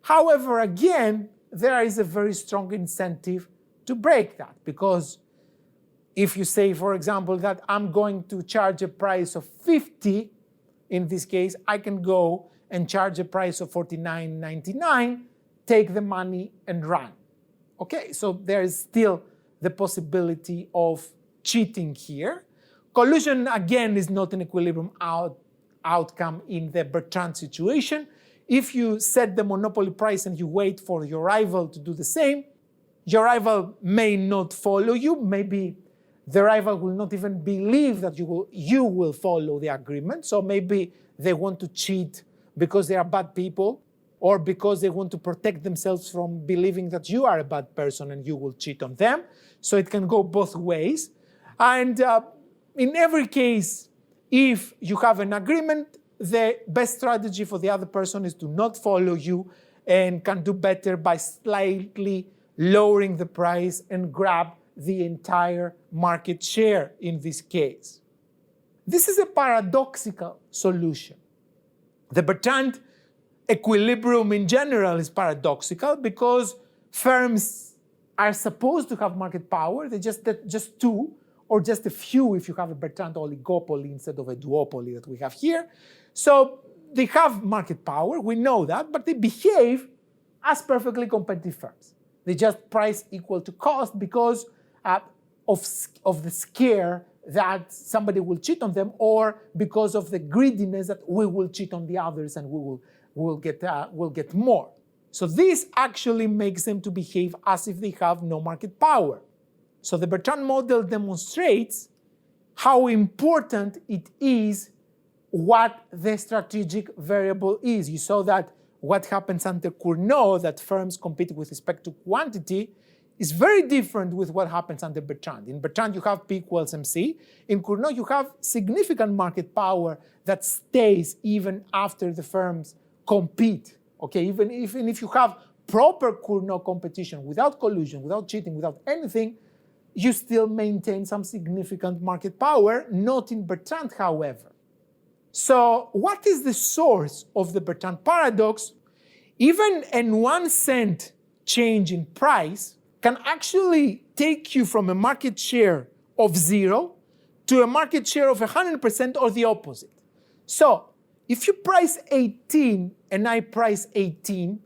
However, again, there is a very strong incentive to break that, because if you say, for example, that I'm going to charge a price of 50, in this case, I can go and charge a price of $49.99, take the money and run. Okay, so there is still the possibility of cheating here. Collusion, again, is not an equilibrium outcome in the Bertrand situation. If you set the monopoly price and you wait for your rival to do the same, your rival may not follow you. Maybe the rival will not even believe that you will follow the agreement. So maybe they want to cheat because they are bad people, or because they want to protect themselves from believing that you are a bad person and you will cheat on them. So it can go both ways. And in every case, if you have an agreement, the best strategy for the other person is to not follow you and can do better by slightly lowering the price and grab the entire market share in this case. This is a paradoxical solution. The Bertrand equilibrium in general is paradoxical because firms are supposed to have market power. They just two or just a few if you have a Bertrand oligopoly instead of a duopoly that we have here. So they have market power, we know that, but they behave as perfectly competitive firms. They just price equal to cost because of the scare that somebody will cheat on them, or because of the greediness that we will cheat on the others and we'll get more. So this actually makes them to behave as if they have no market power. So the Bertrand model demonstrates how important it is what the strategic variable is. You saw that what happens under Cournot, that firms compete with respect to quantity, is very different with what happens under Bertrand. In Bertrand, you have P equals MC. In Cournot, you have significant market power that stays even after the firms compete. Okay, even if you have proper Cournot competition, without collusion, without cheating, without anything, you still maintain some significant market power, not in Bertrand, however. So what is the source of the Bertrand paradox? Even a 1 cent change in price can actually take you from a market share of 0 to a market share of 100% or the opposite. So if you price 18 and I price 18,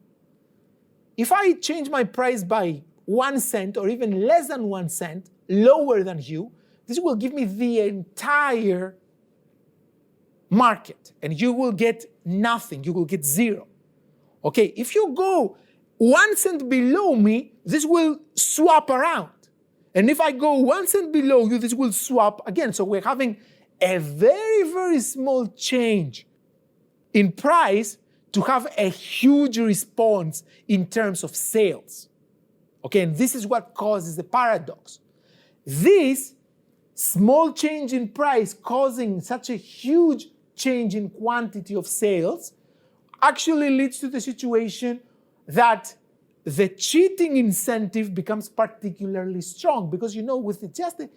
if I change my price by 1 cent or even less than 1 cent, lower than you, this will give me the entire market and you will get nothing, you will get 0. Okay, if you go 1 cent below me, this will swap around. And if I go 1 cent below you, this will swap again. So we're having a very, very small change in price to have a huge response in terms of sales. Okay, and this is what causes the paradox. This small change in price causing such a huge change in quantity of sales actually leads to the situation that the cheating incentive becomes particularly strong because, you know, with just a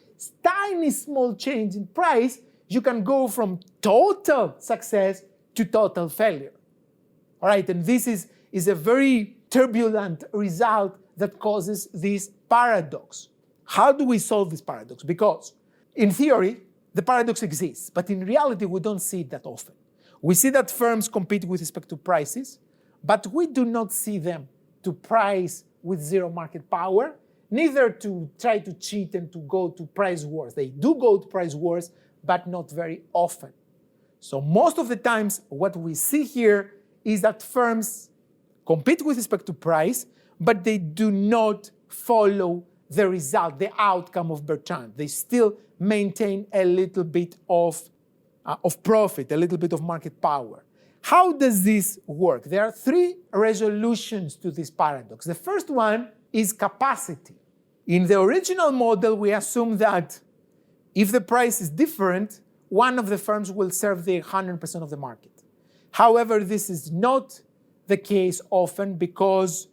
tiny small change in price, you can go from total success to total failure. All right, and this is a very turbulent result that causes this paradox. How do we solve this paradox? Because in theory, the paradox exists, but in reality, we don't see it that often. We see that firms compete with respect to prices, but we do not see them to price with 0 market power, neither to try to cheat and to go to price wars. They do go to price wars, but not very often. So most of the times, what we see here is that firms compete with respect to price, but they do not follow the result, the outcome of Bertrand. They still maintain a little bit of profit, a little bit of market power. How does this work? There are 3 resolutions to this paradox. The first one is capacity. In the original model, we assume that if the price is different, one of the firms will serve the 100% of the market. However, this is not the case often because,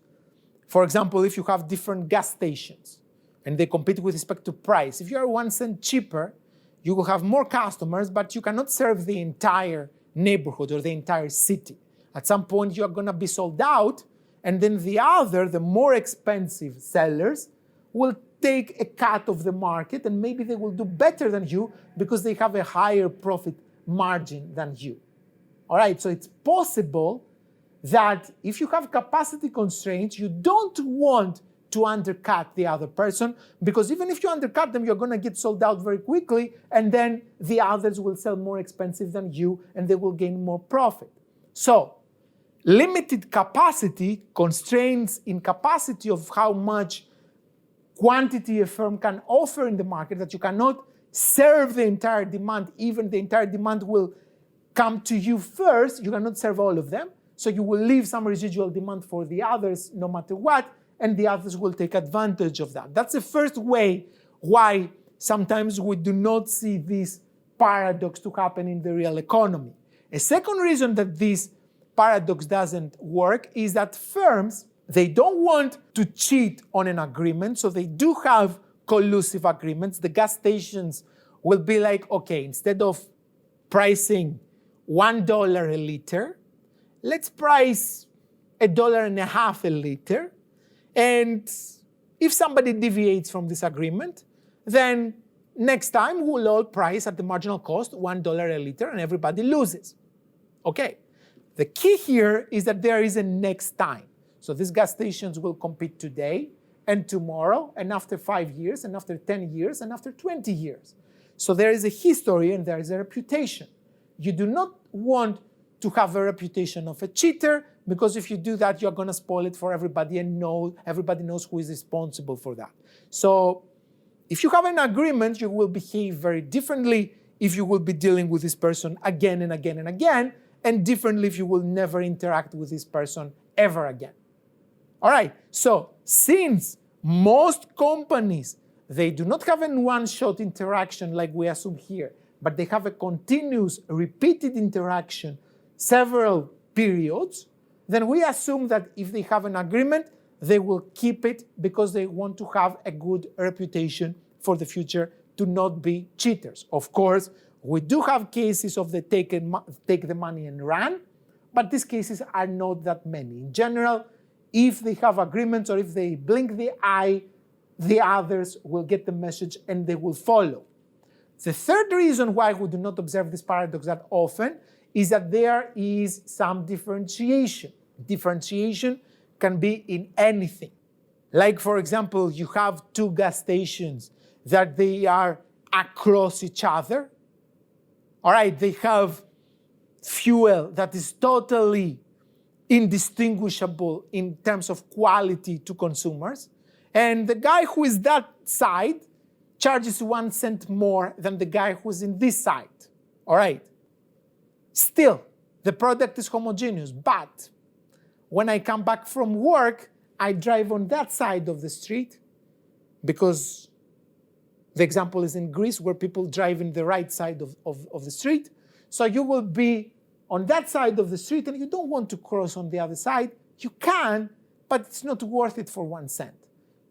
for example, if you have different gas stations and they compete with respect to price, if you are 1 cent cheaper, you will have more customers, but you cannot serve the entire neighborhood or the entire city. At some point, you are going to be sold out, and then the more expensive sellers will take a cut of the market, and maybe they will do better than you because they have a higher profit margin than you. All right, so it's possible that if you have capacity constraints, you don't want to undercut the other person, because even if you undercut them, you're going to get sold out very quickly, and then the others will sell more expensive than you, and they will gain more profit. So, limited capacity, constraints in capacity of how much quantity a firm can offer in the market, that you cannot serve the entire demand, even the entire demand will come to you first, you cannot serve all of them, so you will leave some residual demand for the others no matter what, and the others will take advantage of that. That's the first way why sometimes we do not see this paradox to happen in the real economy. A second reason that this paradox doesn't work is that firms, they don't want to cheat on an agreement, so they do have collusive agreements. The gas stations will be like, okay, instead of pricing $1 a liter, let's price $1.50 a liter. And if somebody deviates from this agreement, then next time we'll all price at the marginal cost $1 a liter and everybody loses. Okay. The key here is that there is a next time. So these gas stations will compete today and tomorrow and after 5 years and after 10 years and after 20 years. So there is a history and there is a reputation. You do not want to have a reputation of a cheater, because if you do that, you're going to spoil it for everybody and everybody knows who is responsible for that. So if you have an agreement, you will behave very differently if you will be dealing with this person again and again and again, and differently if you will never interact with this person ever again. All right, so since most companies, they do not have a one-shot interaction like we assume here, but they have a continuous, repeated interaction, several periods, then we assume that if they have an agreement, they will keep it because they want to have a good reputation for the future to not be cheaters. Of course, we do have cases of the take the money and run, but these cases are not that many. In general, if they have agreements or if they blink the eye, the others will get the message and they will follow. The third reason why we do not observe this paradox that often is that there is some differentiation. Differentiation can be in anything. Like, for example, you have two gas stations that they are across each other. All right, they have fuel that is totally indistinguishable in terms of quality to consumers. And the guy who is that side charges 1 cent more than the guy who's in this side. All right. Still, the product is homogeneous, but when I come back from work, I drive on that side of the street because the example is in Greece where people drive in the right side of the street. So you will be on that side of the street and you don't want to cross on the other side. You can, but it's not worth it for 1 cent.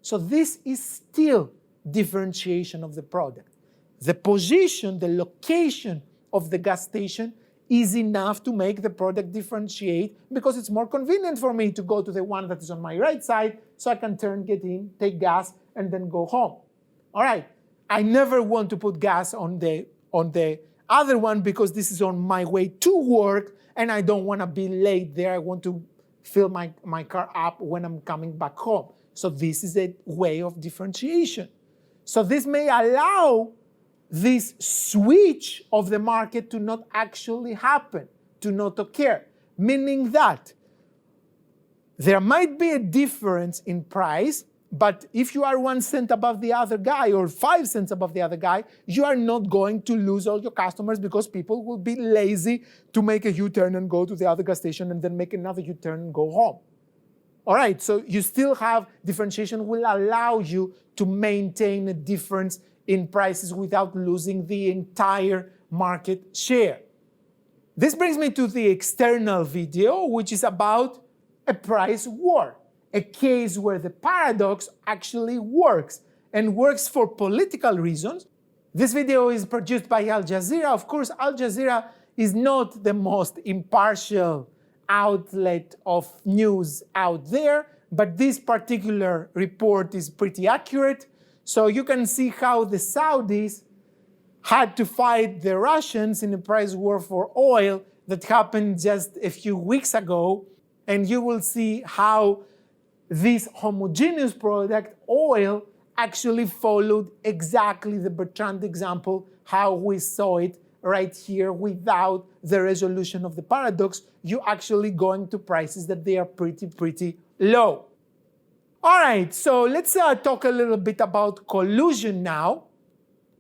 So this is still differentiation of the product. The position, the location of the gas station is enough to make the product differentiate because it's more convenient for me to go to the one that is on my right side so I can turn, get in, take gas, and then go home. All right, I never want to put gas on the other one because this is on my way to work and I don't want to be late there. I want to fill my car up when I'm coming back home. So this is a way of differentiation. So this may allow this switch of the market to not actually happen, to not occur, meaning that there might be a difference in price, but if you are 1 cent above the other guy or 5 cents above the other guy, you are not going to lose all your customers because people will be lazy to make a U-turn and go to the other gas station and then make another U-turn and go home. All right, so you still have differentiation will allow you to maintain a difference in prices without losing the entire market share. This brings me to the external video, which is about a price war, a case where the paradox actually works and works for political reasons. This video is produced by Al Jazeera. Of course, Al Jazeera is not the most impartial outlet of news out there, but this particular report is pretty accurate. So you can see how the Saudis had to fight the Russians in a price war for oil that happened just a few weeks ago. And you will see how this homogeneous product, oil, actually followed exactly the Bertrand example, how we saw it right here without the resolution of the paradox. You're actually going to prices that they are pretty low. All right, so let's talk a little bit about collusion now.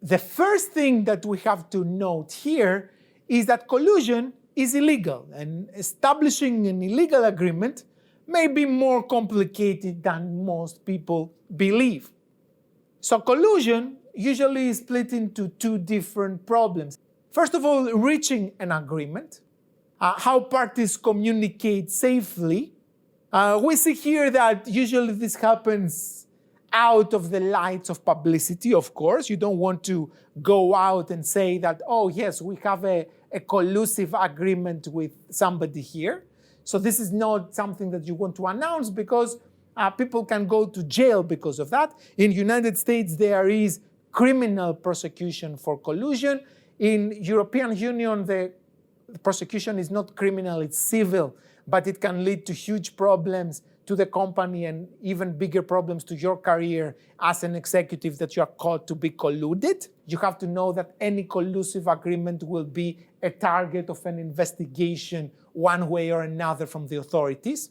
The first thing that we have to note here is that collusion is illegal, and establishing an illegal agreement may be more complicated than most people believe. So collusion usually is split into two different problems. First of all, reaching an agreement. how parties communicate safely. We see here that usually this happens out of the lights of publicity, of course. You don't want to go out and say that, oh, yes, we have a collusive agreement with somebody here. So this is not something that you want to announce because people can go to jail because of that. In the United States, there is criminal prosecution for collusion. In European Union, the prosecution is not criminal, it's civil, but it can lead to huge problems to the company and even bigger problems to your career as an executive that you are caught to be colluded. You have to know that any collusive agreement will be a target of an investigation one way or another from the authorities.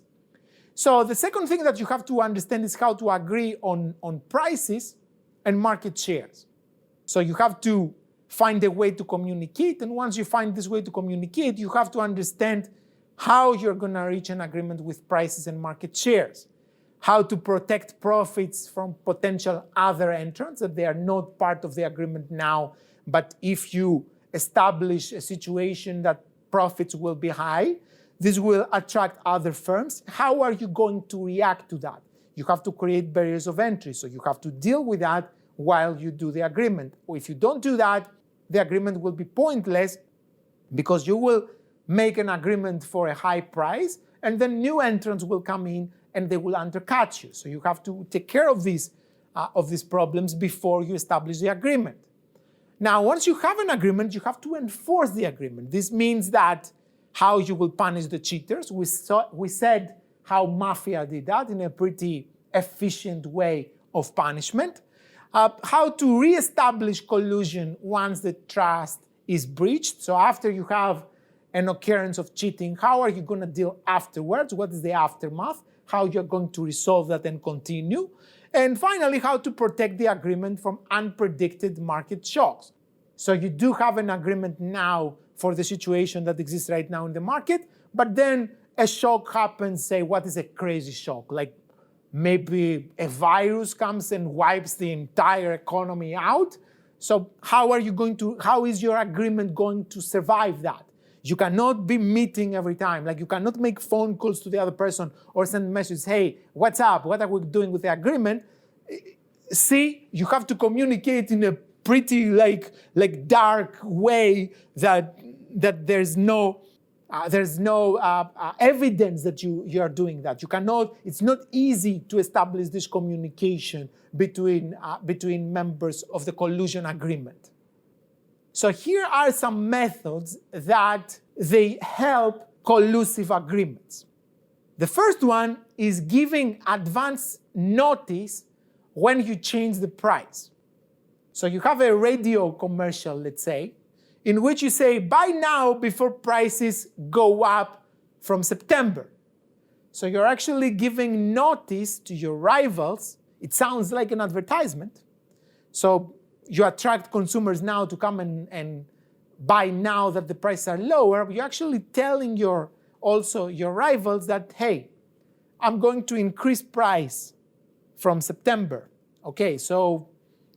So the second thing that you have to understand is how to agree on prices and market shares. So you have to find a way to communicate, and once you find this way to communicate, you have to understand how you're going to reach an agreement with prices and market shares, how to protect profits from potential other entrants, that they are not part of the agreement now, but if you establish a situation that profits will be high, this will attract other firms. How are you going to react to that? You have to create barriers of entry, so you have to deal with that while you do the agreement. Or if you don't do that, the agreement will be pointless because you will make an agreement for a high price and then new entrants will come in and they will undercut you. So you have to take care of these problems before you establish the agreement. Now, once you have an agreement, you have to enforce the agreement. This means that how you will punish the cheaters. We said how mafia did that in a pretty efficient way of punishment. How to reestablish collusion once the trust is breached. So after you have an occurrence of cheating, how are you going to deal afterwards? What is the aftermath? How you're going to resolve that and continue? And finally, how to protect the agreement from unpredicted market shocks. So you do have an agreement now for the situation that exists right now in the market, but then a shock happens, say, what is a crazy shock? Like maybe a virus comes and wipes the entire economy out. So how is your agreement going to survive that? You cannot be meeting every time. Like you cannot make phone calls to the other person or send messages, hey, what's up? What are we doing with the agreement? See, you have to communicate in a pretty like dark way that there's no evidence that you are doing that. You cannot. It's not easy to establish this communication between members of the collusion agreement. So here are some methods that they help collusive agreements. The first one is giving advance notice when you change the price. So you have a radio commercial, let's say, in which you say, buy now before prices go up from September. So you're actually giving notice to your rivals. It sounds like an advertisement. So you attract consumers now to come and buy now that the prices are lower. But you're actually telling your rivals that, hey, I'm going to increase price from September. Okay, so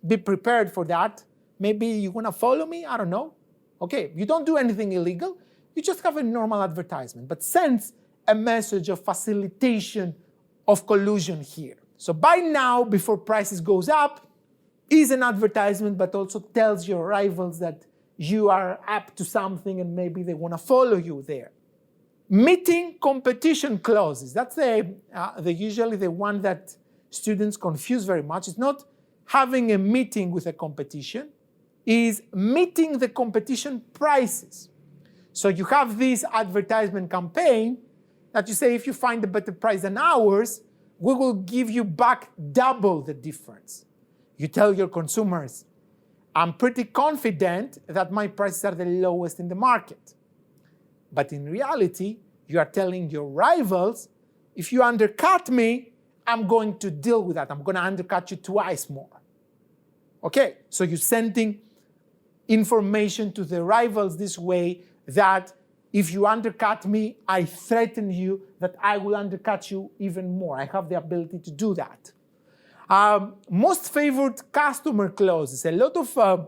be prepared for that. Maybe you want to follow me? I don't know. Okay, you don't do anything illegal. You just have a normal advertisement, but sends a message of facilitation of collusion here. So buy now before prices goes up is an advertisement, but also tells your rivals that you are up to something and maybe they want to follow you there. Meeting competition clauses. That's usually the one that students confuse very much. It's not having a meeting with a competition, is meeting the competition prices. So you have this advertisement campaign that you say, if you find a better price than ours, we will give you back double the difference. You tell your consumers, I'm pretty confident that my prices are the lowest in the market. But in reality, you are telling your rivals, if you undercut me, I'm going to deal with that. I'm going to undercut you twice more. Okay, so you're sending information to the rivals this way that if you undercut me, I threaten you that I will undercut you even more. I have the ability to do that. Most favored customer clauses. A lot of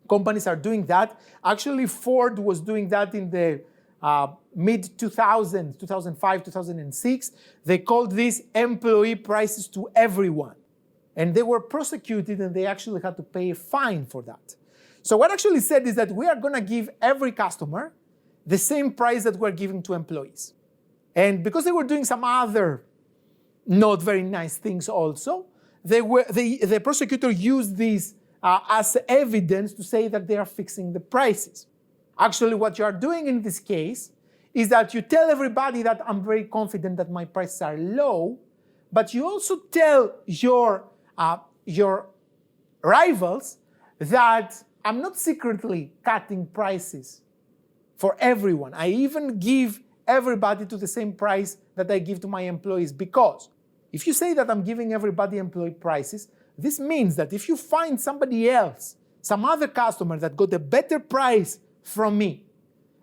companies are doing that. Actually, Ford was doing that in the mid-2000s, 2005, 2006. They called these employee prices to everyone. And they were prosecuted and they actually had to pay a fine for that. So what actually said is that we are going to give every customer the same price that we're giving to employees. And because they were doing some other not very nice things also, the prosecutor used this as evidence to say that they are fixing the prices. Actually, what you are doing in this case is that you tell everybody that I'm very confident that my prices are low, but you also tell your rivals that I'm not secretly cutting prices for everyone. I even give everybody to the same price that I give to my employees, because if you say that I'm giving everybody employee prices, this means that if you find somebody else, some other customer that got a better price from me,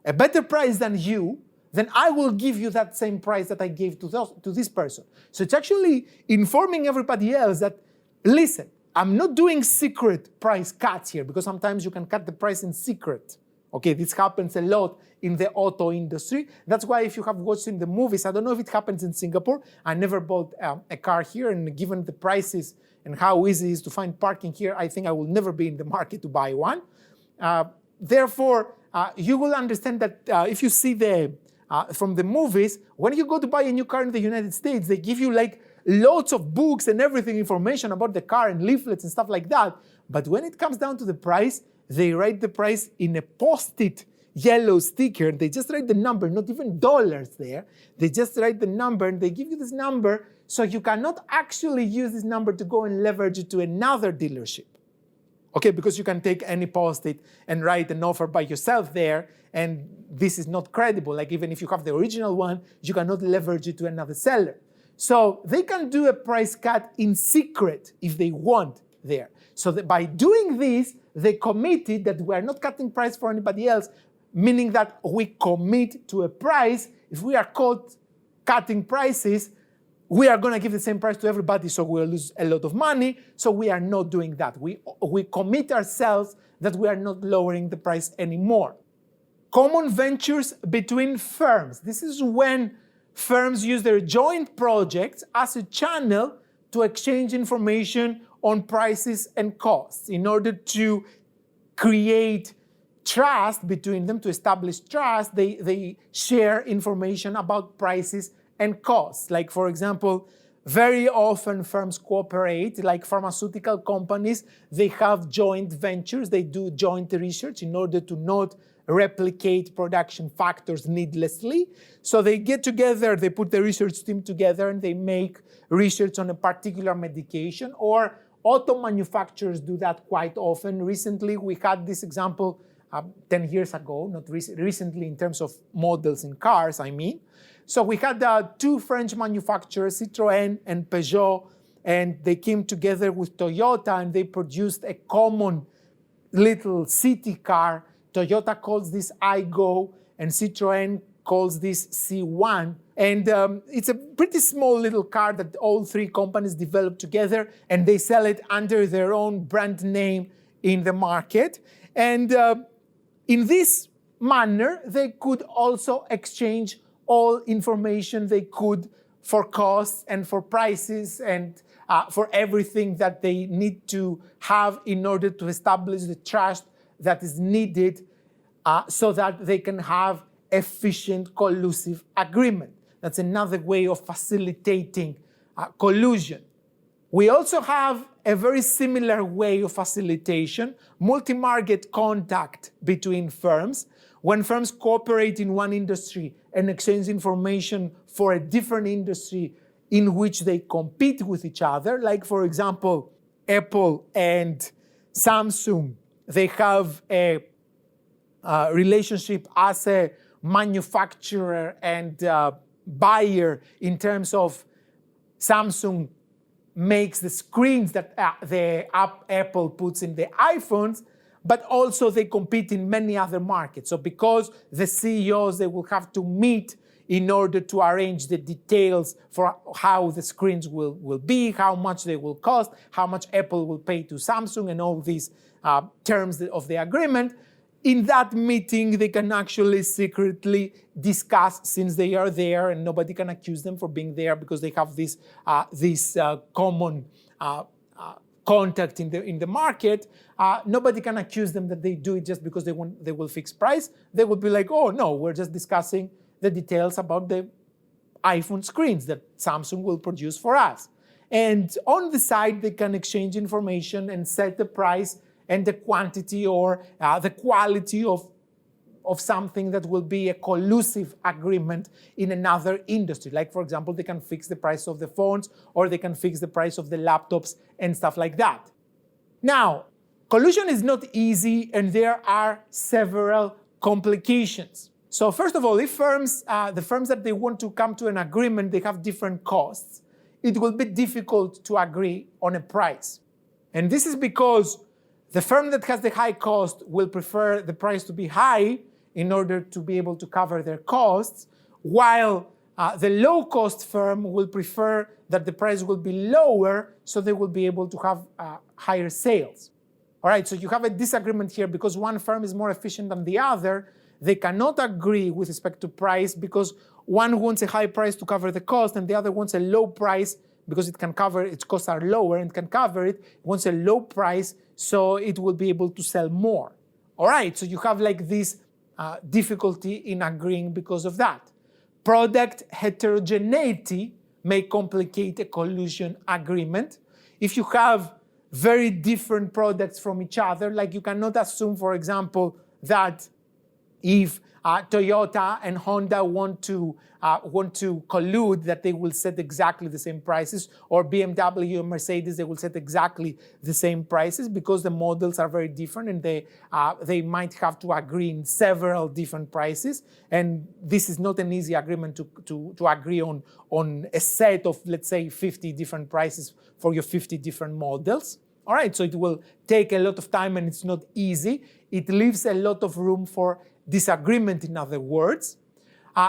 a better price than you, then I will give you that same price that I gave to this person. So it's actually informing everybody else that, listen, I'm not doing secret price cuts here, because sometimes you can cut the price in secret. Okay, this happens a lot in the auto industry. That's why if you have watched in the movies, I don't know if it happens in Singapore. I never bought a car here, and given the prices and how easy it is to find parking here, I think I will never be in the market to buy one. Therefore, you will understand that if you see from the movies, when you go to buy a new car in the United States, they give you like loads of books and everything, information about the car and leaflets and stuff like that. But when it comes down to the price, they write the price in a post-it yellow sticker. They just write the number, not even dollars there. They just write the number and they give you this number, so you cannot actually use this number to go and leverage it to another dealership. Okay, because you can take any post-it and write an offer by yourself there, and this is not credible. Like even if you have the original one, you cannot leverage it to another seller. So they can do a price cut in secret if they want there. So that by doing this, they committed that we are not cutting price for anybody else, meaning that we commit to a price. If we are caught cutting prices, we are going to give the same price to everybody, so we'll lose a lot of money. So we are not doing that. We commit ourselves that we are not lowering the price anymore. Common ventures between firms. This is when firms use their joint projects as a channel to exchange information on prices and costs in order to create trust between them. To establish trust, they share information about prices and costs. Like, for example, very often firms cooperate, like pharmaceutical companies, they have joint ventures, they do joint research in order to not replicate production factors needlessly. So they get together, they put the research team together and they make research on a particular medication. Or auto manufacturers do that quite often. Recently, we had this example 10 years ago, not recently in terms of models in cars, I mean. So we had two French manufacturers, Citroën and Peugeot, and they came together with Toyota and they produced a common little city car. Toyota calls this iGo and Citroën calls this C1. And it's a pretty small little car that all three companies developed together, and they sell it under their own brand name in the market. And in this manner, they could also exchange all information they could for costs and for prices and for everything that they need to have in order to establish the trust that is needed so that they can have efficient collusive agreement. That's another way of facilitating collusion. We also have a very similar way of facilitation, multi-market contact between firms. When firms cooperate in one industry and exchange information for a different industry in which they compete with each other, like for example, Apple and Samsung, they have a relationship as a manufacturer and buyer in terms of Samsung makes the screens that Apple puts in the iPhones, but also they compete in many other markets. So because the CEOs, they will have to meet in order to arrange the details for how the screens will be, how much they will cost, how much Apple will pay to Samsung, and all these terms of the agreement. in that meeting, they can actually secretly discuss, since they are there and nobody can accuse them for being there because they have this common contact in the market. Nobody can accuse them that they do it just because they will fix price. They will be like, oh no, we're just discussing the details about the iPhone screens that Samsung will produce for us. And on the side, they can exchange information and set the price and the quantity or the quality of something that will be a collusive agreement in another industry. Like, for example, they can fix the price of the phones, or they can fix the price of the laptops and stuff like that. Now, collusion is not easy, and there are several complications. So first of all, if the firms that they want to come to an agreement, they have different costs, it will be difficult to agree on a price. And this is because the firm that has the high cost will prefer the price to be high in order to be able to cover their costs, while the low-cost firm will prefer that the price will be lower so they will be able to have higher sales. All right, so you have a disagreement here because one firm is more efficient than the other. They cannot agree with respect to price because one wants a high price to cover the cost and the other wants a low price because it can cover, its costs are lower and can cover it. It wants a low price so it will be able to sell more. All right, so you have like this difficulty in agreeing because of that. Product heterogeneity may complicate a collusion agreement. If you have very different products from each other, like you cannot assume, for example, that if Toyota and Honda want to collude, that they will set exactly the same prices, or BMW and Mercedes, they will set exactly the same prices because the models are very different and they might have to agree in several different prices. And this is not an easy agreement to agree on a set of, let's say, 50 different prices for your 50 different models. All right, so it will take a lot of time and it's not easy. It leaves a lot of room for disagreement, in other words.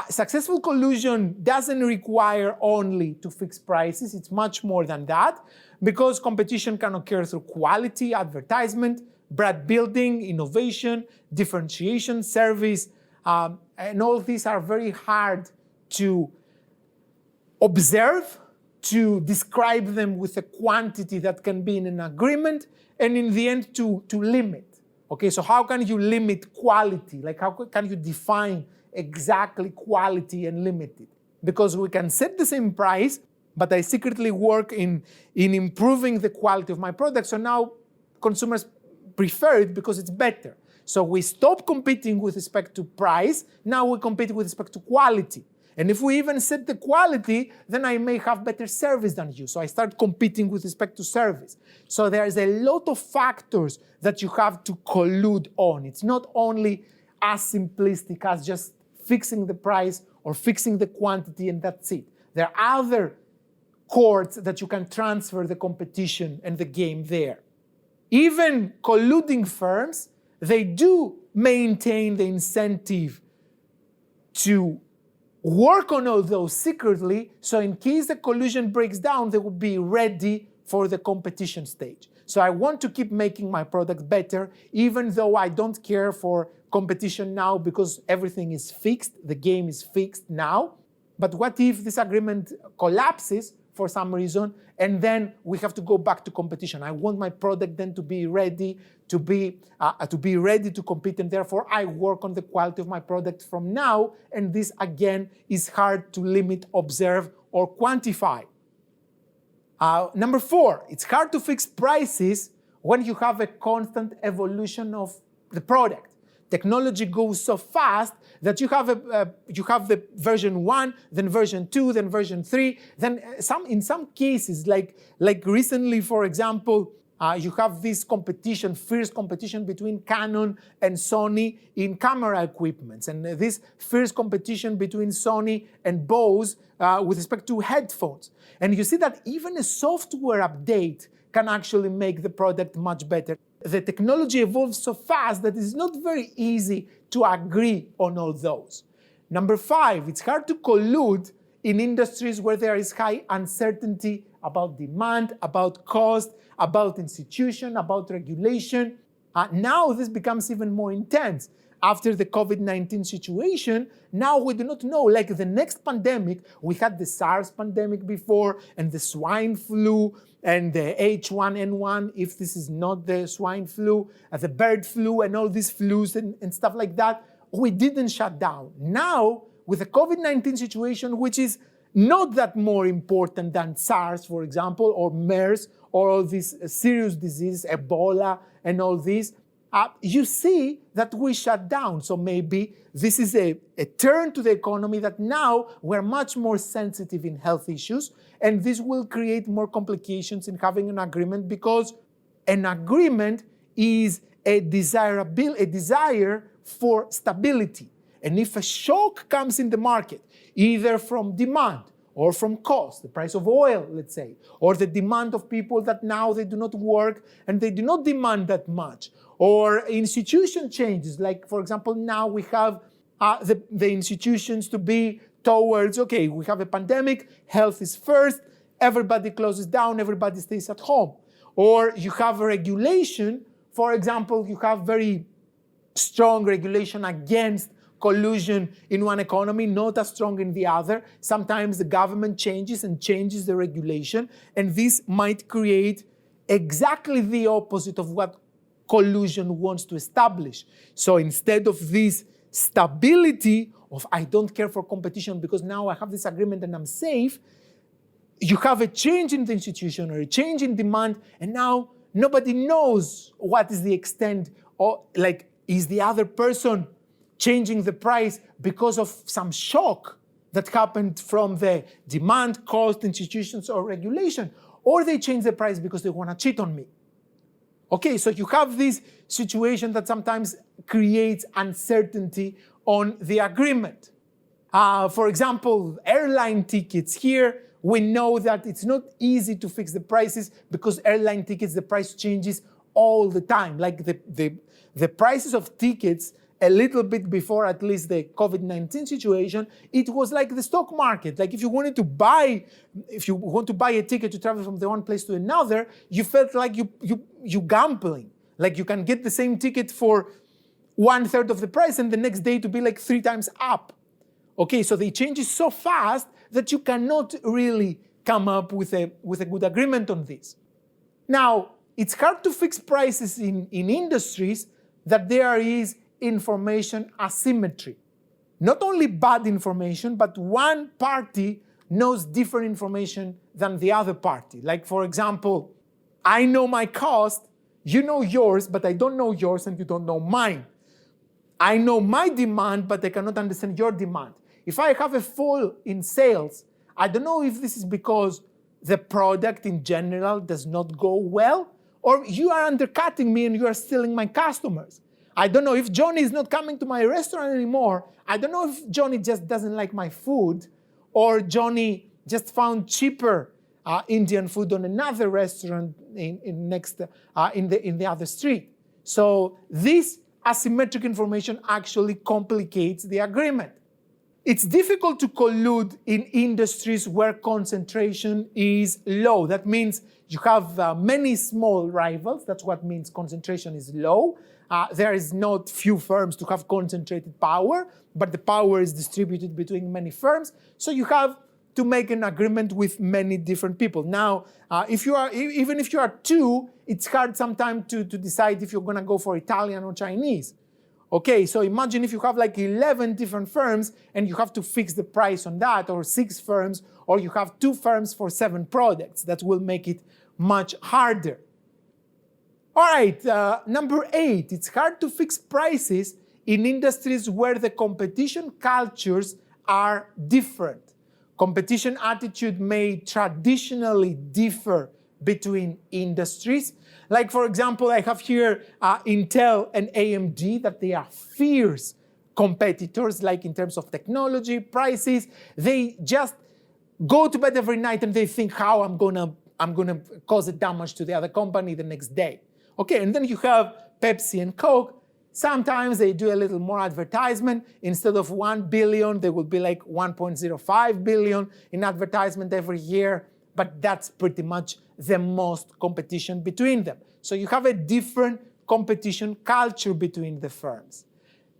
Successful collusion doesn't require only to fix prices. It's much more than that, because competition can occur through quality, advertisement, brand building, innovation, differentiation, service, and all these are very hard to observe, to describe them with a quantity that can be in an agreement, and in the end to limit. Okay, so how can you limit quality? Like, how can you define exactly quality and limit it? Because we can set the same price, but I secretly work in improving the quality of my product, so now consumers prefer it because it's better. So we stop competing with respect to price, now we compete with respect to quality. And if we even set the quality, then I may have better service than you. So I start competing with respect to service. So there's a lot of factors that you have to collude on. It's not only as simplistic as just fixing the price or fixing the quantity and that's it. There are other chords that you can transfer the competition and the game there. Even colluding firms, they do maintain the incentive to work on all those secretly, so in case the collusion breaks down, they will be ready for the competition stage. So I want to keep making my product better, even though I don't care for competition now because everything is fixed, the game is fixed now. But what if this agreement collapses for some reason, and then we have to go back to competition? I want my product then to be ready to ready to compete, and therefore I work on the quality of my product from now, and this again is hard to limit, observe, or quantify. Number 4, it's hard to fix prices when you have a constant evolution of the product. Technology goes so fast that you have the version 1, then version 2, then version 3, then in some cases, like recently, for example, you have this competition, fierce competition between Canon and Sony in camera equipments, and this fierce competition between Sony and Bose with respect to headphones. And you see that even a software update can actually make the product much better. The technology evolves so fast that it's not very easy to agree on all those. Number 5, it's hard to collude in industries where there is high uncertainty about demand, about cost, about institution, about regulation. Now this becomes even more intense. After the COVID-19 situation, now we do not know, like the next pandemic, we had the SARS pandemic before, and the swine flu, and the H1N1, if this is not the swine flu, the bird flu, and all these flus and stuff like that, we didn't shut down. Now, with the COVID-19 situation, which is not that more important than SARS, for example, or MERS, or all these serious diseases, Ebola, and all these, you see that we shut down. So maybe this is a turn to the economy that now we're much more sensitive in health issues, and this will create more complications in having an agreement, because an agreement is a desire for stability. And if a shock comes in the market, either from demand or from cost, the price of oil, let's say, or the demand of people that now they do not work and they do not demand that much, or institution changes, like for example, now we have the institutions to be towards, okay, we have a pandemic, health is first, everybody closes down, everybody stays at home. Or you have a regulation, for example, you have very strong regulation against collusion in one economy, not as strong in the other. Sometimes the government changes the regulation, and this might create exactly the opposite of what collusion wants to establish. So instead of this stability of I don't care for competition because now I have this agreement and I'm safe, you have a change in the institution or a change in demand, and now nobody knows what is the extent, or like, is the other person changing the price because of some shock that happened from the demand, cost, institutions, or regulation, or they change the price because they want to cheat on me. Okay, so you have this situation that sometimes creates uncertainty on the agreement. For example, airline tickets here, we know that it's not easy to fix the prices because airline tickets, the price changes all the time. Like the prices of tickets a little bit before at least the COVID-19 situation, it was like the stock market. Like if you want to buy a ticket to travel from the one place to another, you felt like you gambling. Like you can get the same ticket for 1/3 of the price and the next day to be like 3 times up. Okay, so they change it so fast that you cannot really come up with a good agreement on this. Now, it's hard to fix prices in industries that there is information asymmetry. Not only bad information, but one party knows different information than the other party. Like for example, I know my cost, you know yours, but I don't know yours and you don't know mine. I know my demand, but I cannot understand your demand. If I have a fall in sales, I don't know if this is because the product in general does not go well, or you are undercutting me and you are stealing my customers. I don't know if Johnny is not coming to my restaurant anymore. I don't know if Johnny just doesn't like my food, or Johnny just found cheaper Indian food on another restaurant in the other street. So this asymmetric information actually complicates the agreement. It's difficult to collude in industries where concentration is low. That means you have many small rivals. That's what means concentration is low. There is not few firms to have concentrated power, but the power is distributed between many firms. So you have to make an agreement with many different people. Now, even if you are two, it's hard sometimes to decide if you're going to go for Italian or Chinese. Okay, so imagine if you have like 11 different firms and you have to fix the price on that, or 6 firms, or you have 2 firms for 7 products. That will make it much harder. All right, number 8, it's hard to fix prices in industries where the competition cultures are different. Competition attitude may traditionally differ between industries. Like for example, I have here Intel and AMD, that they are fierce competitors, like in terms of technology, prices. They just go to bed every night and they think how I'm gonna cause a damage to the other company the next day. Okay, and then you have Pepsi and Coke. Sometimes they do a little more advertisement. Instead of 1 billion, they will be like 1.05 billion in advertisement every year. But that's pretty much the most competition between them. So you have a different competition culture between the firms.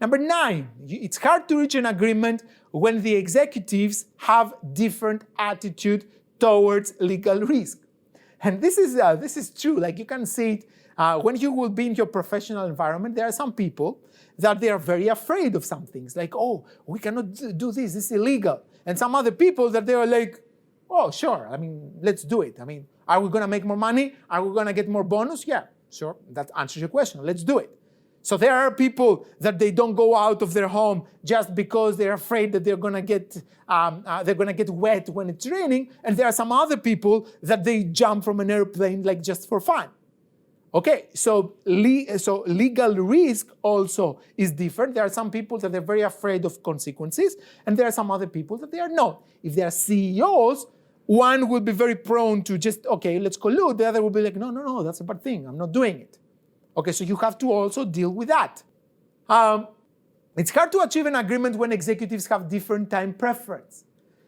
Number 9, it's hard to reach an agreement when the executives have different attitude towards legal risk. And this is true. Like, you can see it when you will be in your professional environment. There are some people that they are very afraid of some things, like, oh, we cannot do this is illegal. And some other people that they are like, oh, sure, I mean, let's do it. I mean, are we going to make more money? Are we going to get more bonus? Yeah, sure, that answers your question. Let's do it. So there are people that they don't go out of their home just because they're afraid that they're going to get wet when it's raining, and there are some other people that they jump from an airplane like just for fun. Okay, so legal risk also is different. There are some people that are very afraid of consequences, and there are some other people that they are not. If they are CEOs, one will be very prone to just, okay, let's collude. The other will be like, no, that's a bad thing. I'm not doing it. Okay, so you have to also deal with that. It's hard to achieve an agreement when executives have different time preference.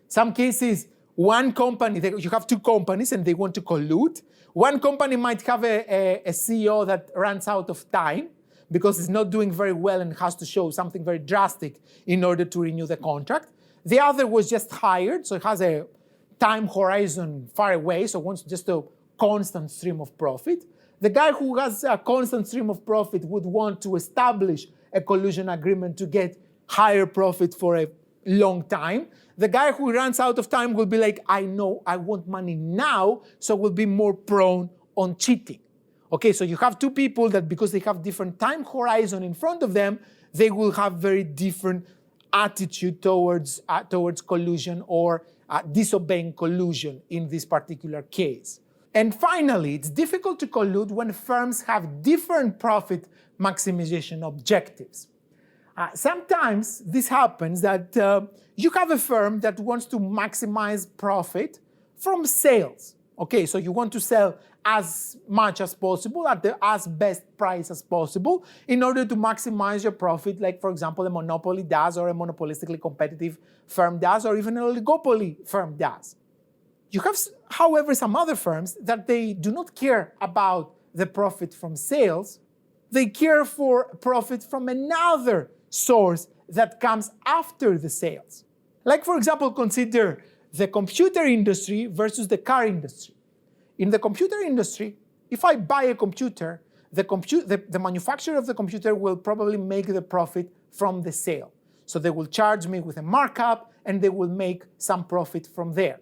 Some cases, one company, you have two companies and they want to collude. One company might have a CEO that runs out of time because it's not doing very well and has to show something very drastic in order to renew the contract. The other was just hired, so it has a time horizon far away, so wants just a constant stream of profit. The guy who has a constant stream of profit would want to establish a collusion agreement to get higher profit for a long time. The guy who runs out of time will be like, I know I want money now, so will be more prone on cheating. Okay, so you have two people that because they have different time horizon in front of them, they will have very different attitude towards collusion or disobeying collusion in this particular case. And finally, it's difficult to collude when firms have different profit maximization objectives. Sometimes this happens that you have a firm that wants to maximize profit from sales. Okay, so you want to sell as much as possible at the as best price as possible in order to maximize your profit, like, for example, a monopoly does, or a monopolistically competitive firm does, or even an oligopoly firm does. You have, however, some other firms that they do not care about the profit from sales. They care for profit from another source that comes after the sales. Like, for example, consider the computer industry versus the car industry. In the computer industry, if I buy a computer, the manufacturer of the computer will probably make the profit from the sale. So they will charge me with a markup and they will make some profit from there.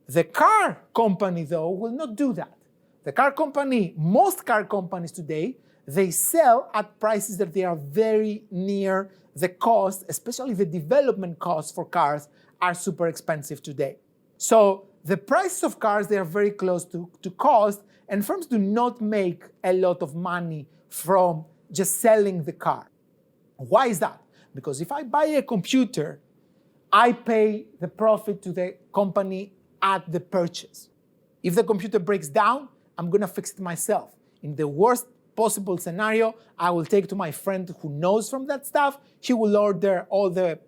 The car company, though, will not do that. The car company, most car companies today, they sell at prices that they are very near the cost, especially the development costs for cars are super expensive today. So the prices of cars, they are very close to cost, and firms do not make a lot of money from just selling the car. Why is that? Because if I buy a computer, I pay the profit to the company at the purchase. If the computer breaks down, I'm going to fix it myself. In the worst possible scenario, I will take to my friend who knows from that stuff. He will order all the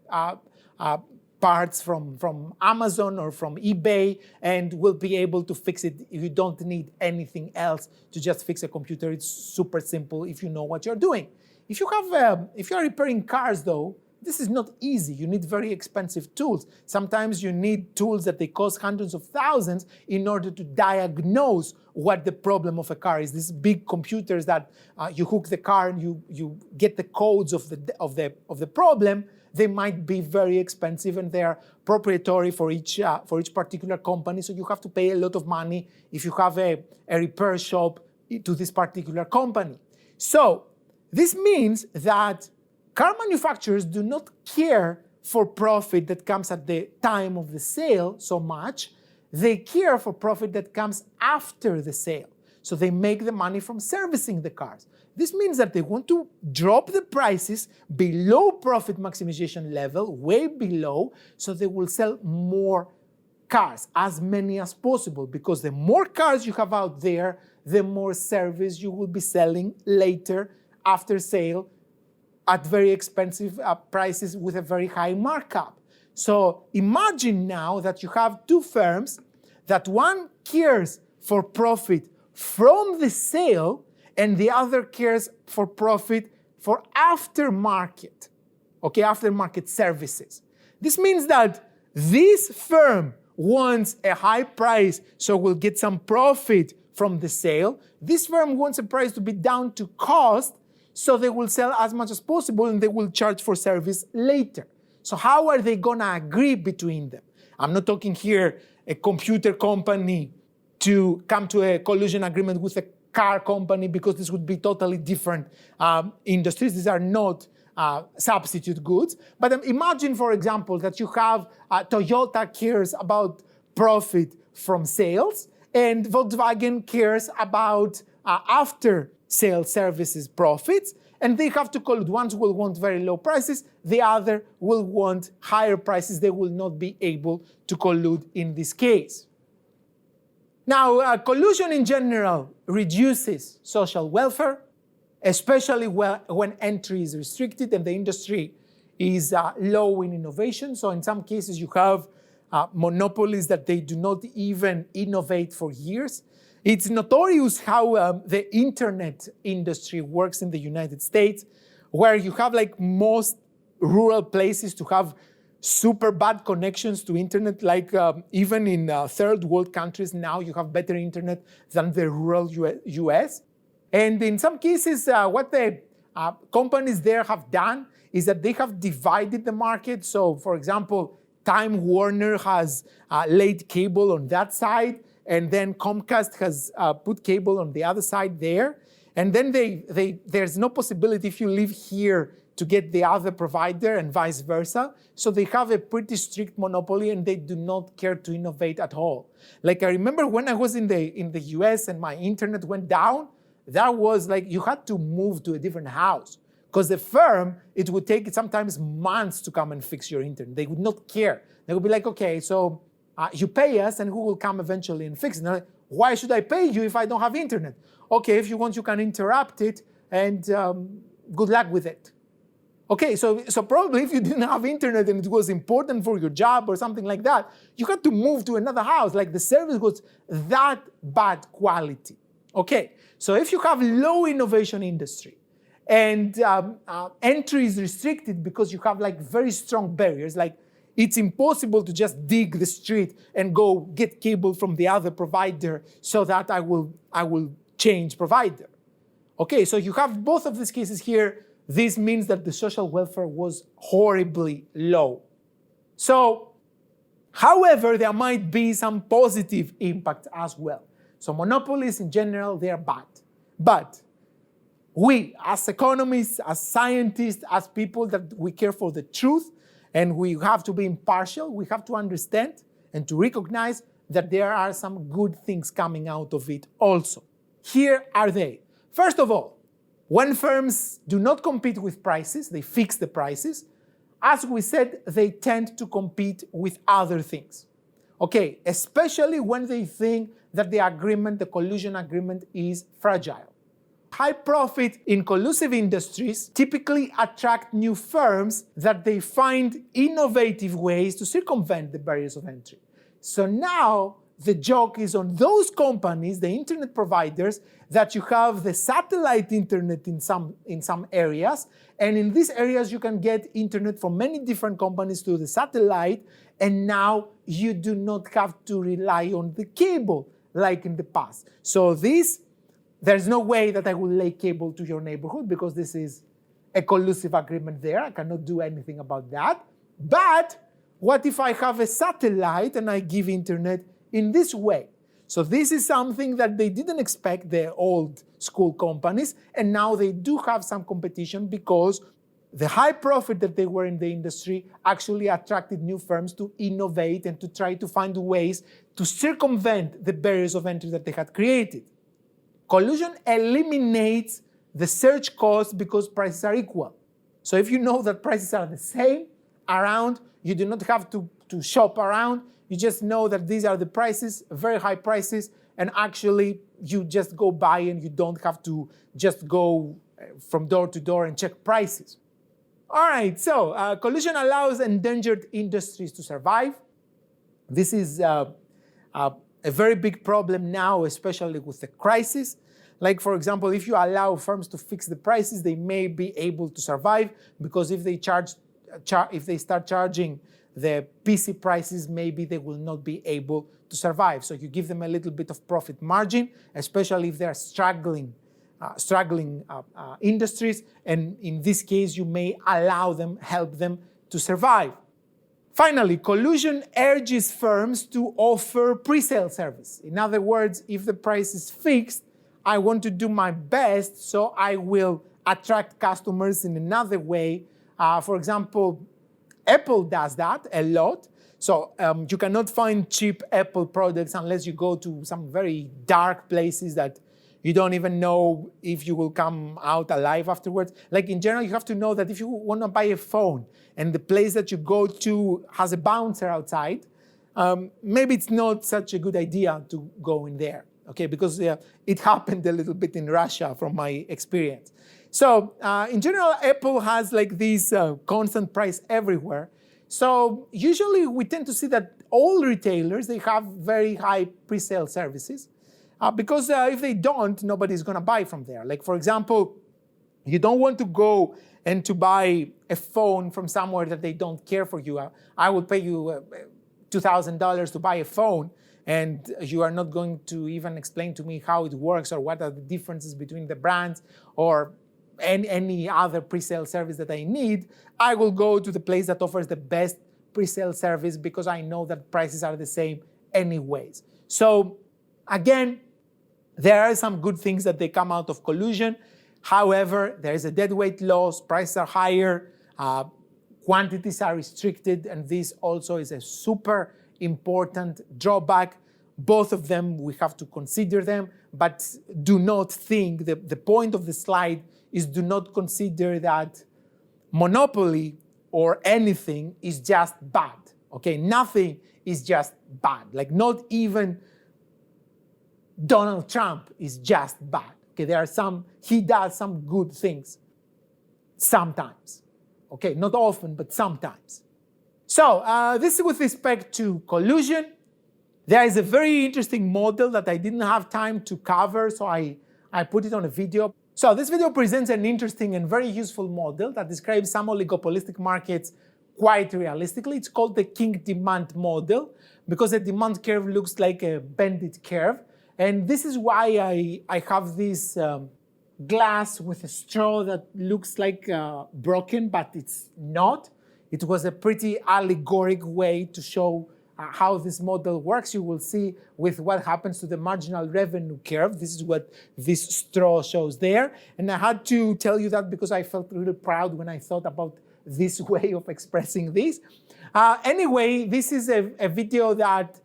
parts from Amazon or from eBay and will be able to fix it. You don't need anything else to just fix a computer. It's super simple if you know what you're doing. If you're repairing cars, though, this is not easy. You need very expensive tools. Sometimes you need tools that they cost hundreds of thousands in order to diagnose what the problem of a car is. These big computers that you hook the car and you get the codes of the problem. They might be very expensive and they are proprietary for each particular company. So you have to pay a lot of money if you have a repair shop to this particular company. So this means that car manufacturers do not care for profit that comes at the time of the sale so much. They care for profit that comes after the sale. So they make the money from servicing the cars. This means that they want to drop the prices below profit maximization level, way below, so they will sell more cars, as many as possible, because the more cars you have out there, the more service you will be selling later after sale at very expensive prices with a very high markup. So imagine now that you have two firms, that one cares for profit from the sale and the other cares for profit for aftermarket, okay, aftermarket services. This means that this firm wants a high price, so we'll get some profit from the sale. This firm wants a price to be down to cost, so they will sell as much as possible and they will charge for service later. So how are they gonna agree between them? I'm not talking here a computer company to come to a collusion agreement with a car company, because this would be totally different industries. These are not substitute goods. But imagine, for example, that you have Toyota cares about profit from sales, and Volkswagen cares about after-sale services profits, and they have to collude. One will want very low prices, the other will want higher prices. They will not be able to collude in this case. Now, collusion in general reduces social welfare, especially when entry is restricted and the industry is low in innovation. So in some cases, you have monopolies that they do not even innovate for years. It's notorious how the internet industry works in the United States, where you have like most rural places to have super bad connections to internet, like even in third world countries now you have better internet than the rural US. And in some cases, what the companies there have done is that they have divided the market. So for example, Time Warner has laid cable on that side, and then Comcast has put cable on the other side there. And then there's no possibility if you live here to get the other provider and vice versa. So they have a pretty strict monopoly and they do not care to innovate at all. Like I remember when I was in the US and my internet went down, that was like you had to move to a different house. Because the firm, it would take sometimes months to come and fix your internet. They would not care. They would be like, okay, so you pay us and who will come eventually and fix it? And I'm like, why should I pay you if I don't have internet? Okay, if you want, you can interrupt it and good luck with it. Okay, so probably if you didn't have internet and it was important for your job or something like that, you had to move to another house. Like the service was that bad quality. Okay, so if you have low innovation industry and entry is restricted because you have like very strong barriers, like it's impossible to just dig the street and go get cable from the other provider so that I will change provider. Okay, so you have both of these cases here. This means that the social welfare was horribly low. So, however, there might be some positive impact as well. So monopolies in general, they are bad. But we, as economists, as scientists, as people that we care for the truth, and we have to be impartial, we have to understand and to recognize that there are some good things coming out of it also. Here are they. First of all, when firms do not compete with prices, they fix the prices, as we said, they tend to compete with other things. Okay, especially when they think that the agreement, the collusion agreement, is fragile. High profit in collusive industries typically attract new firms that they find innovative ways to circumvent the barriers of entry. So now the joke is on those companies, the internet providers, that you have the satellite internet in some areas, and in these areas you can get internet from many different companies through the satellite, and now you do not have to rely on the cable like in the past. So there's no way that I will lay cable to your neighborhood because this is a collusive agreement there. I cannot do anything about that. But what if I have a satellite and I give internet in this way? So this is something that they didn't expect, the old school companies, and now they do have some competition because the high profit that they were in the industry actually attracted new firms to innovate and to try to find ways to circumvent the barriers of entry that they had created. Collusion eliminates the search cost because prices are equal. So if you know that prices are the same around, you do not have to shop around. You just know that these are the prices, very high prices, and actually you just go buy and you don't have to just go from door to door and check prices. All right, so collusion allows endangered industries to survive. This is a very big problem now, especially with the crisis. Like, for example, if you allow firms to fix the prices, they may be able to survive, because if they if they start charging the PC prices, maybe they will not be able to survive. So you give them a little bit of profit margin, especially if they're struggling industries, and in this case, you may allow them, help them to survive. Finally, Collusion urges firms to offer pre-sale service. In other words, if the price is fixed, I want to do my best, so I will attract customers in another way. For example, Apple does that a lot. So you cannot find cheap Apple products unless you go to some very dark places that you don't even know if you will come out alive afterwards. Like, in general, you have to know that if you want to buy a phone and the place that you go to has a bouncer outside, maybe it's not such a good idea to go in there, okay? Because it happened a little bit in Russia from my experience. So in general, Apple has like this constant price everywhere. So usually we tend to see that all retailers, they have very high pre-sale services. Because if they don't, nobody's going to buy from there. Like, for example, you don't want to go and to buy a phone from somewhere that they don't care for you. I will pay you $2,000 to buy a phone, and you are not going to even explain to me how it works or what are the differences between the brands or any other pre-sale service that I need. I will go to the place that offers the best pre-sale service because I know that prices are the same anyways. So again, there are some good things that they come out of Collusion. However, there is a deadweight loss, prices are higher, quantities are restricted, and this also is a super important drawback. Both of them, we have to consider them, but do not think, the point of the slide is do not consider that monopoly or anything is just bad, okay? Nothing is just bad, like not even Donald Trump is just bad. Okay, there are he does some good things sometimes. Okay, not often, but sometimes. So this is with respect to Collusion. There is a very interesting model that I didn't have time to cover, so I put it on a video. So this video presents an interesting and very useful model that describes some oligopolistic markets quite realistically. It's called the Kinked Demand model because the demand curve looks like a bended curve. And this is why I have this glass with a straw that looks like broken, but it's not. It was a pretty allegoric way to show how this model works. You will see with what happens to the marginal revenue curve. This is what this straw shows there. And I had to tell you that because I felt really proud when I thought about this way of expressing this. Anyway, this is a video that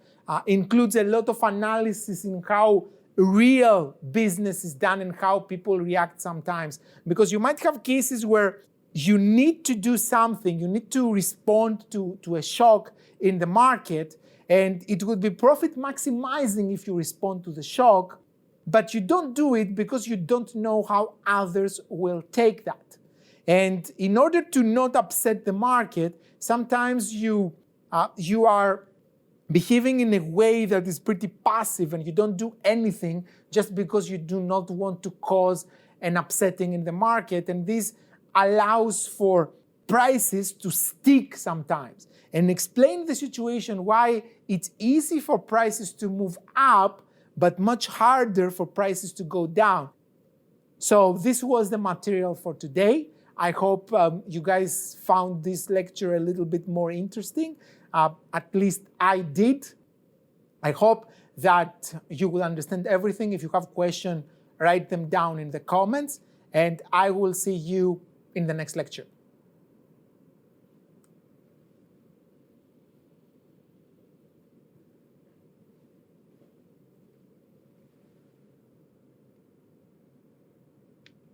includes a lot of analysis in how real business is done and how people react sometimes. Because you might have cases where you need to do something, you need to respond to a shock in the market, and it would be profit maximizing if you respond to the shock, but you don't do it because you don't know how others will take that. And in order to not upset the market, sometimes you are behaving in a way that is pretty passive and you don't do anything just because you do not want to cause an upsetting in the market. And this allows for prices to stick sometimes, and explain the situation why it's easy for prices to move up, but much harder for prices to go down. So this was the material for today. I hope you guys found this lecture a little bit more interesting. At least I did. I hope that you will understand everything. If you have questions, write them down in the comments, and I will see you in the next lecture.